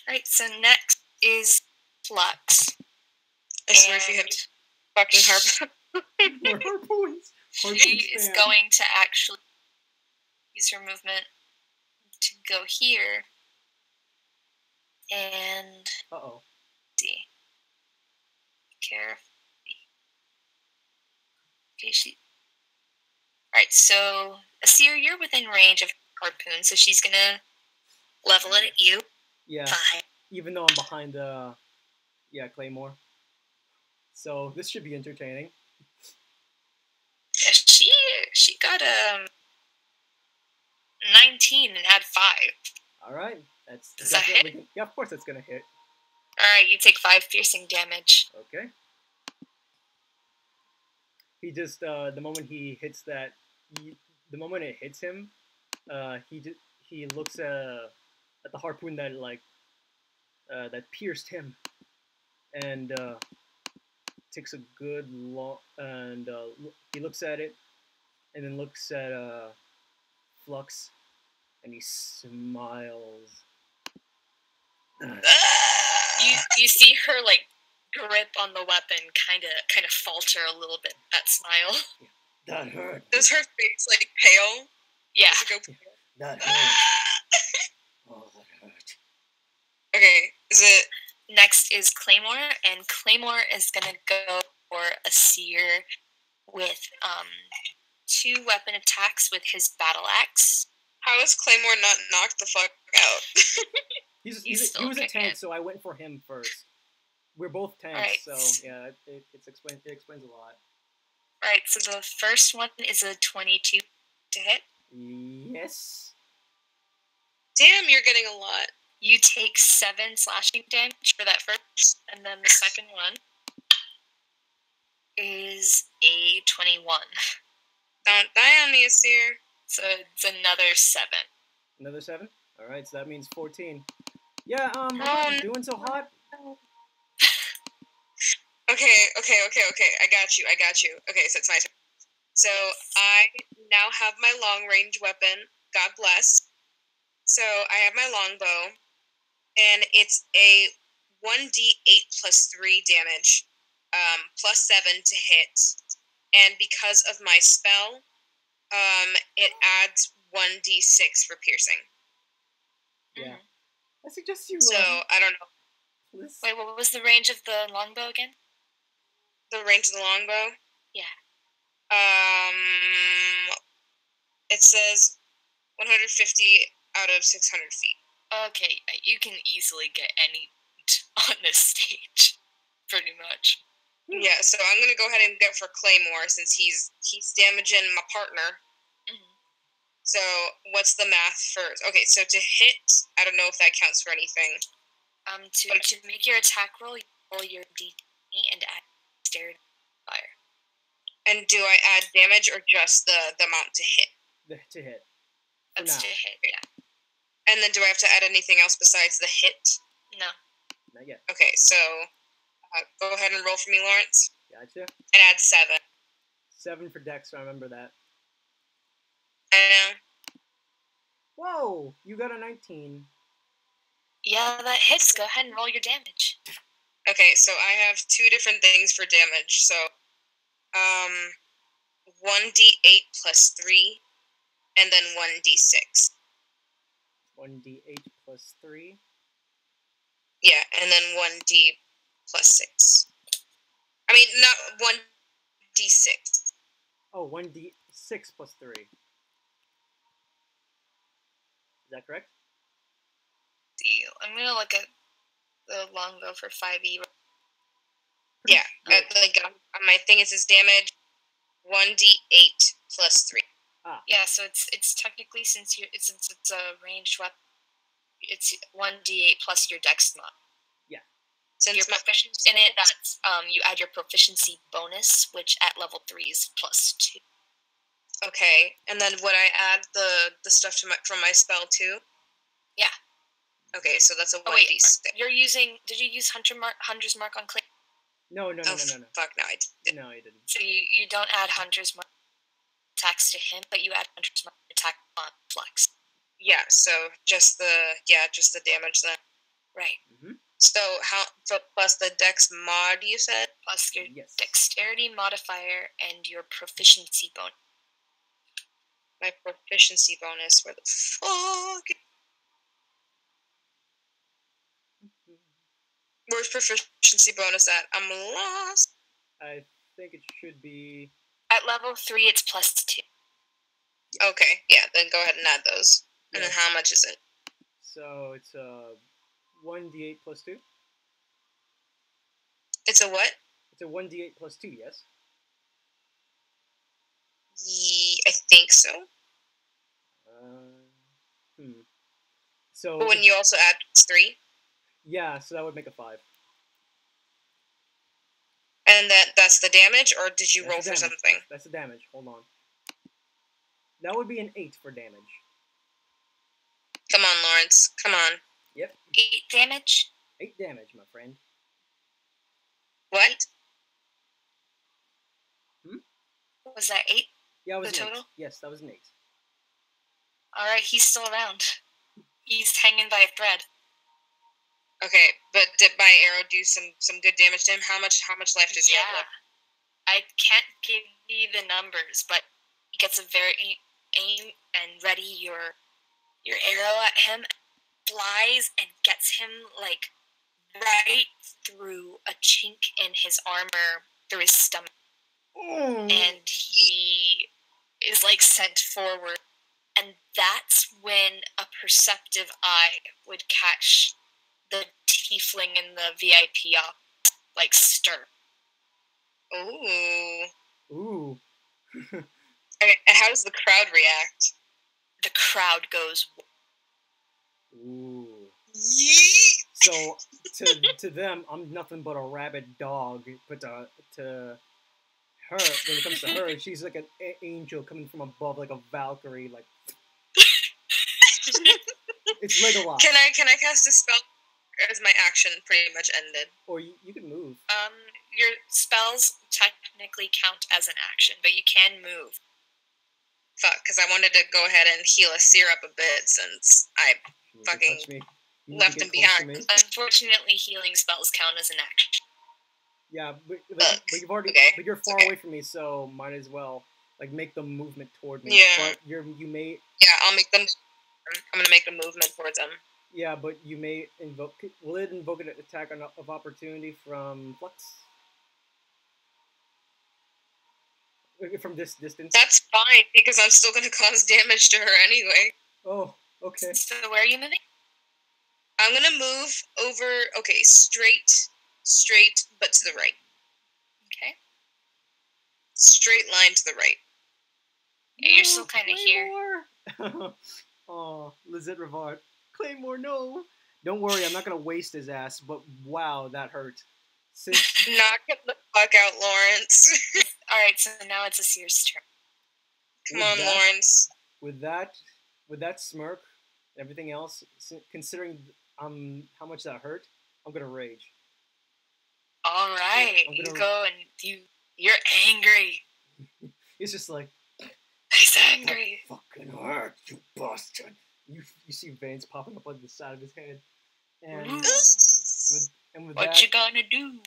All right. So next is Flux. I swear if you hit fucking harp. More harpoons. She is going to actually use her movement to go here and Uh-oh. see. Carefully. Okay, she. Alright, so Asir, you're within range of harpoon, so she's gonna level it at you. Yeah. 5. Even though I'm behind Claymore. So this should be entertaining. Yeah, she got 19 and add 5. All right. That's Does that hit? Yeah, of course that's gonna hit. Alright, you take 5 piercing damage. Okay. He just the moment he hits that, the moment it hits him, he looks at the harpoon that that pierced him, and takes a good long and he looks at it, and then looks at Flux, and he smiles. You see her like grip on the weapon kind of falter a little bit. That smile. That hurt. Does her face like pale? Yeah. Does it go pale? That hurt. Oh, that hurt. Okay, is it? Next is Claymore, and Claymore is gonna go for Asir with 2 weapon attacks with his battle axe. How is Claymore not knocked the fuck out? He still was a kicking tank, it. so I went for him first. We're both tanks, Right. so yeah, it explains a lot. Alright, so the first one is a 22 to hit. Yes. Damn, you're getting a lot. You take 7 slashing damage for that first, and then the second one is a 21. Don't die on me, Asir. So it's another 7. Another 7. All right, so that means 14. Yeah. I'm Oh, not no. doing so hot. Okay. I got you. Okay, so it's my turn. So I now have my long range weapon. God bless. So I have my longbow, and it's a 1d8 plus 3 damage, plus 7 to hit, and because of my spell, it adds 1d6 for piercing. Yeah. I suggest you. So I don't know Wait, what was the range of the longbow again? the range of the longbow. Yeah. It says 150 out of 600 feet. Okay, you can easily get any on this stage, pretty much. Yeah, so I'm gonna go ahead and go for Claymore since he's damaging my partner. Mm-hmm. So what's the math first? Okay, so to hit, I don't know if that counts for anything. To make your attack roll, you roll your D and add dexterity fire. And do I add damage or just the amount to hit? To hit. That's to hit, yeah. And then do I have to add anything else besides the hit? No. Not yet. Okay, so go ahead and roll for me, Lawrence. Gotcha. And add 7. 7 for Dex, so I remember that. I know. Whoa! You got a 19. Yeah, that hits. Go ahead and roll your damage. Okay, so I have 2 different things for damage. So, 1d8 plus 3, and then 1d6. 1d8 plus 3. Yeah, and then 1d plus 6. I mean, not 1d6. Oh, 1d6 plus 3. Is that correct? See, I'm gonna look at the longbow for 5e. Yeah, my thing is his damage 1d8 plus 3. Ah. Yeah, so it's technically since it's a ranged weapon, it's 1d8 plus your dex mod. Yeah. Since your proficiency in it, that's you add your proficiency bonus, which at level 3 is +2. Okay, and then would I add the stuff from my spell too? Yeah. Okay, so that's a 1d6. Wait, did you use Hunter's Mark on Clay? No. Fuck, no, I didn't. No, I didn't. So you don't add Hunter's Mark attacks to him, but you add Hunter's Mark attack on Flex. Yeah, so just the damage then. Right. Mm-hmm. So plus the dex mod you said? Plus your Yes. dexterity modifier and your proficiency bonus. My proficiency bonus, where the fuck? Where's proficiency bonus at? I'm lost. I think it should be... At level 3, it's +2. Okay, yeah, then go ahead and add those. Yeah. And then how much is it? So it's 1d8 plus 2? It's a what? It's a 1d8 plus 2, yes? I think so. So... But when you also add 3? Yeah, so that would make a 5. And that's the damage, or did you roll for something? That's the damage. Hold on. That would be an 8 for damage. Come on, Lawrence. Come on. Yep. 8 damage? 8 damage, my friend. What? Was that 8? Yeah, it was the an total? 8. Yes, that was an 8. Alright, he's still around. He's hanging by a thread. Okay, but did my arrow do some good damage to him? How much life does he have left? I can't give you the numbers, but he gets a very aim and ready your arrow at him, flies and gets him like right through a chink in his armor, through his stomach, and he is like sent forward. And that's when a perceptive eye would catch the tiefling in the VIP op, like stir. Ooh. Okay, and how does the crowd react? The crowd goes. Ooh. Yeet! So to them, I'm nothing but a rabid dog. But to her, when it comes to her, she's like an angel coming from above, like a Valkyrie. Like it's Legolas. Can I cast a spell? Or is my action pretty much ended? Or you can move. Your spells technically count as an action, but you can move. Fuck, because I wanted to go ahead and heal a syrup a bit since I fucking left him behind. Unfortunately, healing spells count as an action. Yeah, but you've already, but you're far away from me, so might as well like make the movement toward me. Yeah. But you may. Yeah, I'll make them. I'm gonna make a movement towards them. Yeah, but you may invoke. Will it invoke an attack of opportunity from Flux? from this distance. That's fine, because I'm still going to cause damage to her anyway. Oh, okay. So where are you moving? I'm going to move over, okay, straight, but to the right. Okay. Straight line to the right. Yeah, you're still kind of here. Oh, Lizette Rivard. Claymore, no. Don't worry, I'm not going to waste his ass, but wow, that hurt. Knock him the fuck out, Lawrence. Alright, so now it's Asir's turn. Come on, Lawrence. With that smirk, everything else, considering how much that hurt, I'm going to rage. Alright, you go and you're angry. It's just like, he's angry. That fucking hurt, you bastard. You see veins popping up on the side of his head. And with what that, you gonna do?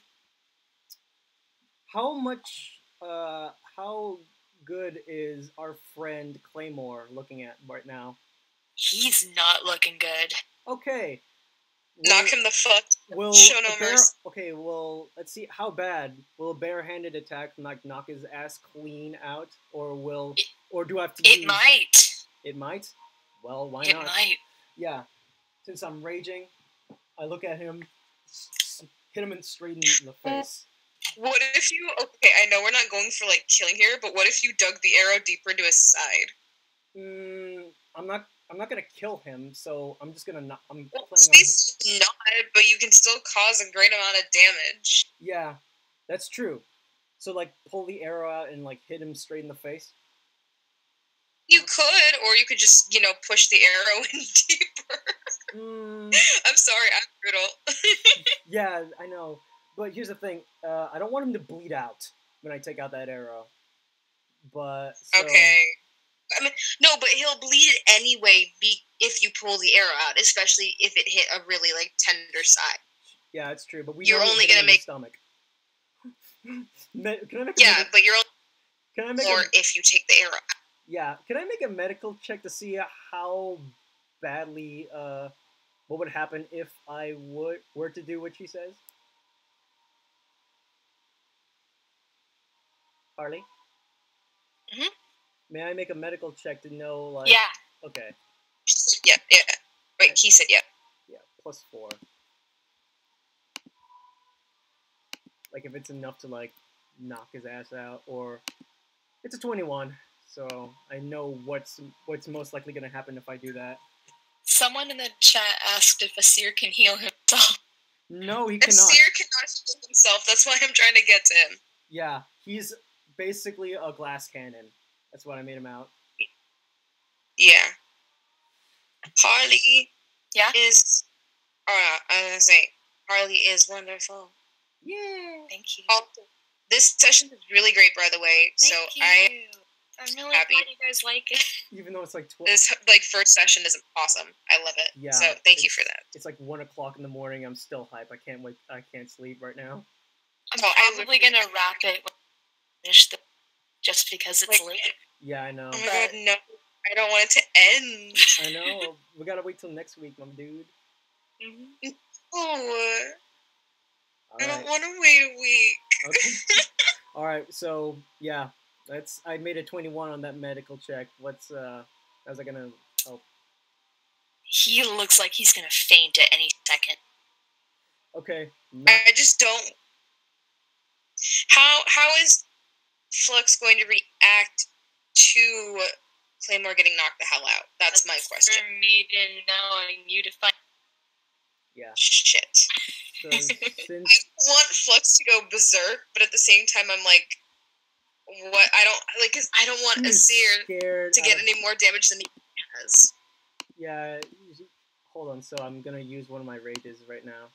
How good is our friend Claymore looking at right now? He's not looking good. Okay. Knock him the fuck. Show no mercy. Okay, well, let's see. How bad will a barehanded attack knock his ass clean out, or do I have to? It might. It might. Well, why not? It might. Yeah. Since I'm raging, I look at him, hit him straight in the face. What if you? Okay, I know we're not going for like killing here, but what if you dug the arrow deeper into his side? I'm not gonna kill him, so I'm just gonna not. I'm well, planning on. Not, but you can still cause a great amount of damage. Yeah, that's true. So like, pull the arrow out and like hit him straight in the face. You could, or you could just push the arrow in deeper. I'm sorry, I'm brutal. Yeah, I know, but here's the thing. I don't want him to bleed out when I take out that arrow. But so... okay. I mean, no, but he'll bleed anyway if you pull the arrow out, especially if it hit a really tender side. Yeah, it's true, but you're only gonna make stomach. Can I make but you're only if you take the arrow out. Yeah, can I make a medical check to see how badly what would happen if I were to do what she says? Harley? Mm-hmm. May I make a medical check to know, Yeah. Okay. Yeah. Wait, he said yeah. Yeah, +4. Like, if it's enough to, knock his ass out, or... It's a 21, so I know what's most likely going to happen if I do that. Someone in the chat asked if Asir can heal himself. No, he cannot. Asir cannot heal himself, that's why I'm trying to get to him. Yeah, he's basically a glass cannon. That's what I made him out. Yeah. Harley is... I was going to say, Harley is wonderful. Yeah. Thank you. This session is really great, by the way. Thank you. I'm really happy. glad you guys like it. Even though it's 12. This first session is awesome. I love it. Yeah. So thank you for that. It's 1 o'clock in the morning. I'm still hype. I can't wait. I can't sleep right now. I'm probably gonna wrap it when I finish just because it's late. Yeah, I know. Oh my god, no! I don't want it to end. I know. We gotta wait till next week, my dude. Mm-hmm. Oh. All right. I don't want to wait a week. Okay. All right. So yeah, I made a 21 on that medical check. How's that gonna help? He looks like he's gonna faint at any second. Okay. I just don't. How is Flux going to react to Claymore getting knocked the hell out? That's my question. For me to know and you to find. Yeah. Shit. So, I want Flux to go berserk, but at the same time, I'm like, what? Cause I don't want Asir to get any more damage than he has. Yeah. Hold on. So I'm gonna use one of my rages right now.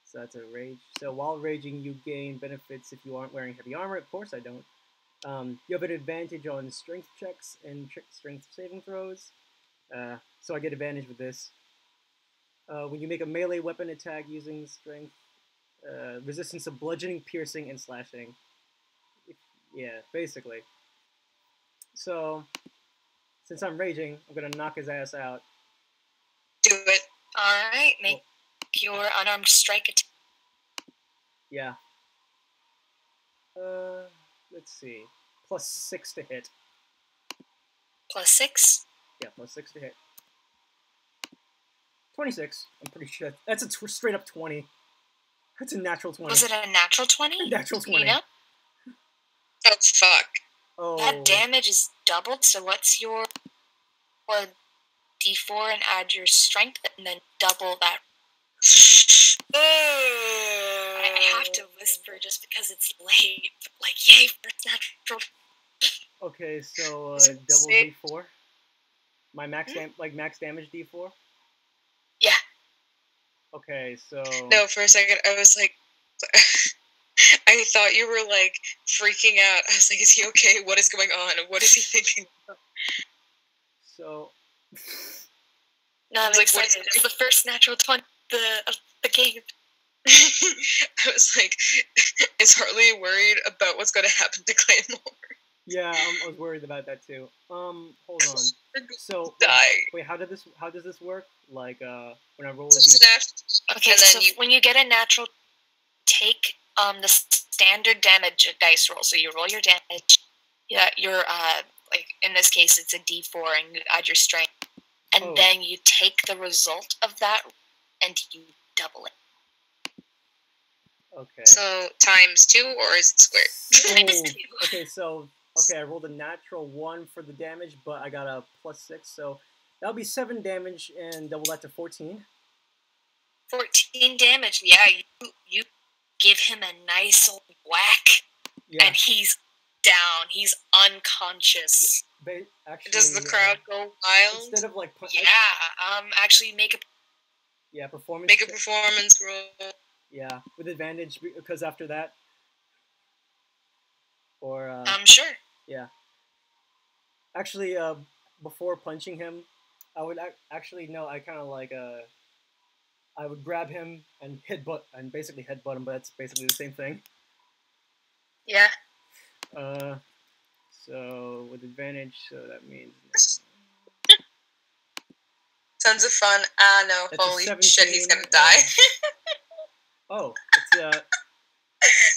So that's a rage. So while raging, you gain benefits if you aren't wearing heavy armor. Of course I don't. You have an advantage on strength checks and strength saving throws. So I get advantage with this. When you make a melee weapon attack using strength, resistance to bludgeoning, piercing, and slashing. Yeah, basically. So, since I'm raging, I'm gonna knock his ass out. Do it. Alright, make your unarmed strike attack. Yeah. Let's see. plus 6 to hit. Plus 6? Yeah, plus 6 to hit. 26. I'm pretty sure. That's a straight up 20. That's a natural 20. Was it a natural 20? A natural 20. You know? Oh, fuck. Oh. That damage is doubled, so what's your d4 and add your strength and then double that. I have to whisper just because it's late. Like, yay, first natural. Okay, so double d4. My max max damage d4. Yeah. Okay, so. No, for a second I was like, I thought you were like freaking out. I was like, is he okay? What is going on? What is he thinking? So. No, I'm excited. It's the first natural 20 of the game. I was like, is Harley worried about what's going to happen to Claymore? Yeah, I was worried about that too. Hold on. So wait, how does this work? Like when I roll a okay, so when you get a natural, take the standard damage dice roll. So you roll your damage. Yeah, your like in this case it's a d4 and you add your strength. And then you take the result of that and you double it. Okay. So times 2 or is it squared? Times 2. Okay, so I rolled a natural 1 for the damage, but I got a plus 6, so that'll be 7 damage and double that to 14. 14 damage. Yeah, you give him a nice old whack, and he's down. He's unconscious. Actually, does the crowd go wild? Instead of like actually make a performance. Make a performance roll. Yeah, with advantage because after that, or I'm sure. Yeah. Actually, before punching him, I would actually no. I kind of like I would grab him and basically headbutt him, but it's basically the same thing. Yeah. So with advantage, so that means. Tons of fun. Ah, no. That's holy shit, he's gonna die. Oh, it's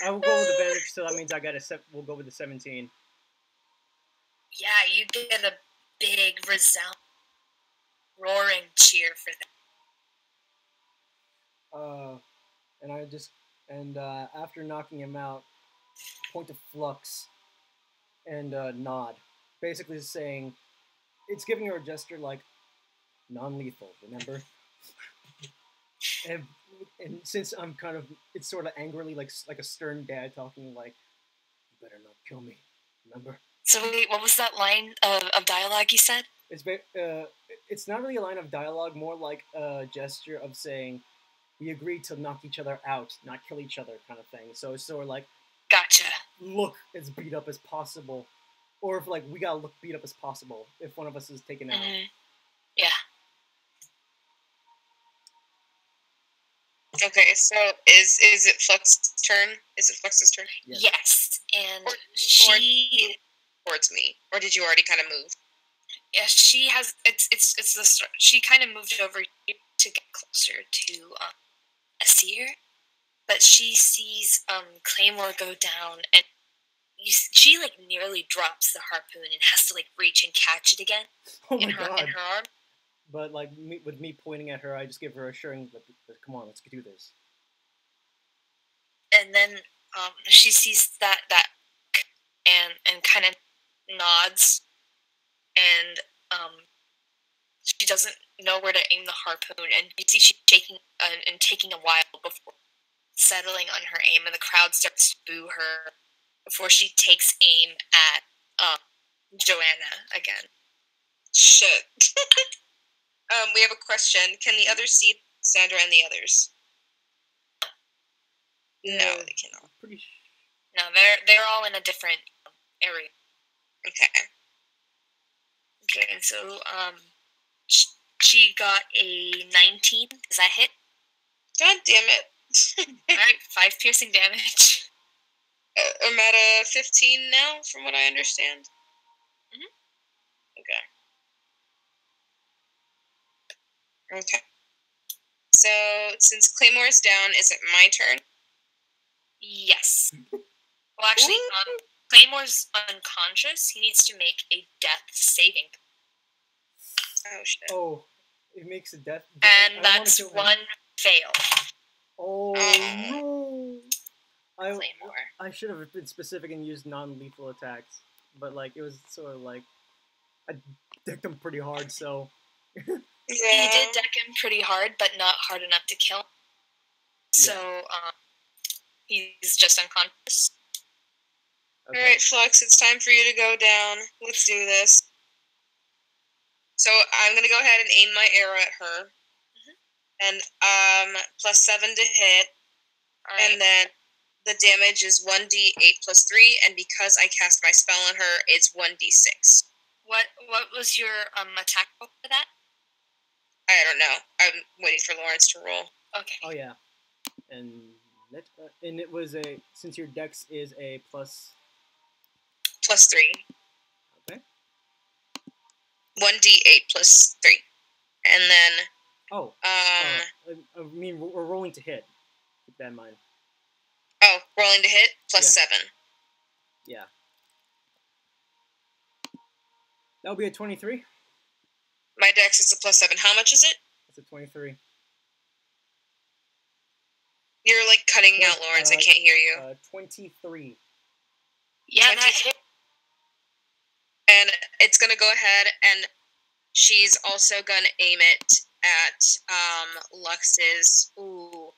I will go with advantage, so that means I got we'll go with the 17. Yeah, you get a big resound roaring cheer for that. And I just after knocking him out, point of flux and nod, basically saying, it's giving her a gesture like non-lethal. Remember? and since I'm kind of, it's sort of angrily like a stern dad talking like, you better not kill me. Remember? So wait, what was that line of dialogue you said? It's not really a line of dialogue, more like a gesture of saying, we agreed to knock each other out, not kill each other kind of thing. So it's sort of like, gotcha. Look as beat up as possible. Or if like, we gotta look beat up as possible if one of us is taken out. Yeah. Okay, so is it Flux's turn? Is it Flux's turn? Yes, and she towards me, or did you already kind of move? Yeah, she has. It's the. She kind of moved over here to get closer to Asir, but she sees Claymore go down, and she like nearly drops the harpoon and has to like reach and catch it again in her arm. But like with me pointing at her, I just give her a assuring, "Come on, let's do this." And then she sees that and kind of nods, and she doesn't know where to aim the harpoon, and you see she's shaking and taking a while before settling on her aim, and the crowd starts to boo her before she takes aim at Joanna again. Shit. We have a question. Can the others see Sandra and the others? No, they cannot. No, they're all in a different area. Okay. Okay, and so she got a 19. Does that hit? God damn it. Alright, 5 piercing damage. I'm at a 15 now, from what I understand. Okay. So, since Claymore's down, is it my turn? Yes. Well, actually, Claymore's unconscious. He needs to make a death saving. Oh shit. Oh, it makes a death. And that's one fail. Oh no! Claymore. I should have been specific and used non-lethal attacks, but like it was sort of like I decked him pretty hard, so. Yeah. He did deck him pretty hard, but not hard enough to kill him. So, he's just unconscious. Okay. Alright, Flux, it's time for you to go down. Let's do this. So I'm gonna go ahead and aim my arrow at her. And +7 to hit. All right. And then the damage is 1d8 + 3, and because I cast my spell on her, it's 1d6. What was your attack roll for that? I don't know. I'm waiting for Lawrence to roll. Okay. Oh yeah, and it was since your dex is a plus. +3. Okay. 1d8 + 3, and then Oh. I mean, we're rolling to hit. Keep that in mind. Rolling to hit +7. Yeah. That would be a 23. My dex is a +7. How much is it? It's a 23. You're like cutting out, Lawrence. I can't hear you. 23. Yeah, 20. that hit. And it's gonna go ahead, and she's also gonna aim it at Lux's. Ooh,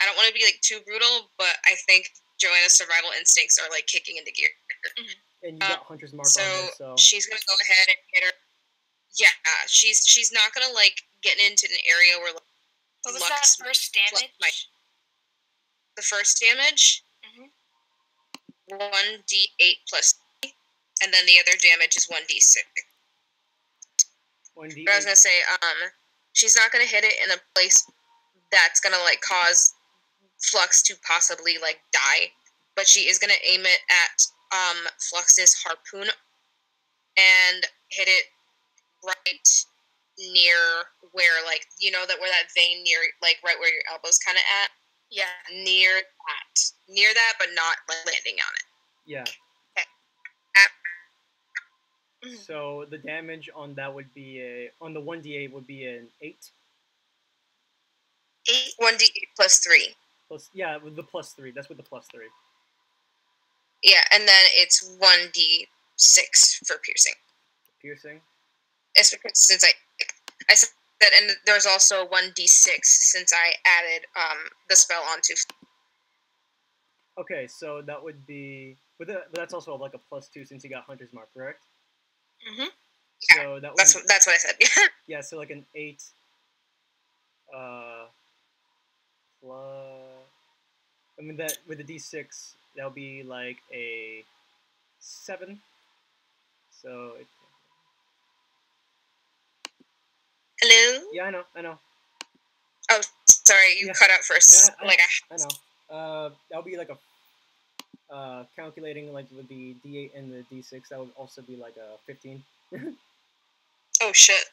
I don't want to be like too brutal, but I think Joanna's survival instincts are like kicking into gear. And you got Hunter's Mark So, on her, so she's gonna go ahead and hit her. Yeah, she's not gonna like get into an area where. What was Lux that first damage? The first damage, 1d8 + 3, and then the other damage is 1d6. 1d8. But I was gonna say, she's not gonna hit it in a place that's gonna like cause Flux to possibly like die, but she is gonna aim it at Flux's harpoon and hit it right near where, like, you know, where that vein near, like, right where your elbow's kind of at. Yeah. Near that, but not like landing on it. Yeah. Okay. So the damage on that would be on the 1d8 would be an 8. 1d8 + 3. Plus, yeah, with the +3. That's with the +3. Yeah, and then it's 1d6 for piercing. Piercing. It's because since I said that, and there's also 1d6 since I added the spell onto. Okay, so that would be, but that's also like a +2 since you got Hunter's Mark, correct? Mhm. So that would That's what I said. yeah, so like an 8. Plus, I mean that with the d6 that'll be like a 7. So Hello. yeah, I know. Oh, sorry, you cut out first. Yeah, I know. That'll be like a calculating like with the d8 and the d6. That would also be like a 15. Oh shit.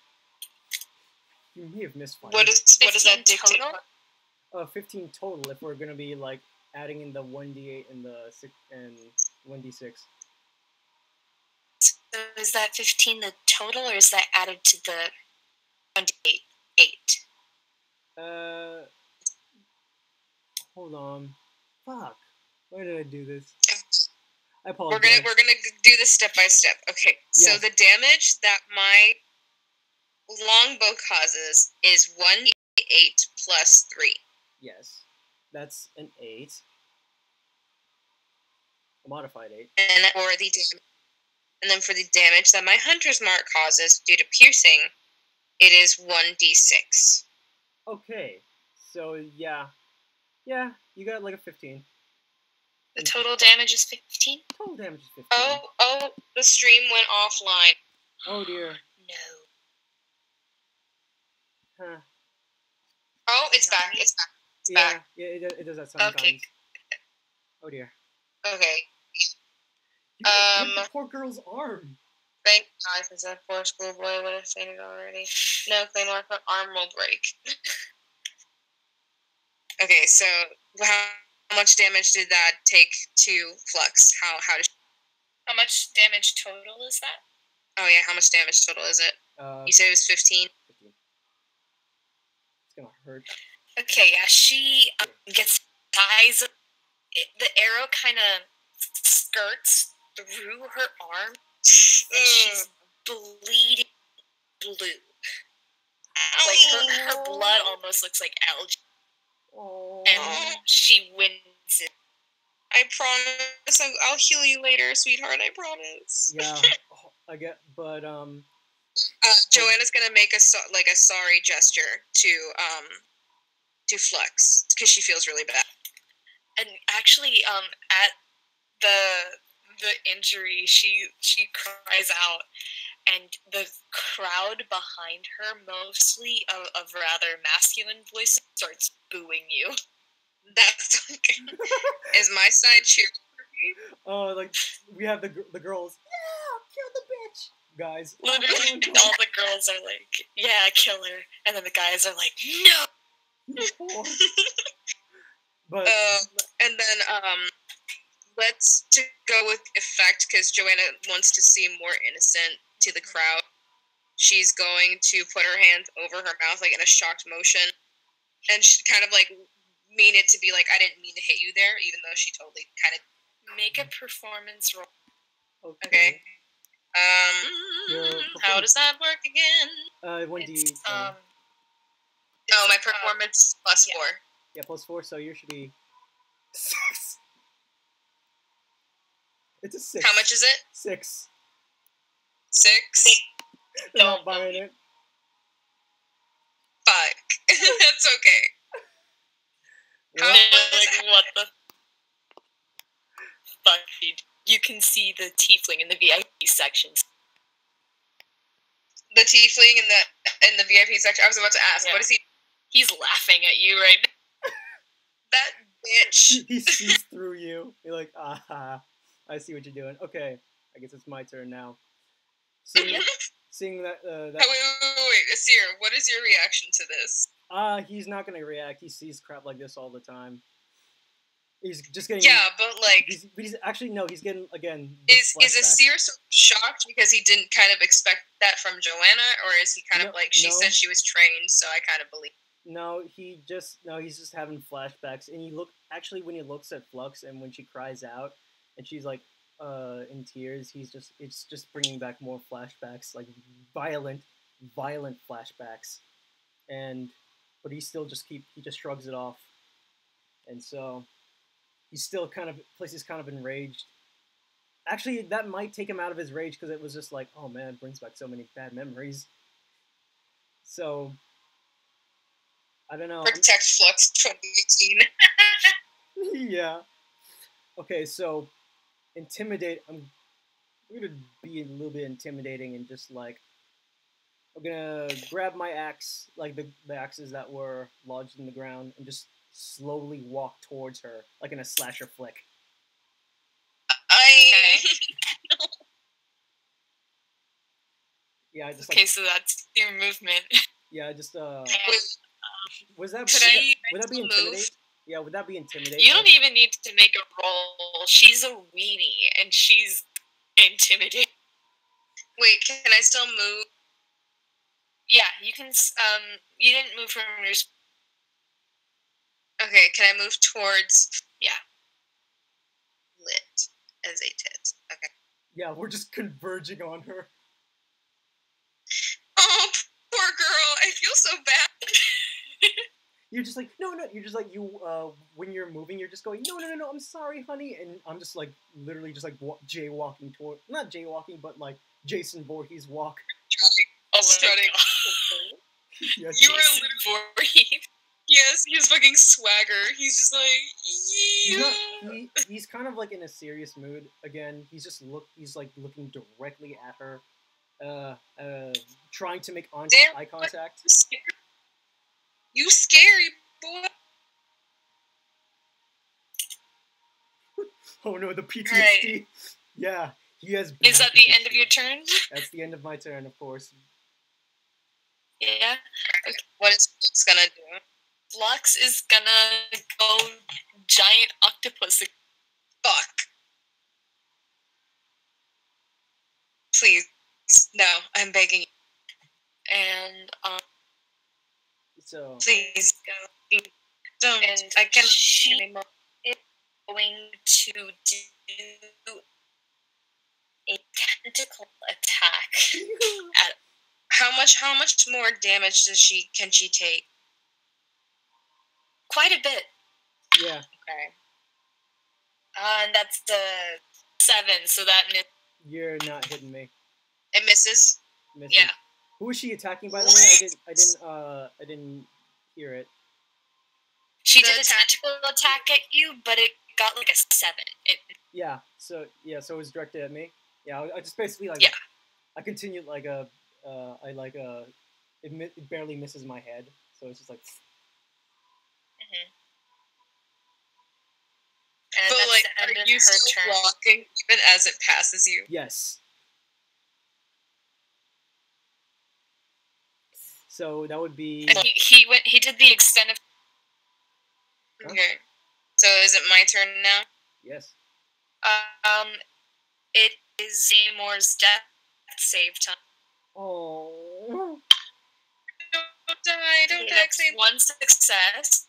You may have missed 5. What is that dictate? Total? 15 total if we're gonna be like adding in the 1d8 and the 6 and 1d6. So is that 15 the total, or is that added to the 28? Hold on. Fuck. Why did I do this? I apologize. We're gonna do this step by step. Okay. So Yes. the damage that my longbow causes is 1d8 + 3. Yes. That's an 8. A modified 8. And then for the damage that my hunter's mark causes due to piercing, it is 1d6. Okay. So yeah. Yeah, you got like a 15. The total damage is 15? Total damage is 15. Oh, the stream went offline. Oh dear. No. Huh. Oh, it's back. It's back. Yeah, it does that sometimes. Okay. Oh dear. Okay. You gotta break the poor girl's arm. Thank God, because that poor schoolboy would have fainted already. No, Claymore, her arm will break. Okay, so how much damage did that take to Flux? How did How much damage total is that? Oh yeah, how much damage total is it? You said it was 15. 15. It's gonna hurt. Okay, yeah, she gets ties. The arrow kind of skirts through her arm, and she's bleeding blue. Like her blood almost looks like algae. Oh. And she wins it. I promise I'll heal you later, sweetheart. I promise. Yeah, I get, but Joanna's gonna make a sorry gesture to Flux because she feels really bad. And actually, at the injury, she cries out, and the crowd behind her, mostly of rather masculine voices, starts booing you. That's okay. Is my side cheering for me? oh, like we have the girls. Yeah, kill the bitch, guys. Literally, all the girls are like, "Yeah, kill her," and then the guys are like, "No." But and then let's to go with effect because Joanna wants to seem more innocent to the crowd. She's going to put her hands over her mouth like in a shocked motion, and she kind of like mean it to be like, I didn't mean to hit you there, even though she totally kind of make a performance roll. Okay. How does that work again? 1d. Oh, my performance plus 4. Yeah, plus 4, so yours should be 6. It's a 6. How much is it? 6. 6? They're not buying it. Fuck. That's okay. Well, like, what the fuck? You can see the tiefling in the VIP sections. The tiefling in the VIP section. I was about to ask, what is he? He's laughing at you right now. That bitch. He sees through you. You're like, aha, I see what you're doing. Okay, I guess it's my turn now. Seeing that. Wait, Asir, what is your reaction to this? He's not gonna react. He sees crap like this all the time. He's just getting. Yeah, but like. He's actually no. He's getting again. Is Asir so shocked because he didn't kind of expect that from Joanna, or is he kind of like she said she was trained, so I kind of believe. No, he's just having flashbacks, and when he looks at Flux and when she cries out, and she's like in tears, it's just bringing back more flashbacks, like violent flashbacks, but he still he just shrugs it off, and so he's still he's kind of enraged. Actually, that might take him out of his rage because it was just like, oh man, it brings back so many bad memories. So. I don't know. Protect Flux 2018. Yeah. Okay, so intimidate. I'm gonna be a little bit intimidating and just like I'm gonna grab my axe, like the axes that were lodged in the ground, and just slowly walk towards her, like in a slasher flick. Yeah, I just okay, so that's your movement. Yeah, I just would that be intimidate? Yeah, would that be intimidate? You don't even need to make a roll. She's a weenie, and she's intimidating. Wait, can I still move? Yeah, you can. You didn't move from your. Okay, can I move towards? Yeah. Lit as a tit. Okay. Yeah, we're just converging on her. Oh, poor girl! I feel so bad. You're just like, no, you're just like, when you're moving, you're just going, no, I'm sorry, honey, and I'm just like, literally just like jaywalking toward, not jaywalking, but like Jason Voorhees walk. Strutting. Yeah, you were a little Voorhees. Yes, he's fucking swagger. He's just like, he's kind of like in a serious mood again. He's like looking directly at her, trying to make eye contact. You scary boy. Oh no, the PTSD. Right. Yeah, he has. Is that the end of your turn? That's the end of my turn, of course. Yeah. Okay. What is Flux gonna do? Flux is gonna go giant octopus. Fuck. Please. No, I'm begging you. And So Please. Don't. and I can't she anymore. is going to do a tentacle attack at How much more damage can she take? quite a bit. yeah, Okay. And that's the 7, so that you're not hitting me. It misses. Misses. yeah. Who is she attacking, by the way? I didn't hear it. She The did a attack- tentacle attack at you, but it got like a 7. Yeah, so it was directed at me. Yeah, I just basically like. Yeah. I continued like it barely misses my head, so it's just like. And But that's like, the end are of you her still turn. walking even as it passes you? Yes. So that would be. And he did the extent of Huh? Okay. So is it my turn now? Yes. it is Seymour's death save time. Oh. Don't die! Don't He die! gets Xavier. 1 success.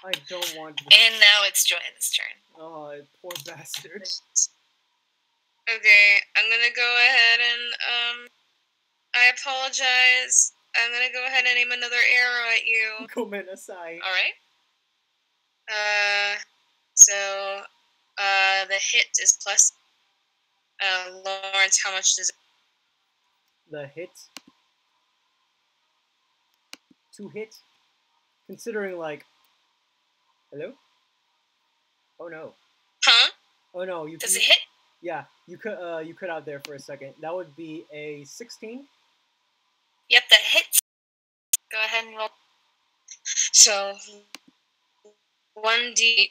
I don't want. And now it's Joanne's turn. Oh, poor bastard. Okay, I'm gonna go ahead and I apologize. I'm gonna go ahead and aim another arrow at you. Komen aside. Alright. So the hit is plus. Lawrence, how much does it? The hit. 2 hit. Considering like. Hello. Oh no. Huh? Oh no. Does it hit? Yeah, you cut out there for a second. That would be a 16. Yep, that hits. Go ahead and roll. So 1d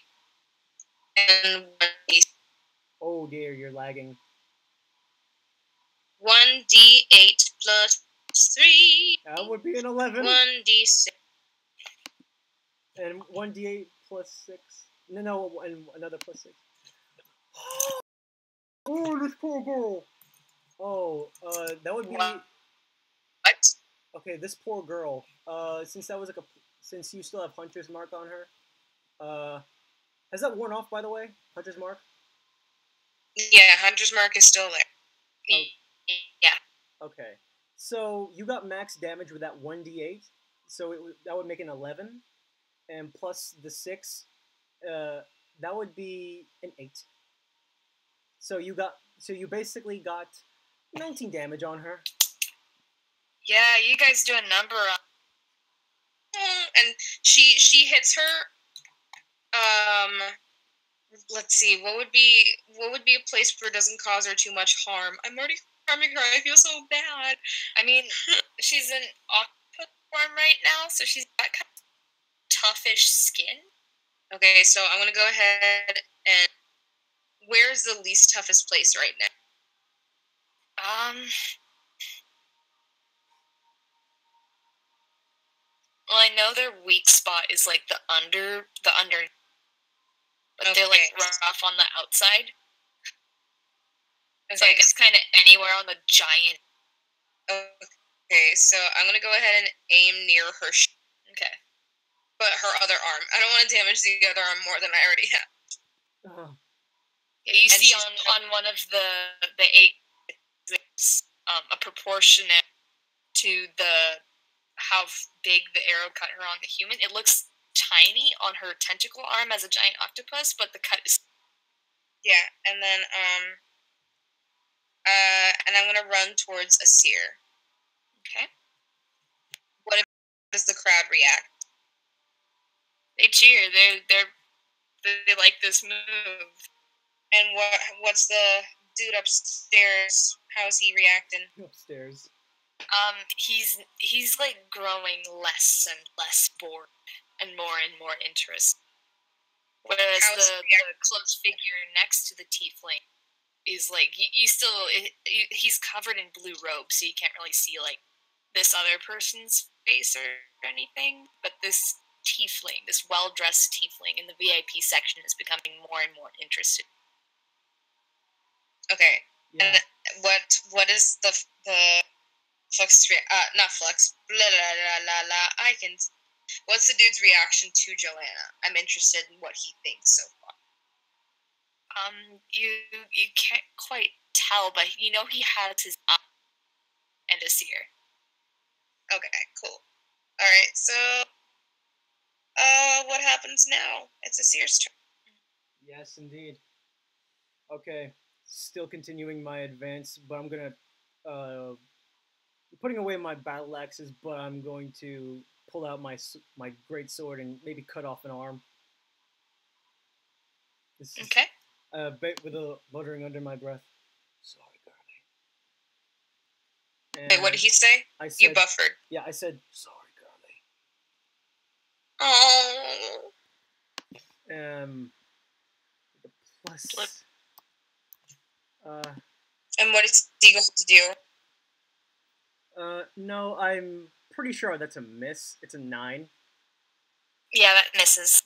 and 1d. Oh dear, you're lagging. 1d8 plus 3. That would be an 11. 1d6. And 1d8 plus 6. No, and another plus 6. Oh, this poor girl. Oh, that would be. What? Okay, this poor girl. Since that was like since you still have Hunter's Mark on her. Has that worn off, by the way? Hunter's Mark. Yeah, Hunter's Mark is still there. Oh. Yeah. Okay, so you got max damage with that 1d8, so that would make an 11, and plus the 6, that would be an 8. So you basically got 19 damage on her. Yeah, you guys do a number on. And she hits her. Let's see. What would be a place where it doesn't cause her too much harm? I'm already harming her. I feel so bad. I mean, she's in octopus form right now, so she's got kind of toughish skin. Okay, so I'm gonna go ahead and where's the least toughest place right now? Well, I know their weak spot is like the under, but they're like rough on the outside. Okay. So I guess kind of anywhere on the giant. Okay, so I'm gonna go ahead and aim near her. Okay. But her other arm. I don't want to damage the other arm more than I already have. Yeah, you see on one of the 8, there's a proportionate to how big the arrow cut her on the human. It looks tiny on her tentacle arm as a giant octopus, but the cut is. Yeah, and then and I'm gonna run towards a seer. Okay. What does the crowd react? They cheer. They like this move. And what's the dude upstairs? How's he reacting? Upstairs. He's like growing less and less bored and more interested. Whereas the close figure next to the tiefling is like he's covered in blue robes, so you can't really see like this other person's face or anything. But this tiefling, this well-dressed tiefling in the VIP section is becoming more and more interested. Okay. Yeah. And what is the Flux, not Flux, blah, blah, blah, blah, blah, what's the dude's reaction to Joanna? I'm interested in what he thinks so far. You can't quite tell, but you know he has his eye and a seer. Okay, cool. Alright, so, what happens now? It's a seer's turn. Yes, indeed. Okay, still continuing my advance, but I'm gonna putting away my battle axes, but I'm going to pull out my great sword and maybe cut off an arm. This is, Okay. with a muttering under my breath. Sorry, girlie. Wait, what did he say? I said, you buffered. Yeah, I said sorry, Oh. girlie. The plus. Flip. And what is he going to do? No, I'm pretty sure that's a miss. It's a 9. Yeah, that misses.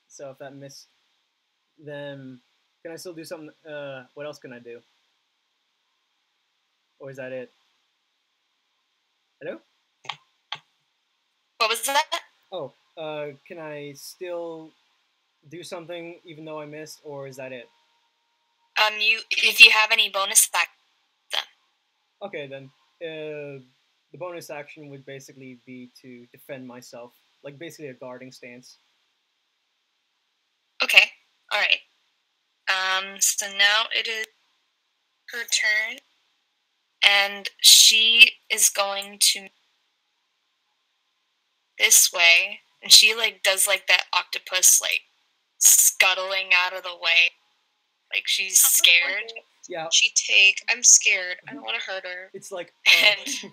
So if that missed, then can I still do something? What else can I do? Or is that it? Hello? What was that? Oh, can I still do something even though I missed, or is that it? If you have any bonus action, then. Okay, then. The bonus action would basically be to defend myself, like basically a guarding stance. Okay, alright. So now it is her turn, and she is going to this way, and she, like, does, like, that octopus, like, scuttling out of the way. Like, she's scared. Yeah. I'm scared. I don't want to hurt her. It's like, And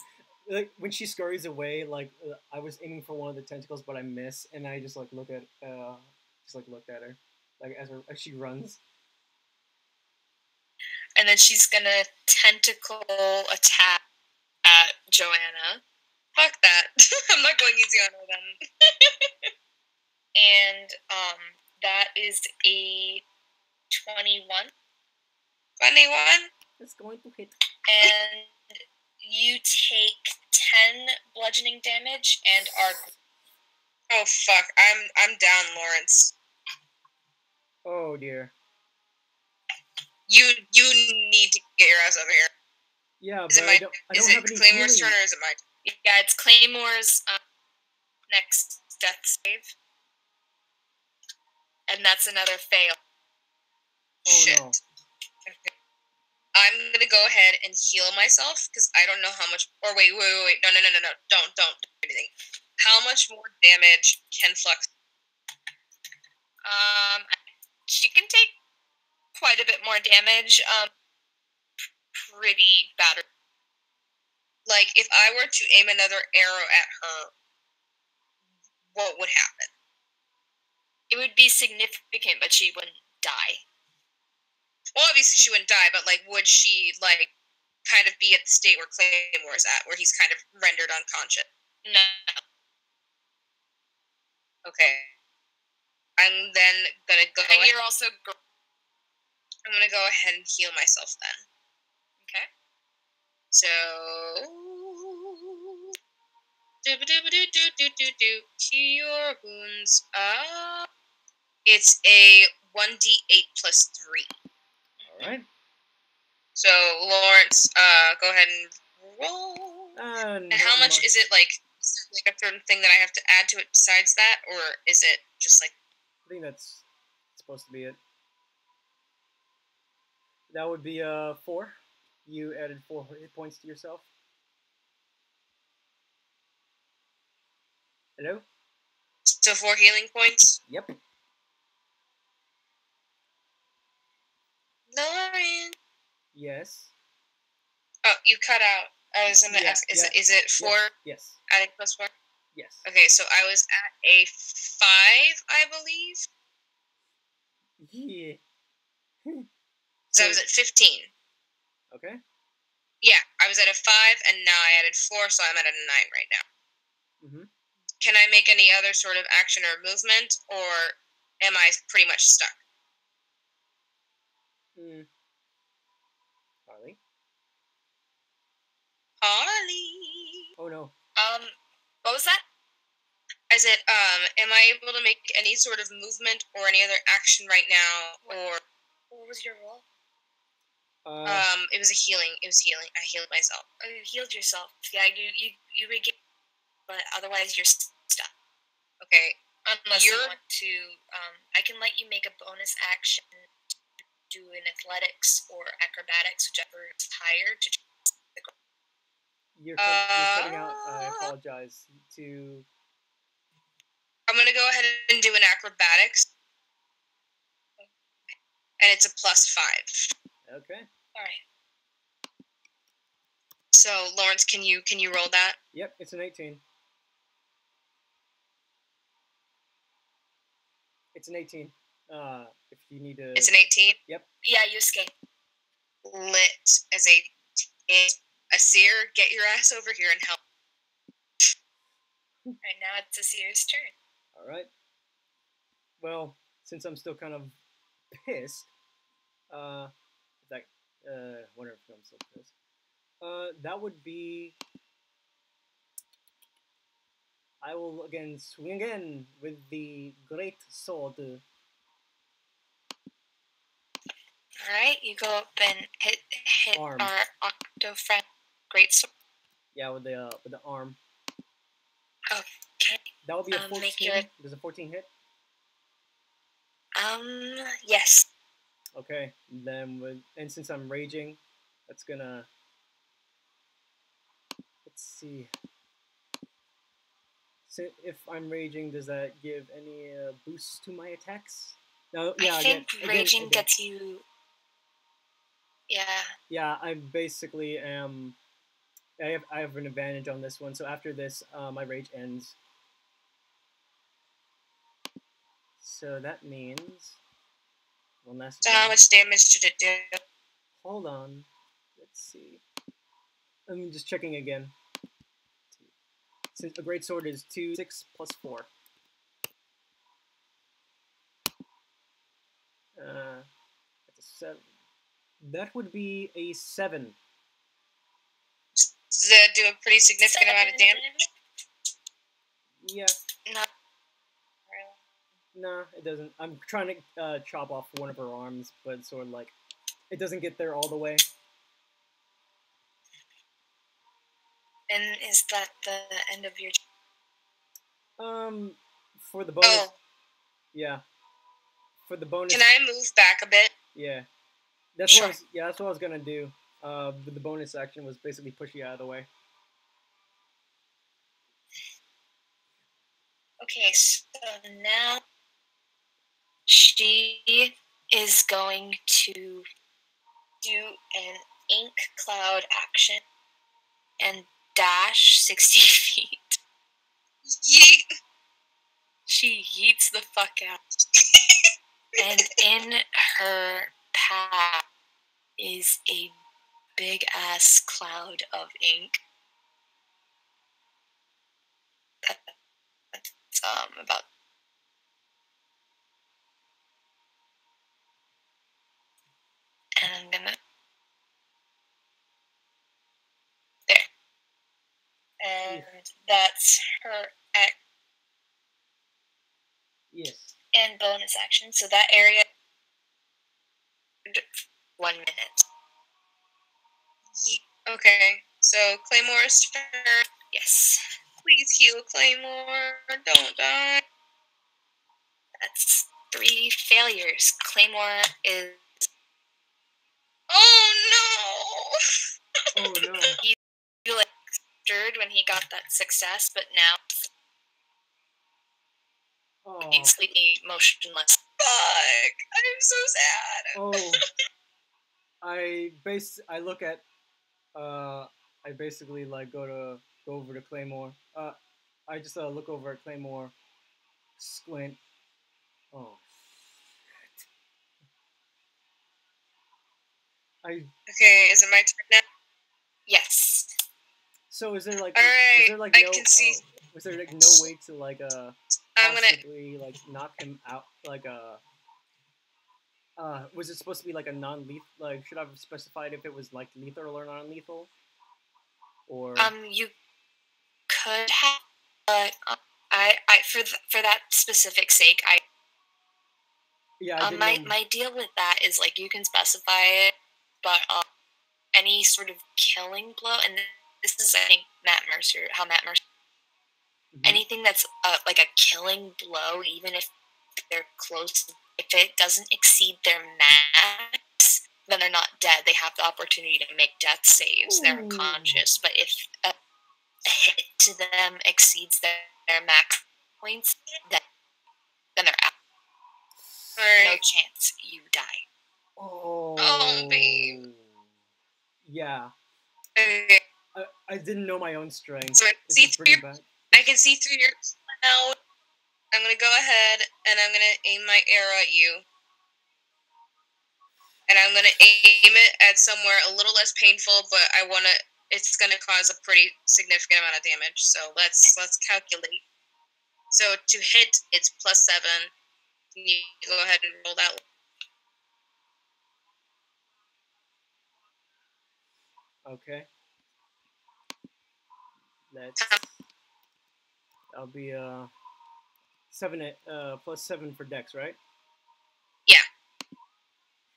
like when she scurries away, like I was aiming for one of the tentacles, but I miss, and I just like looked at her, like as she runs. and then she's gonna tentacle attack at Joanna. Fuck that. I'm not going easy on her then. And that is a 21. 21? It's going to hit. And you take 10 bludgeoning damage and are. Oh fuck! I'm down, Lawrence. Oh dear. You need to get your ass over here. Yeah, Is but it I don't have any Claymore's healing. turn or is it my turn? Yeah, it's Claymore's next death save. And that's another fail. Oh Shit. no. Okay. I'm gonna go ahead and heal myself because I don't know how much. Or wait. No. Don't do anything. How much more damage can Flux? She can take quite a bit more damage. Pretty bad. Like, if I were to aim another arrow at her, what would happen? It would be significant, but she wouldn't die. Well, obviously she wouldn't die, but, like, would she, like, kind of be at the state where Claymore's at, where he's kind of rendered unconscious? No. Okay. I'm then gonna go. And you're also. I'm gonna go ahead and heal myself then. Okay. So. Cure wounds. It's a 1d8 plus 3. Alright. So, Lawrence, go ahead and roll. And how much is it, like a certain thing that I have to add to it besides that? Or is it just like. I think that's supposed to be it. That would be 4. You added 4 hit points to yourself. Hello? So 4 healing points? Yep. Lauren. Yes. Oh, you cut out. I was gonna ask, is it 4? Yes. Adding plus 4? Yes. Okay, so I was at a 5, I believe. Yeah. So I was at 15. Okay. Yeah, I was at a 5, and now I added 4, so I'm at a 9 right now. Mm-hmm. Can I make any other sort of action or movement, or am I pretty much stuck? Harley? Harley! Oh no. What was that? I said, am I able to make any sort of movement or any other action right now, or... What was your role? It was a healing. It was healing. I healed myself. Oh, you healed yourself. Yeah, you regain, but otherwise you're stuck. Okay. Unless you want to, I can let you make a bonus action to do an athletics or acrobatics, whichever is higher, to the ground. You're cutting out. I apologize. I'm going to go ahead and do an acrobatics. And it's a +5. Okay. All right. So, Lawrence, can you roll that? Yep, it's an 18. It's an 18. If you need to... It's an 18? Yep. Yeah, you escape. Lit as a seer, get your ass over here and help. Right now it's Asir's turn. Alright. Well, since I'm still kind of pissed, wonder if I'm still pissed. That would be... I will again swing again with the great sword. Alright, you go up and hit Arm. our octo friend great sword. Yeah, with the arm. Okay. That would be a 14. Does a 14 hit? Yes. Okay. Then since I'm raging, that's gonna... Let's see. So if I'm raging, does that give any boosts to my attacks? No. Yeah. I think raging gets you. Yeah. Yeah, I basically am. I have an advantage on this one. So after this, my rage ends. So that means one last. So how much damage did it do? Hold on. Let's see. I'm just checking again. Since a great sword is 2, 6 plus 4. That's a 7. That would be a 7. Does that do a pretty significant amount of damage? Yeah. Not really. Nah, it doesn't. I'm trying to chop off one of her arms, but it's sort of like it doesn't get there all the way. And is that the end of your? For the bonus. Oh. Yeah. For the bonus. Can I move back a bit? Yeah. That's sure. that's what I was gonna do. But the bonus action was basically push you out of the way. Okay, so now she is going to do an ink cloud action and dash 60 feet. Yeet. She yeets the fuck out. And in her path is a big ass cloud of ink. That's about. And I'm gonna. There. And that's her act. Yes. And bonus action. So that area. 1 minute. Okay, so Claymore's turn. Yes. Please heal Claymore. Don't die. That's 3 failures. Claymore is. Oh no! Oh no. He like stirred when he got that success, but now he's completely motionless. Fuck! I'm so sad. Oh. I look at I basically like go over to Claymore. I just look over at Claymore, squint. Oh shit. Okay, is it my turn now? So is there like Alright, was there like I no can see. was there like no way to like I'm gonna. possibly like knock him out like was it supposed to be like a non-lethal, like should I have specified if it was like lethal or non-lethal? Or You could have, but for that specific sake, yeah, I didn't my know. my deal with that is like you can specify it, but any sort of killing blow, and this is I think how Matt Mercer, Mhm. anything that's like a killing blow, even if they're close, if it doesn't exceed their max, then they're not dead. They have the opportunity to make death saves. They're Ooh. unconscious, but if a hit to them exceeds their max points, then they're out. No Alright. chance you die. Oh, babe. Yeah, Okay. I didn't know my own strength. So I This see is through pretty your, bad. I can see through your cloud. I'm gonna go ahead and I'm gonna aim my arrow at you. And I'm gonna aim it at somewhere a little less painful, but it's gonna cause a pretty significant amount of damage. So let's calculate. So to hit, it's +7. Can you go ahead and roll that? Okay. That'll be 7 for Dex, right? Yeah.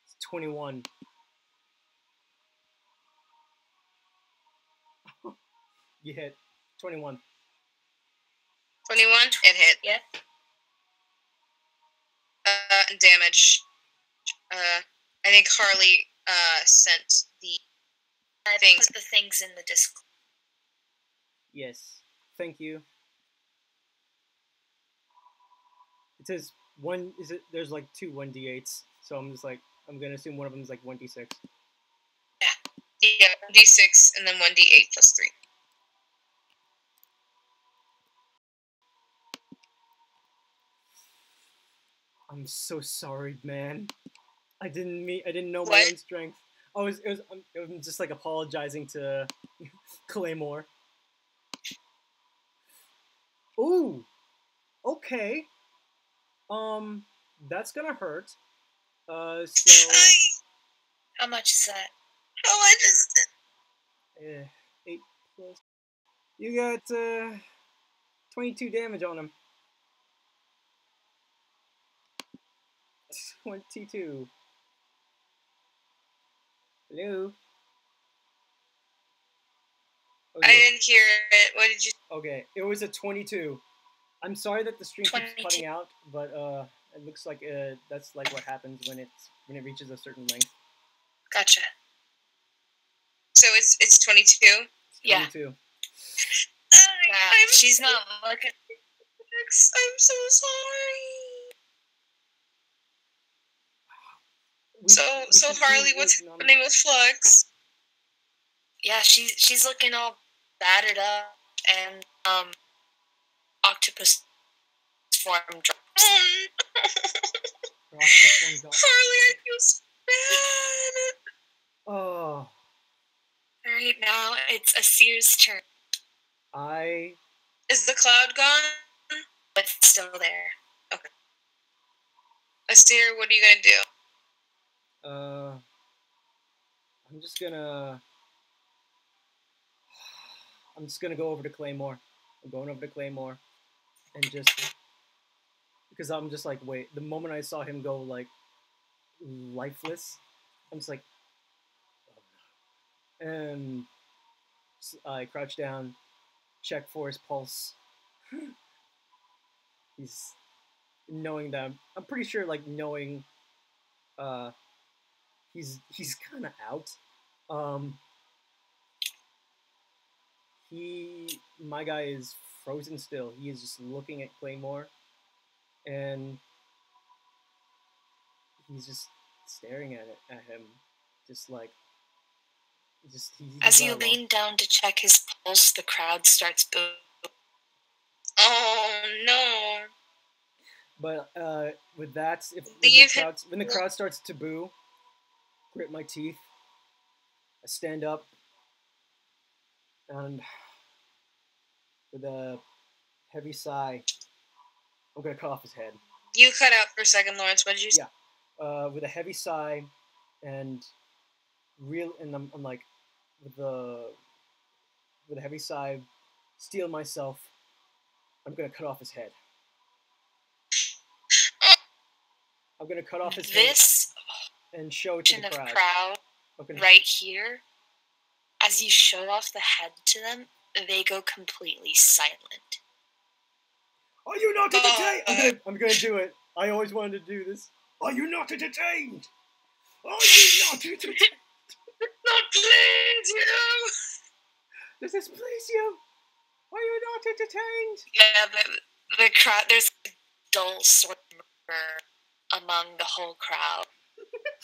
It's 21. You hit 21. 21. It hit. Yeah. Damage. I think Harley sent the things. Put the things in the Discord. Yes. Thank you. It says one. Is it? There's like two 1d8s. So I'm just like I'm gonna assume one of them is like 1d6. Yeah, 1d6 and then 1d8 +3. I'm so sorry, man. I didn't know my What? own strength. It was just like apologizing to Claymore. Ooh. Okay. That's gonna hurt. So How much is that? How much is it? 8 plus. You got 22 damage on him. 22. Hello. I didn't hear it. What did you? Okay, it was a 22. I'm sorry that the stream keeps 22. cutting out, but it looks like that's like what happens when it reaches a certain length. Gotcha. So it's 22. Yeah. 22. She's not looking. I'm so sorry. So Harley, what's happening with Flux? Yeah, she's looking all battered up, and octopus form drops. Harley, I feel so bad. Oh. Alright, now it's Asir's turn. Is the cloud gone? But still there. Okay. Asir, what are you gonna do? I'm just gonna go over to Claymore. I'm going over to Claymore and just because I'm just like, wait, the moment I saw him go like lifeless, I'm just like, oh no. And I crouch down, check for his pulse. He's knowing that I'm pretty sure like knowing he's kind of out. My guy is frozen still. He is just looking at Claymore, and he's just staring at him, just like, As you lean down to check his pulse, the crowd starts booing. Oh no! But with that, when the crowd starts to boo, grit my teeth. I stand up, and with a heavy sigh, I'm gonna cut off his head. You cut out for a second, Lawrence. What did you say? Yeah. With a heavy sigh, and I'm like, with a heavy sigh, steel myself. I'm gonna cut off his head. I'm gonna cut off his head and show it to the crowd. Okay. Right here, as you show off the head to them, they go completely silent. Are you not entertained? I'm gonna do it. I always wanted to do this. Are you not entertained? Are you not entertained? Not please you. Does this please you? Are you not entertained? Yeah, the crowd. There's a dull sort of murmur among the whole crowd.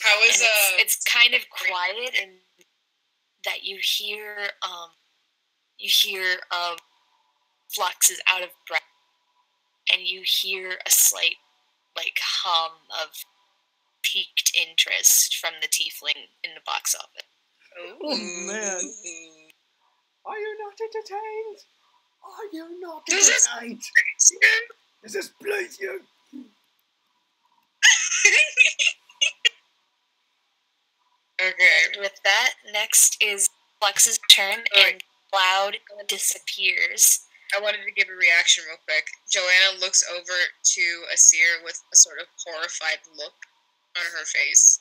How is it's kind of quiet, and that you hear Flux is out of breath, and you hear a slight hum of piqued interest from the tiefling in the box office. Oh man! Are you not entertained? Are you not entertained? Does this please you? Okay. And with that, next is Flux's turn, and Cloud disappears. I wanted to give a reaction real quick. Joanna looks over to Asir with a sort of horrified look on her face.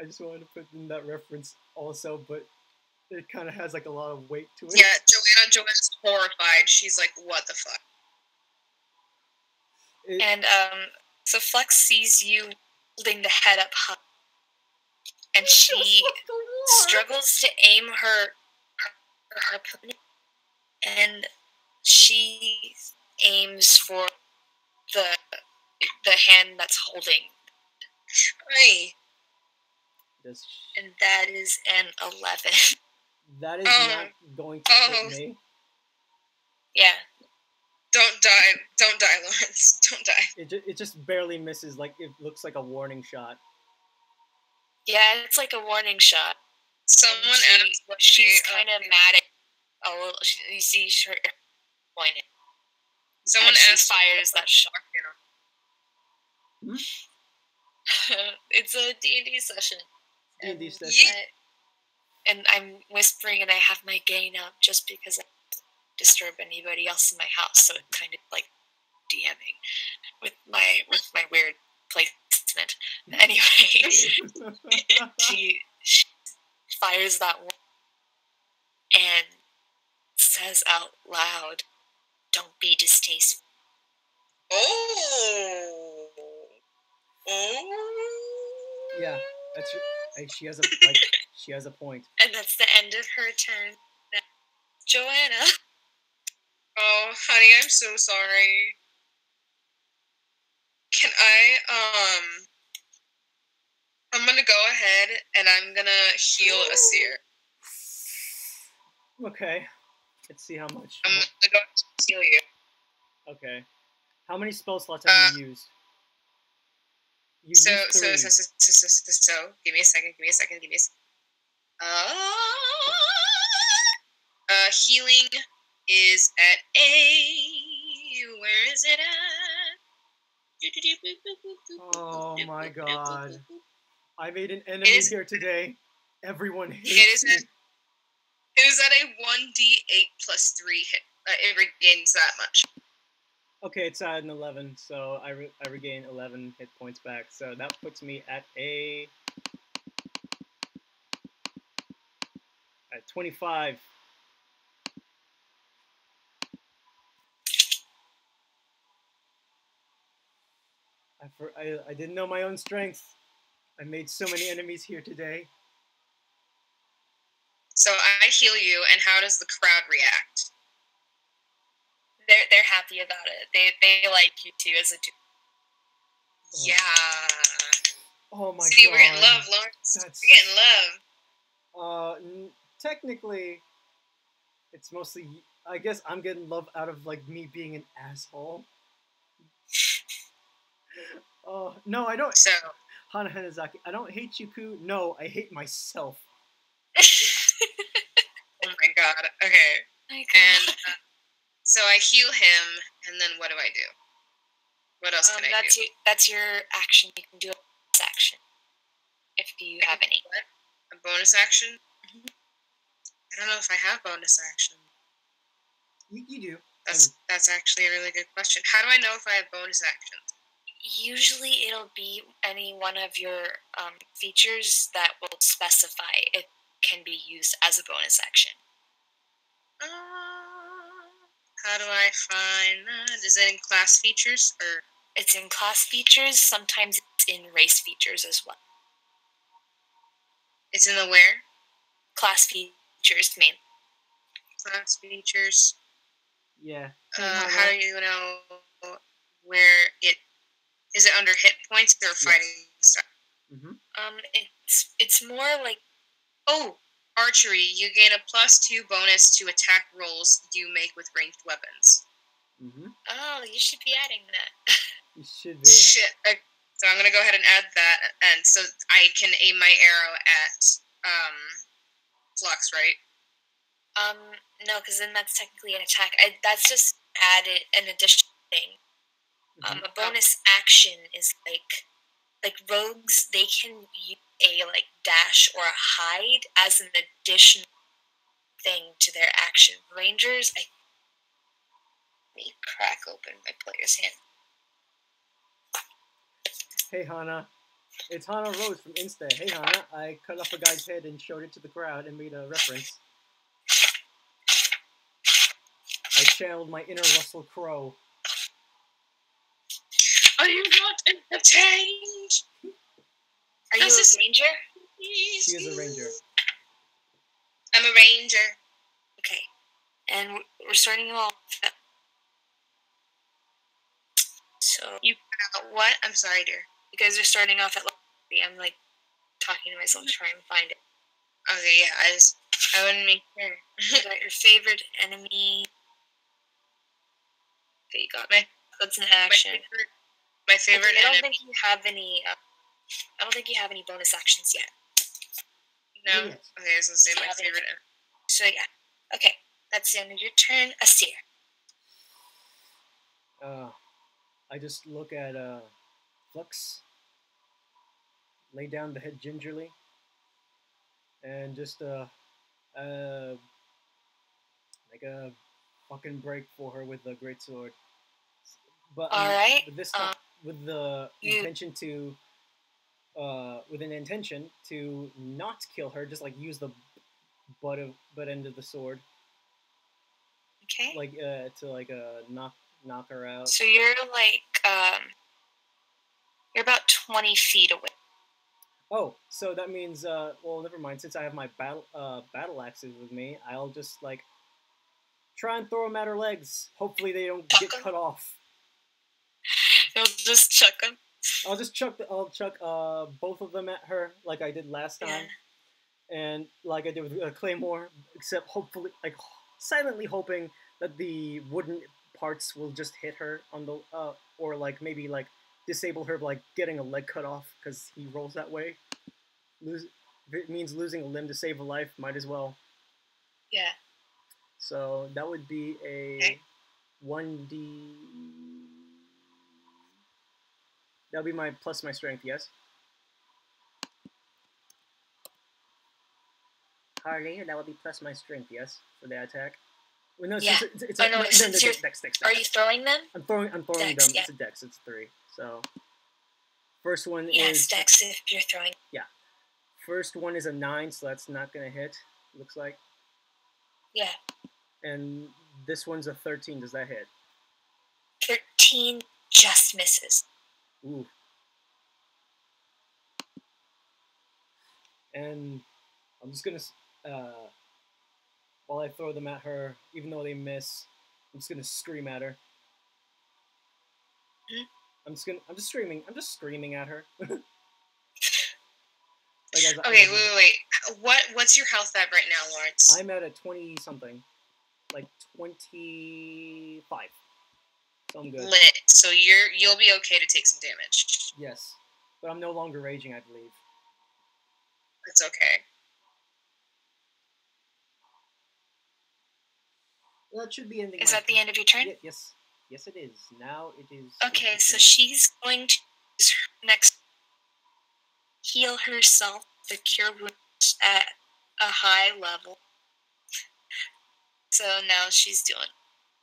I just wanted to put in that reference also, but it kind of has a lot of weight to it. Yeah, Joanna's horrified. She's like, what the fuck? So Flux sees you holding the head up high, and she struggles to aim her harpoon, and she aims for the hand that's holding. Hey. And that is an 11. That is not going to hit me. Yeah. Don't die, Lawrence. Don't die. It just barely misses. It looks like a warning shot. Yeah, it's like a warning shot. Someone asked what she's kind of mad at. Oh, you see her pointing. Someone asked fires that shot. Hmm? It's a D&D session. D&D session. And I'm whispering, and I have my gain up just because I don't disturb anybody else in my house. So it's kind of like DMing with my weird placement. Anyway, she fires that one and says out loud, "Don't be distasteful." Oh. Yeah, that's she has a point. And that's the end of her turn. Joanna. Oh, honey, I'm so sorry. Can I'm gonna go ahead and I'm gonna heal Asir. Okay. Let's see how much. I'm gonna go heal you. Okay. How many spell slots have you used? So, give me a second. Healing is at A. Where is it at? Oh my god. I made an enemy here today. Everyone hates me. It is at a 1d8 plus 3 hit. It regains that much. Okay, it's at an 11, so I regain 11 hit points back. So that puts me at 25. I didn't know my own strength. I made so many enemies here today. So I heal you, and how does the crowd react? They're happy about it. They like you too as a dude. Yeah. Oh my god. See, we're getting love, Lawrence. We're getting love. Technically, it's mostly. I guess I'm getting love out of me being an asshole. Oh no, I don't. So Hana Hanazaki, I don't hate Yuku. No, I hate myself. Oh my god. Okay. My And God. so I heal him, and then what do I do? What else can I do? That's your action. You can do a bonus action if you have any. What? A bonus action? Mhm. I don't know if I have bonus action. You do. That's actually a really good question. How do I know if I have bonus actions? Usually it'll be any one of your features that will specify it can be used as a bonus action. How do I find that? Is it in class features or? It's in class features. Sometimes it's in race features as well. It's in the where? Class features mainly. Class features. Yeah. How do you know where it is? It under hit points or fighting stuff? Mm-hmm. It's more like Archery. You gain a +2 bonus to attack rolls you make with ranged weapons. Mm-hmm. Oh, you should be adding that. You should be. Shit. So I'm gonna go ahead and add that, and so I can aim my arrow at Flux, right? No, because then that's technically an attack. That's just added an additional thing. Mm-hmm. A bonus action is like rogues. They can use a dash or a hide as an additional thing to their action. Rangers, let me crack open my player's hand. Hey Hana, it's Hana Rose from Insta. Hey Hana, I cut off a guy's head and showed it to the crowd and made a reference. I channeled my inner Russell Crowe. Are you not entertained? Are you a ranger? She is a ranger. I'm a ranger. Okay, and we're starting you off. So You what? I'm sorry, dear. you guys are starting off at level 3. I'm talking to myself to try and find it. Okay, yeah, I wouldn't make sure. You got your favorite enemy. Okay, you got that's an action. My favorite I don't enemy. think you have any. I don't think you have any bonus actions yet. No. Yes. Okay, I was gonna say my favorite enemy. So yeah. Okay, that's the end of your turn. Asir. I just look at Flux, lay down the head gingerly, and just make a fucking break for her with the greatsword. But All right. But this time with the intention to with an intention to not kill her, just use the butt end of the sword. Okay. To knock her out. So you're you're about 20 feet away. Oh, so that means well, never mind. Since I have my battle axes with me, I'll just try and throw them at her legs. Hopefully they don't get cut off. You'll just chuck them. I'll chuck both of them at her like I did last time, and like I did with Claymore. Except hopefully, silently hoping that the wooden parts will just hit her on the or maybe disable her by getting a leg cut off because he rolls that way. If it means losing a limb to save a life, might as well. Yeah. So that would be a 1d. That would be my plus my strength, yes. Harley, that would be plus my strength, yes, for the attack. Well, no, yeah. It's dex. Are you throwing them? I'm throwing dex, them. Yeah. It's a dex. It's 3. So first one is dex if you're throwing. Yeah. First one is a 9, so that's not gonna hit. Looks like. Yeah. And this one's a 13. Does that hit? 13 just misses. Ooh. And I'm just gonna while I throw them at her, even though they miss, I'm just gonna scream at her. Mm-hmm. I'm just screaming at her. Okay, wait. What's your health at right now, Lawrence? I'm at a 20 something, 25. So I'm good. Lit. So you'll be okay to take some damage. Yes, but I'm no longer raging, I believe. It's okay. That should be ending. Is that the end of your turn? Yes. Yes, it is. Now it is. Okay, so she's going to use her next heal herself to cure wounds at a high level. So now she's doing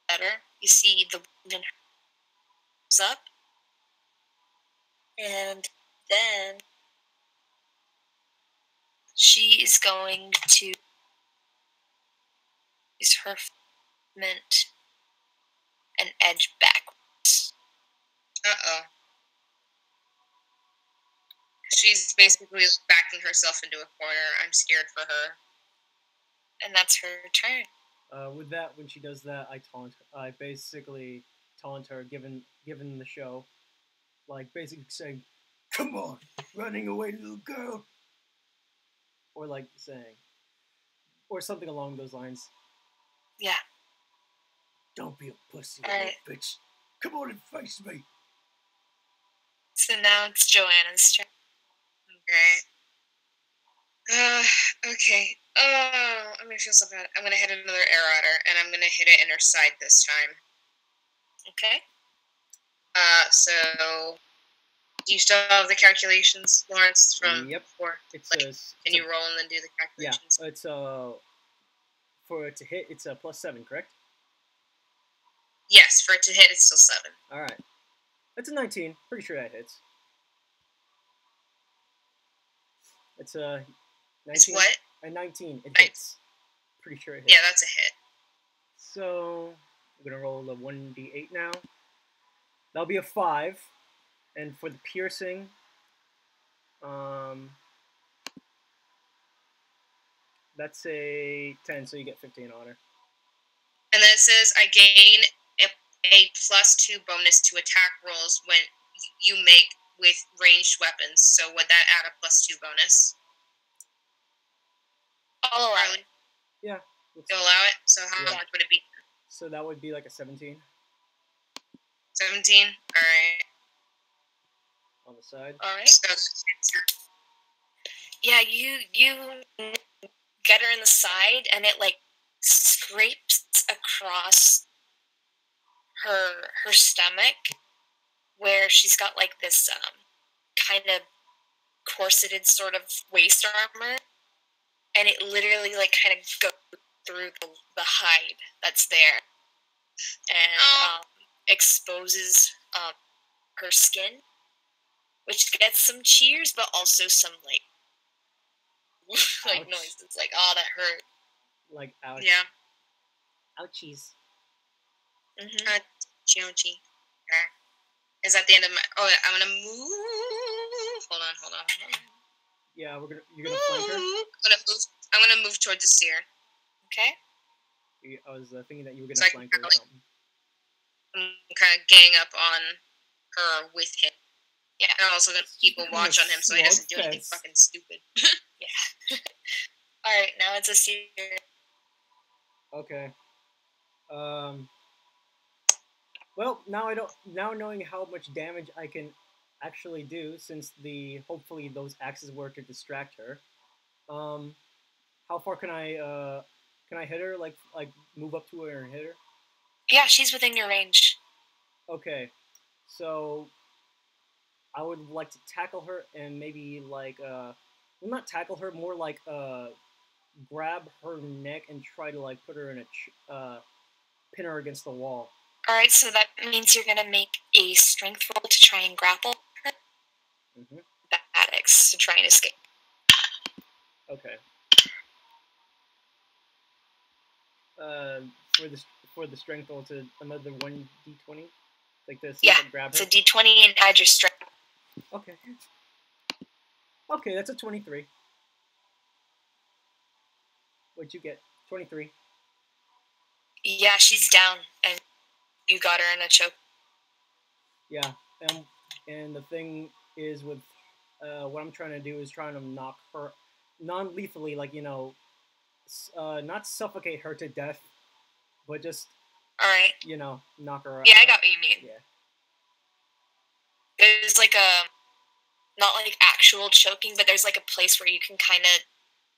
better. You see the wound in her goes up. And then she is going to use her movement and edge backwards. Uh-oh. She's basically backing herself into a corner. I'm scared for her. And that's her turn. With that, when she does that, I basically taunt her, given the show, like basically saying, Come on, running away, little girl. or like saying, or something along those lines. Yeah. Don't be a pussy, Alright. little bitch. Come on and face me. So now it's Joanna's turn. Okay. Oh, I'm gonna feel so bad. I'm gonna hit another arrow at her, and I'm gonna hit it in her side this time. Okay. So do you still have the calculations, Lawrence, from Yep. before? It's Like, a, can you roll and then do the yeah. calculations? It's for it to hit, it's a +7, correct? Yes, for it to hit, it's still 7. All right. That's a 19. Pretty sure that hits. It's a 19. It's what? A 19. It Nine- hits. Pretty sure it hits. Yeah, that's a hit. So I'm gonna roll the 1d8 now. That'll be a 5, and for the piercing, that's a 10. So you get 15 on her. And then it says, I gain a +2 bonus to attack rolls when you make with ranged weapons. So would that add a +2 bonus? I'll allow it. Yeah. You'll allow it? So how Yeah. much would it be? So that would be like a 17 17? Alright. on the side. Alright. So, Yeah, you get her in the side, and it like scrapes across her stomach, where she's got like this kind of corseted sort of waist armor, and it literally like kind of goes through the hide that's there, and exposes her skin, which gets some cheers, but also some like like Ouch. noises, like oh that hurt. Like ouch. yeah. Ouchies. Mm-hmm. Chiochi. Is that the end of my... Oh, I'm gonna move... Hold on. Yeah, you're gonna flank her. I'm gonna move towards the seer. Okay. I was thinking that you were gonna So I can flank her or probably- something. I'm kind of gang up on her with him. Yeah. And I'm also gonna keep a watch on him so he doesn't do anything Slugfest. fucking stupid. Yeah. All right, now it's a seer. Okay. Well, now knowing how much damage I can actually do, since hopefully those axes were to distract her. How far can I hit her? Like move up to her and hit her? Yeah, she's within your range. Okay. So I would like to tackle her and maybe like well, not tackle her, more like grab her neck and try to like put her in a pin her against the wall. All right, so that means you're gonna make a strength roll to try and grapple her. Mm-hmm. Athletics to try and escape. Okay. For the strength roll to another 1d20, like this. Yeah, Grab it's her. a d20 and add your strength. Okay. Okay, that's a 23. What'd you get? 23. Yeah, she's down, and you got her in a choke. Yeah, and the thing is with what I'm trying to do is trying to knock her non-lethally, like not suffocate her to death, but just All right. knock her out. Yeah, I got what you mean. Yeah. There's like not like actual choking, but there's like a place where you can kind of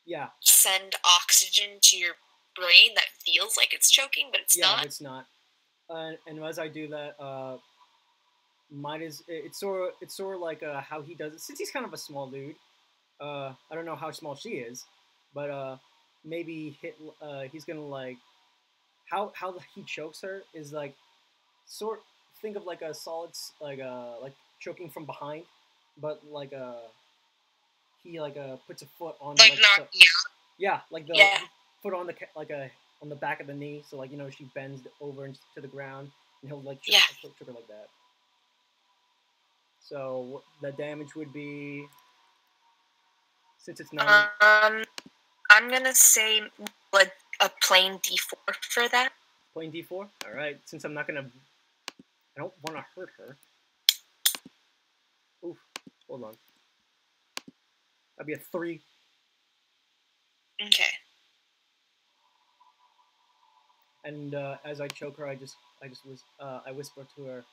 Yeah. send oxygen to your brain that feels like it's choking, but it's not. Yeah, it's not. And as I do that, it's sort of like how he does it. Since he's kind of a small dude, I don't know how small she is, but maybe he's gonna like how he chokes her is like think of like a solid like choking from behind, but like he puts a foot on Like like knocking out. yeah, like the Yeah. foot on on the back of the knee, so like she bends over to the ground, and he'll like Yeah. choke her like that. So the damage would be, since it's not I'm gonna say like a plain D4 for that. plain D4. All right, since I don't want to hurt her. Oof, hold on. That'd be a 3. Okay. And as I choke her, I whisper to her.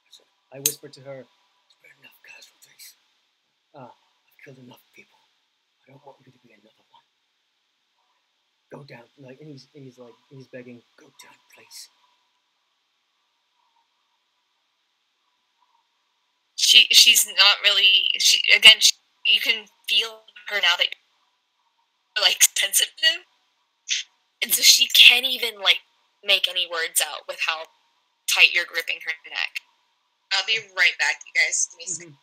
It's been enough casualties. I've killed enough people. I don't want you to be another one. Go down, and he's begging, go down, please. She's not really. You can feel her now that you're like sensitive, and so she can't even like make any words out with how tight you're gripping her neck. I'll be right back, you guys. Give me a second.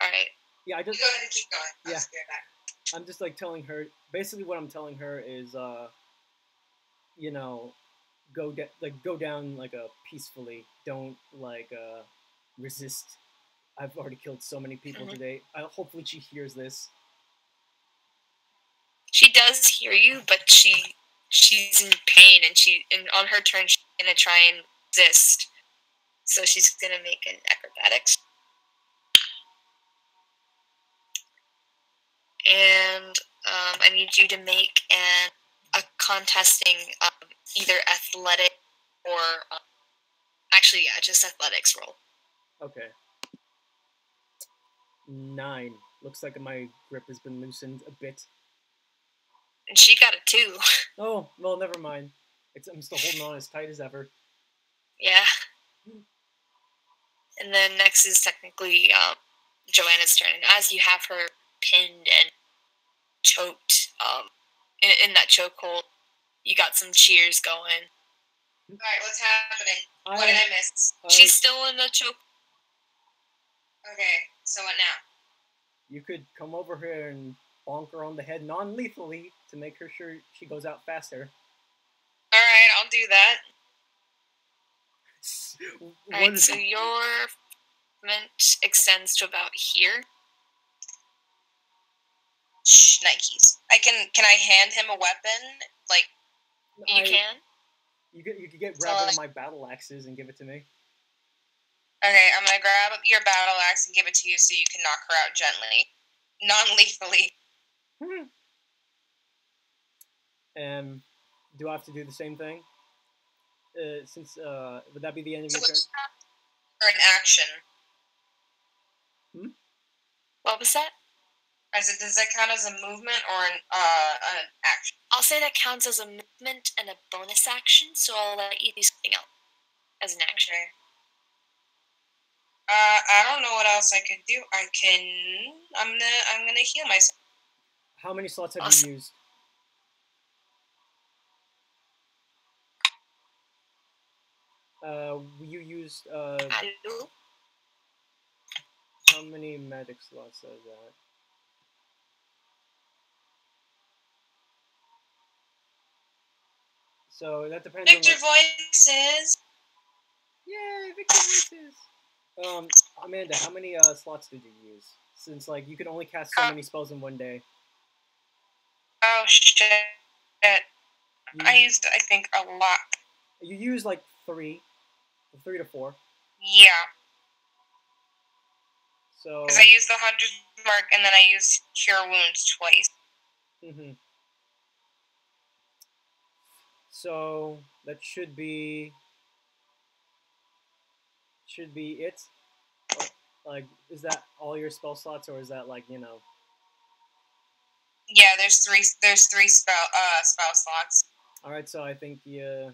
All right. Yeah, You go ahead and keep going. I'll Yeah. just be right back. I'm just like telling her. Basically, what I'm telling her is, go down peacefully. Don't resist. I've already killed so many people today. Hopefully, she hears this. She does hear you, but she's in pain, and on her turn she's gonna try and resist. So she's gonna make an acrobatics. And I need you to make a contesting either athletic or just athletics roll. Okay. 9. Looks like my grip has been loosened a bit. And she got a 2. Oh, well, never mind. I'm still holding on as tight as ever. Yeah. And then next is technically Joanna's turn. And as you have her pinned and choked in that chokehold, you got some cheers going. Alright, what's happening? What did I miss? She's still in the choke. Okay, so what now? You could come over here and bonk her on the head non-lethally to make her sure she goes out faster. Alright, I'll do that. What Alright, is so your movement extends to about here. Shh, Nikes. Can I hand him a weapon? Like, You can? You could grab one of my battle axes and give it to me. Okay, I'm gonna grab your battle axe and give it to you so you can knock her out gently. Non-lethally. Do I have to do the same thing? Would that be the end of your turn? Or an action. What was that? I said, does that count as a movement or an action? I'll say that counts as a movement and a bonus action, so I'll let you do something else as an action. Okay. I don't know what else I could do. I'm gonna heal myself. How many slots have you used? You used Hello? how many magic slots is that? So that depends Victor on voices. Yay, Victor voices. Amanda, how many slots did you use? Since you can only cast so many spells in one day. Oh shit. I used, I think, a lot. You used 3 to 4. Yeah. So. Because I used the 100 mark and then I used Cure Wounds twice. So that should be it. Is that all your spell slots, or is that Yeah, there's three spell slots. All right, so I think you're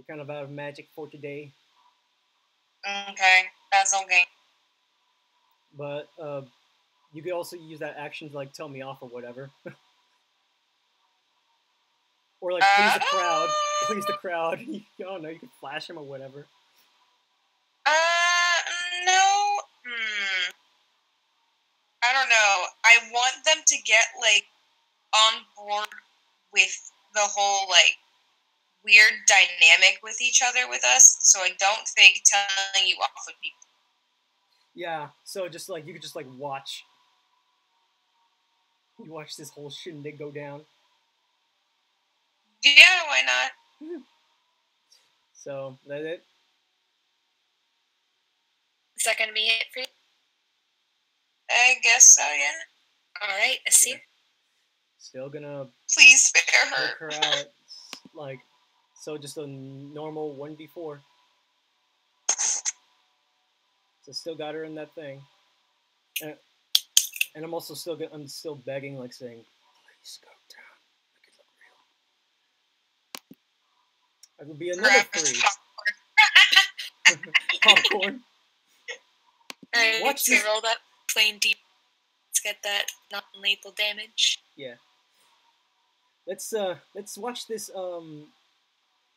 kind of out of magic for today. Okay, that's okay. But you could also use that action to like tell me off or whatever, or like please the crowd. Please the crowd. I don't know. You could flash him or whatever. No. I don't know. I want them to get like on board with the whole like weird dynamic with each other with us. So I don't think telling you off would be. Yeah. So just like you could just like watch. You watch this whole shindig go down. Yeah, why not? So that's it. Is that going to be it for you? I guess so, yeah. All right, I see. Yeah. Still gonna Please spare her. poke her out, like, so just a normal 1v4. So still got her in that thing, and I'm also I'm still begging, like saying, please go down, make it look real. That would be another 3. Popcorn. All right, Watch so this. roll that plain deep. Let's get that non-lethal damage. Yeah. Let's watch this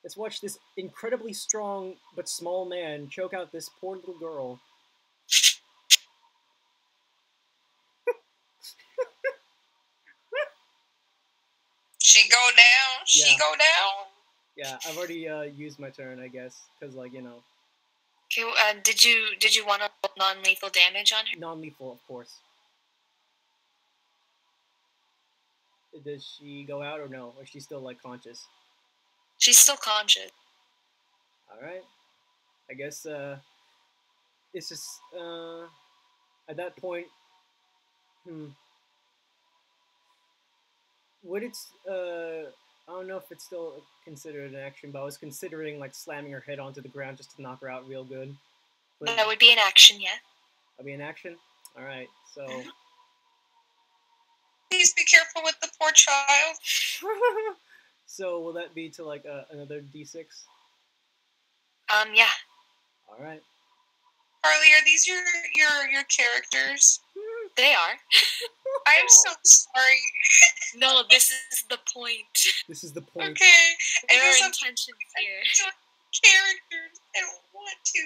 let's watch this incredibly strong but small man choke out this poor little girl. She go down. She Yeah. go down. Yeah, I've already used my turn, I guess, because like you know. Okay, did you want to roll non-lethal damage on her? Non-lethal, of course. Does she go out or no? Or is she still like conscious? She's still conscious. All right. I guess it's just at that point. Would it's I don't know if it's still considered an action, but I was considering like slamming her head onto the ground just to knock her out real good. But That would be an action, yeah. that'll be an action. All right, so. Please be careful with the poor child. So will that be to like another d6? Yeah. All right. Harley, are these your characters? They are. I'm so sorry. No, this is the point. This is the point. Okay. There It is are a intentions here. characters. I don't want to.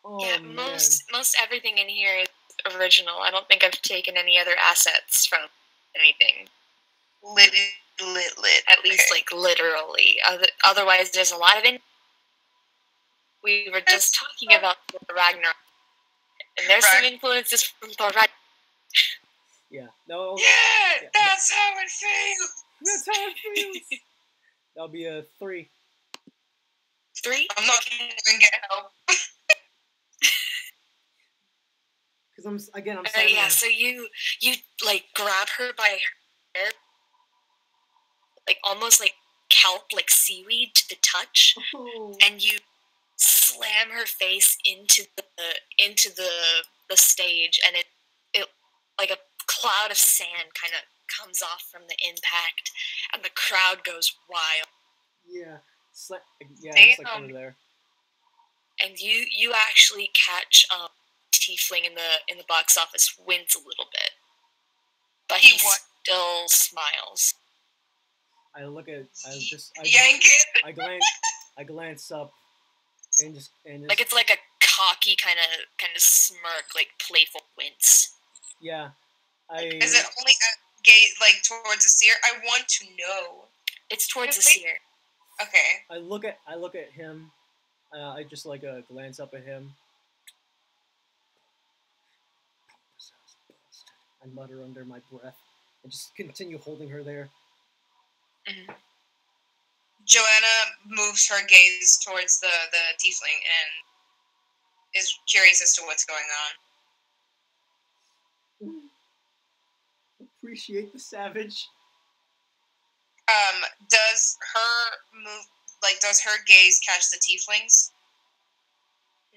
Oh, Yeah, man. most everything in here is original. I don't think I've taken any other assets from anything. Lit. At least, like, literally. Otherwise, there's a lot of we were just talking about Thor Ragnarok. And there's some influences from Thor Ragnarok. Yeah. No. Yeah, that's how it feels. That's how it feels. That'll be a 3. 3? I'm not even get help. Because I'm saying. Yeah, so you like grab her by her hair, like almost like kelp, like seaweed to the touch, and you slam her face into the stage, and it like a cloud of sand kind of comes off from the impact, and the crowd goes wild. Yeah. Yeah, Damn. just like over there. And you actually catch Tiefling in the box office wince a little bit, but he still smiles. I look at. Yank it. I glance up, and just like it's like a cocky kind of smirk, like playful wince. Yeah. Is it only like towards the seer? I want to know. It's towards the seer. Okay. I look at him. I just like glance up at him. I mutter under my breath and just continue holding her there. Mm-hmm. Joanna moves her gaze towards the tiefling and is curious as to what's going on. Appreciate the savage. Does her move? Like, does her gaze catch the tieflings?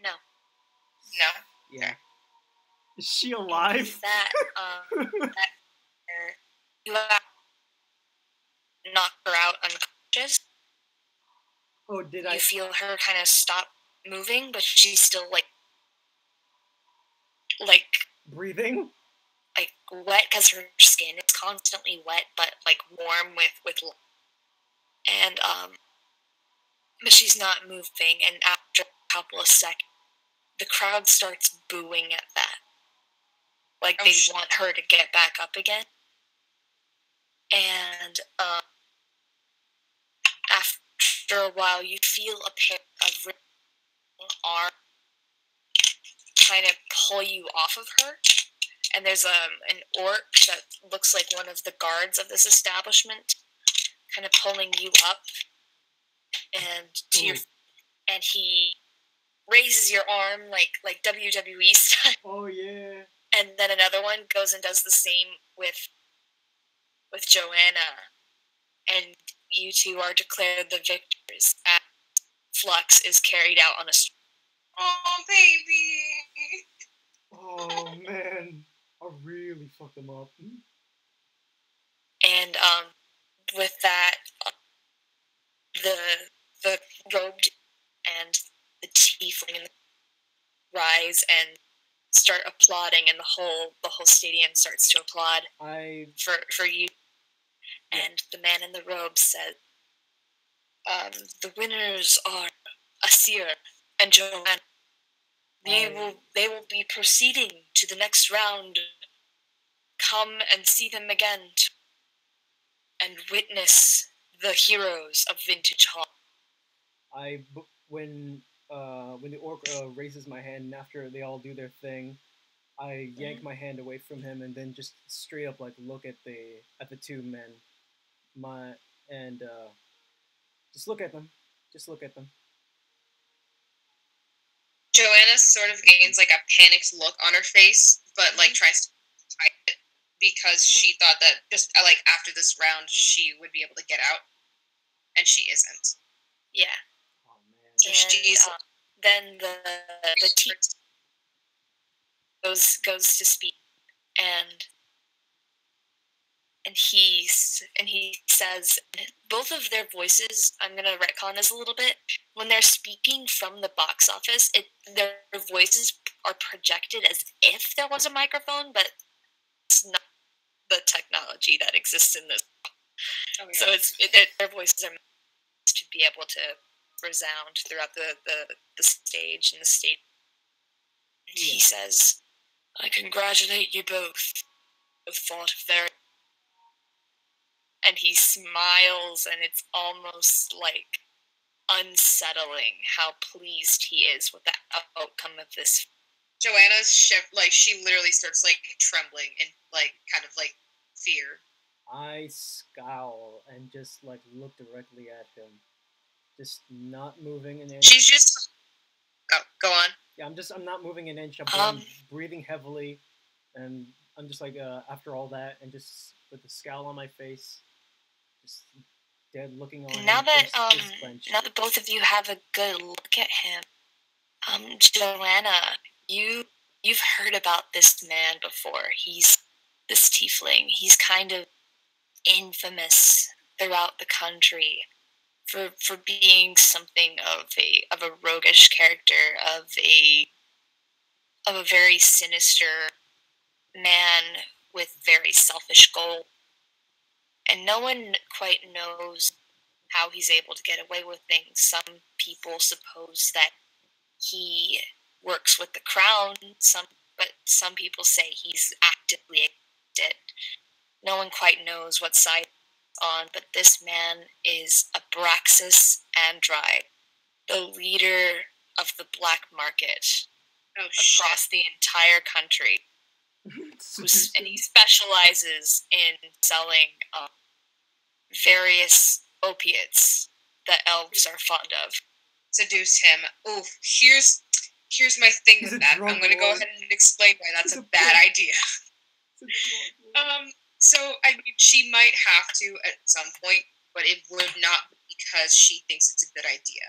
No. No. Yeah. Is she alive? You knock her out unconscious. Oh, did You I? feel her kind of stop moving, but she's still like Breathing? wet because her skin is constantly wet, but like warm with and but she's not moving. And after a couple of seconds, the crowd starts booing at that, like they want her to get back up again. And after a while, you feel a pair of arms kind of pull you off of her. And there's an orc that looks like one of the guards of this establishment, kind of pulling you up, and and he raises your arm like WWE style. Oh yeah. And then another one goes and does the same with Joanna, and you two are declared the victors as Flux is carried out on a. Oh baby. Oh man, I really fucked them up. And with that, the robed and the tiefling rise and start applauding, and the whole stadium starts to applaud for you. And the man in the robe said, "The winners are Asir and Joanna. They will be proceeding to the next round. Come and see them again and witness the heroes of Vintage Hall." When the orc raises my hand, and after they all do their thing, I yank my hand away from him and then just straight up like look at the two men, just look at them, Joanna sort of gains like a panicked look on her face, but like tries to hide it because she thought that just like after this round she would be able to get out, and she isn't. Yeah. Oh man. So she's then the team goes to speak, and he says both of their voices. I'm gonna retcon this a little bit. When they're speaking from the box office, their voices are projected as if there was a microphone, but it's not the technology that exists in this. Oh, yeah. So their voices are meant to be able to resound throughout the stage and the stage. Yeah. He says, "I congratulate you both. Both fought very." And he smiles, and it's almost like unsettling how pleased he is with the outcome of this. Joanna's she literally starts like trembling and like kind of like fear. I scowl and just like look directly at him, just not moving an inch. She's just go on. Yeah, I'm not moving an inch. I'm breathing heavily, and I'm just like after all that, and just with the scowl on my face, just dead looking on. Now that both of you have a good look at him, Joanna, you've heard about this man before. He's this tiefling. He's kind of infamous throughout the country for being something of a roguish character, of a very sinister man with very selfish goals. And no one quite knows how he's able to get away with things. Some people suppose that he works with the crown, but some people say he's actively against it. No one quite knows what side he's on, but this man is Abraxas Andri, the leader of the black market across the entire country. And he specializes in selling various opiates that elves are fond of. Seduce him. Oh, here's my thing with that. I'm going to go ahead and explain why that's a bad idea. So I mean, she might have to at some point, but it would not be because she thinks it's a good idea.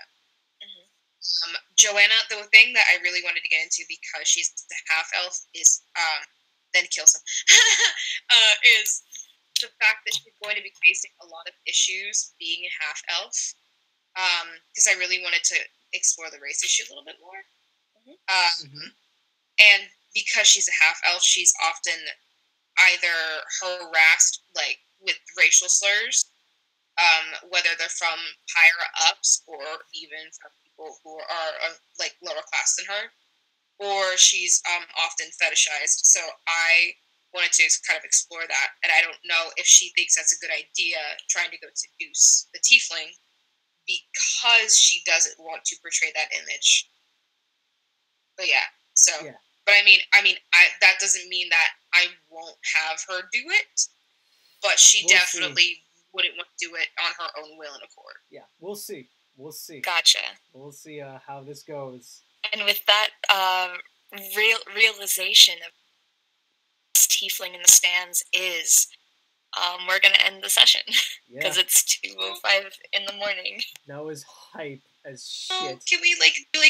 Mm-hmm. Joanna, the thing that I really wanted to get into because she's the half elf is then kills him. Is the fact that she's going to be facing a lot of issues being a half elf, because I really wanted to explore the race issue a little bit more. And because she's a half elf, she's often either harassed like with racial slurs, whether they're from higher ups or even from people who are like lower class than her, or she's often fetishized. So I wanted to kind of explore that, and I don't know if she thinks that's a good idea trying to go seduce the tiefling, because she doesn't want to portray that image. But yeah, so. Yeah. But I mean, that doesn't mean that I won't have her do it. But she definitely wouldn't want to do it on her own will and accord. Yeah, we'll see. We'll see. Gotcha. We'll see how this goes. And with that realization of tiefling in the stands is, we're gonna end the session because it's 2:05 in the morning. That was hype as shit. Oh, can we do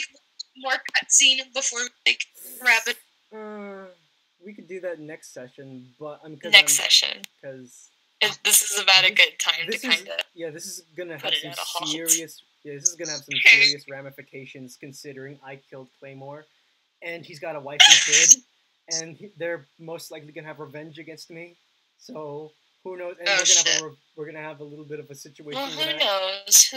more cutscene before we wrap it? We could do that next session, but session because this is about a good time to kind of this is gonna have some serious ramifications, considering I killed Claymore, and he's got a wife and kid, and they're most likely gonna have revenge against me. So who knows? And we're gonna have a little bit of a situation. Well, who knows?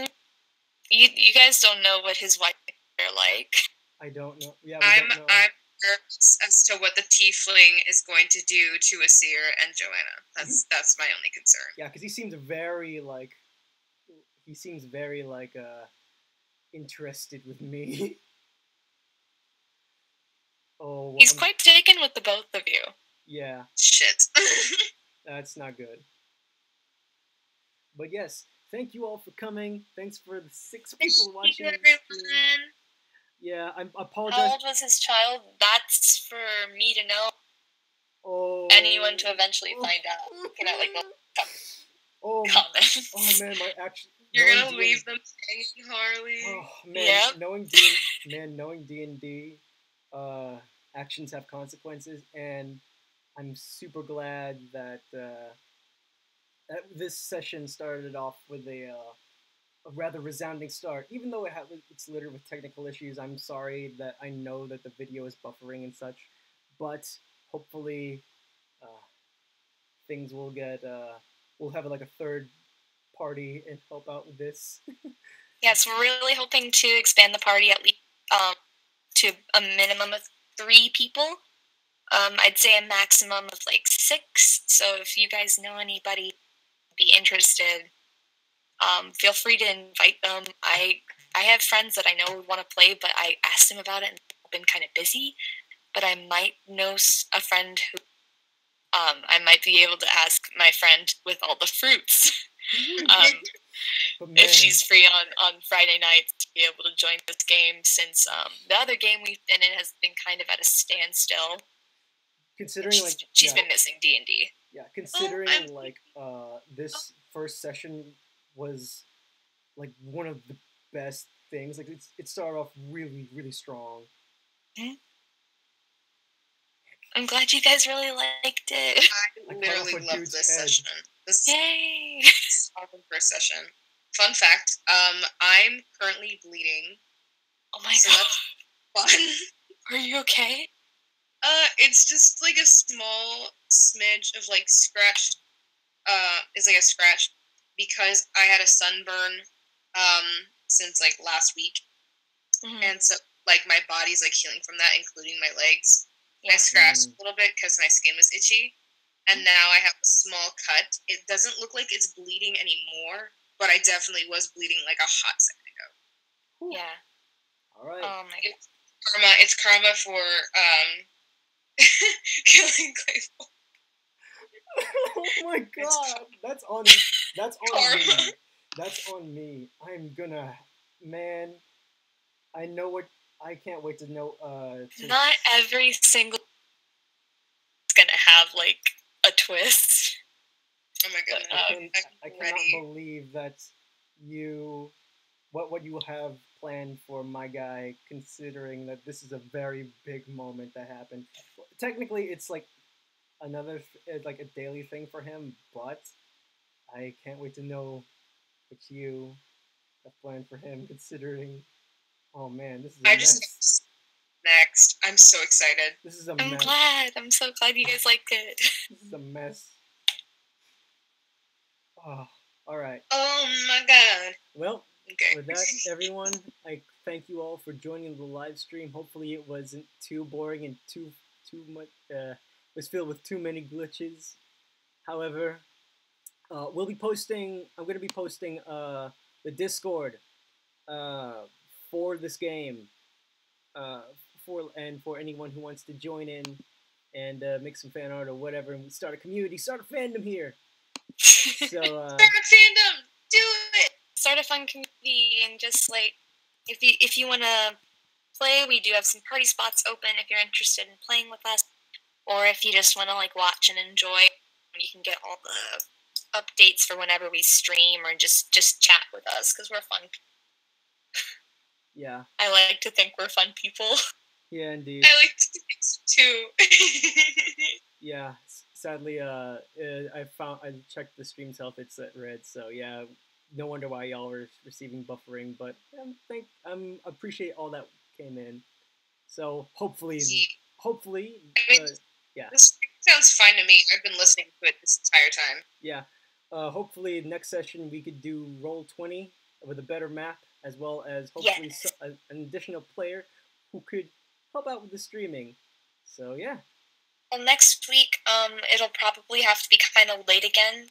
You guys don't know what his wife are like. I don't know. Yeah, I'm nervous as to what the tiefling is going to do to Asir and Joanna. That's my only concern. Yeah, because he seems very interested with me. Oh, he's quite taken with the both of you. Yeah. Shit. That's not good. But yes, thank you all for coming. Thanks for the 6 people watching. Yeah, I apologize. How old was his child? That's for me to know. Oh. Anyone to eventually find out. Can I comments? Oh man, my action. You're gonna leave them hanging, Harley. Oh man, knowing D&D, actions have consequences, and I'm super glad that this session started off with a rather resounding start. Even though it's littered with technical issues, I'm sorry that I know that the video is buffering and such, but hopefully things will get, we'll have a third party and help out with this. Yes, we're really hoping to expand the party at least to a minimum of 3 people. I'd say a maximum of 6. So if you guys know anybody be interested, feel free to invite them. I have friends that I know would want to play, but I asked them about it and they've been kind of busy. But I might know a friend who I might be able to ask my friend with all the fruits if she's free on Friday nights to be able to join this game, since the other game we've been in has been kind of at a standstill. Considering she's been missing D&D. Yeah, considering this first session was one of the best things. It started off really, really strong. I'm glad you guys really liked it. I literally loved this session. Yay! Awesome first session. Fun fact, I'm currently bleeding. Oh my god. That's fun. Are you okay? It's just a small smidge of scratched. It's a scratch because I had a sunburn since last week, and so my body's healing from that, including my legs. Yeah. I scratched a little bit because my skin was itchy, and now I have a small cut. It doesn't look like it's bleeding anymore, but I definitely was bleeding a hot second ago. Yeah. All right. Oh my god. It's karma for killing Claypool. Oh my god, that's on me. That's on me. I'm gonna, man. I can't wait to know. Not every single is gonna have a twist. Oh my goodness! I cannot believe that what you have planned for my guy, considering that this is a very big moment that happened. Technically, it's another like a daily thing for him, but I can't wait to know what you have planned for him. Considering, oh man, this is a I mess. just next. I'm so excited. This is a I'm mess. glad. I'm so glad you guys like it. This is a mess. Oh, all right. Oh my god. Well, Okay. with that, everyone, I thank you all for joining the live stream. Hopefully, it wasn't too boring and too much. Was filled with too many glitches. However, we'll be posting. I'm going to be posting the Discord for this game. For anyone who wants to join in and make some fan art or whatever, and we start a community, start a fandom here. So Start a fandom. Do it. Start a fun community and just like if you want to play, we do have some party spots open if you're interested in playing with us, or if you just want to like watch and enjoy, you can get all the updates for whenever we stream or just chat with us because we're fun. yeah. I like to think we're fun people. Yeah, indeed. I like to think so too. Yeah. Sadly, I checked the stream's health. It's at red. So yeah, no wonder why y'all were receiving buffering. But appreciate all that came in. So hopefully, yeah. This sounds fine to me. I've been listening to it this entire time. Yeah. Hopefully, next session we could do Roll20 with a better map, as well as hopefully an additional player who could help out with the streaming. So yeah. Well, next week, it'll probably have to be kind of late again,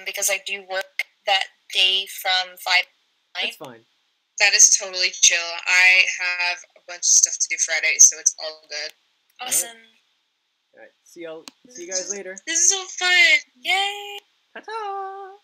because I do work that day from 5 to 9. That's fine. That is totally chill. I have a bunch of stuff to do Friday, so it's all good. Awesome. All right. See you guys later. This is so fun. Yay! Ta-ta!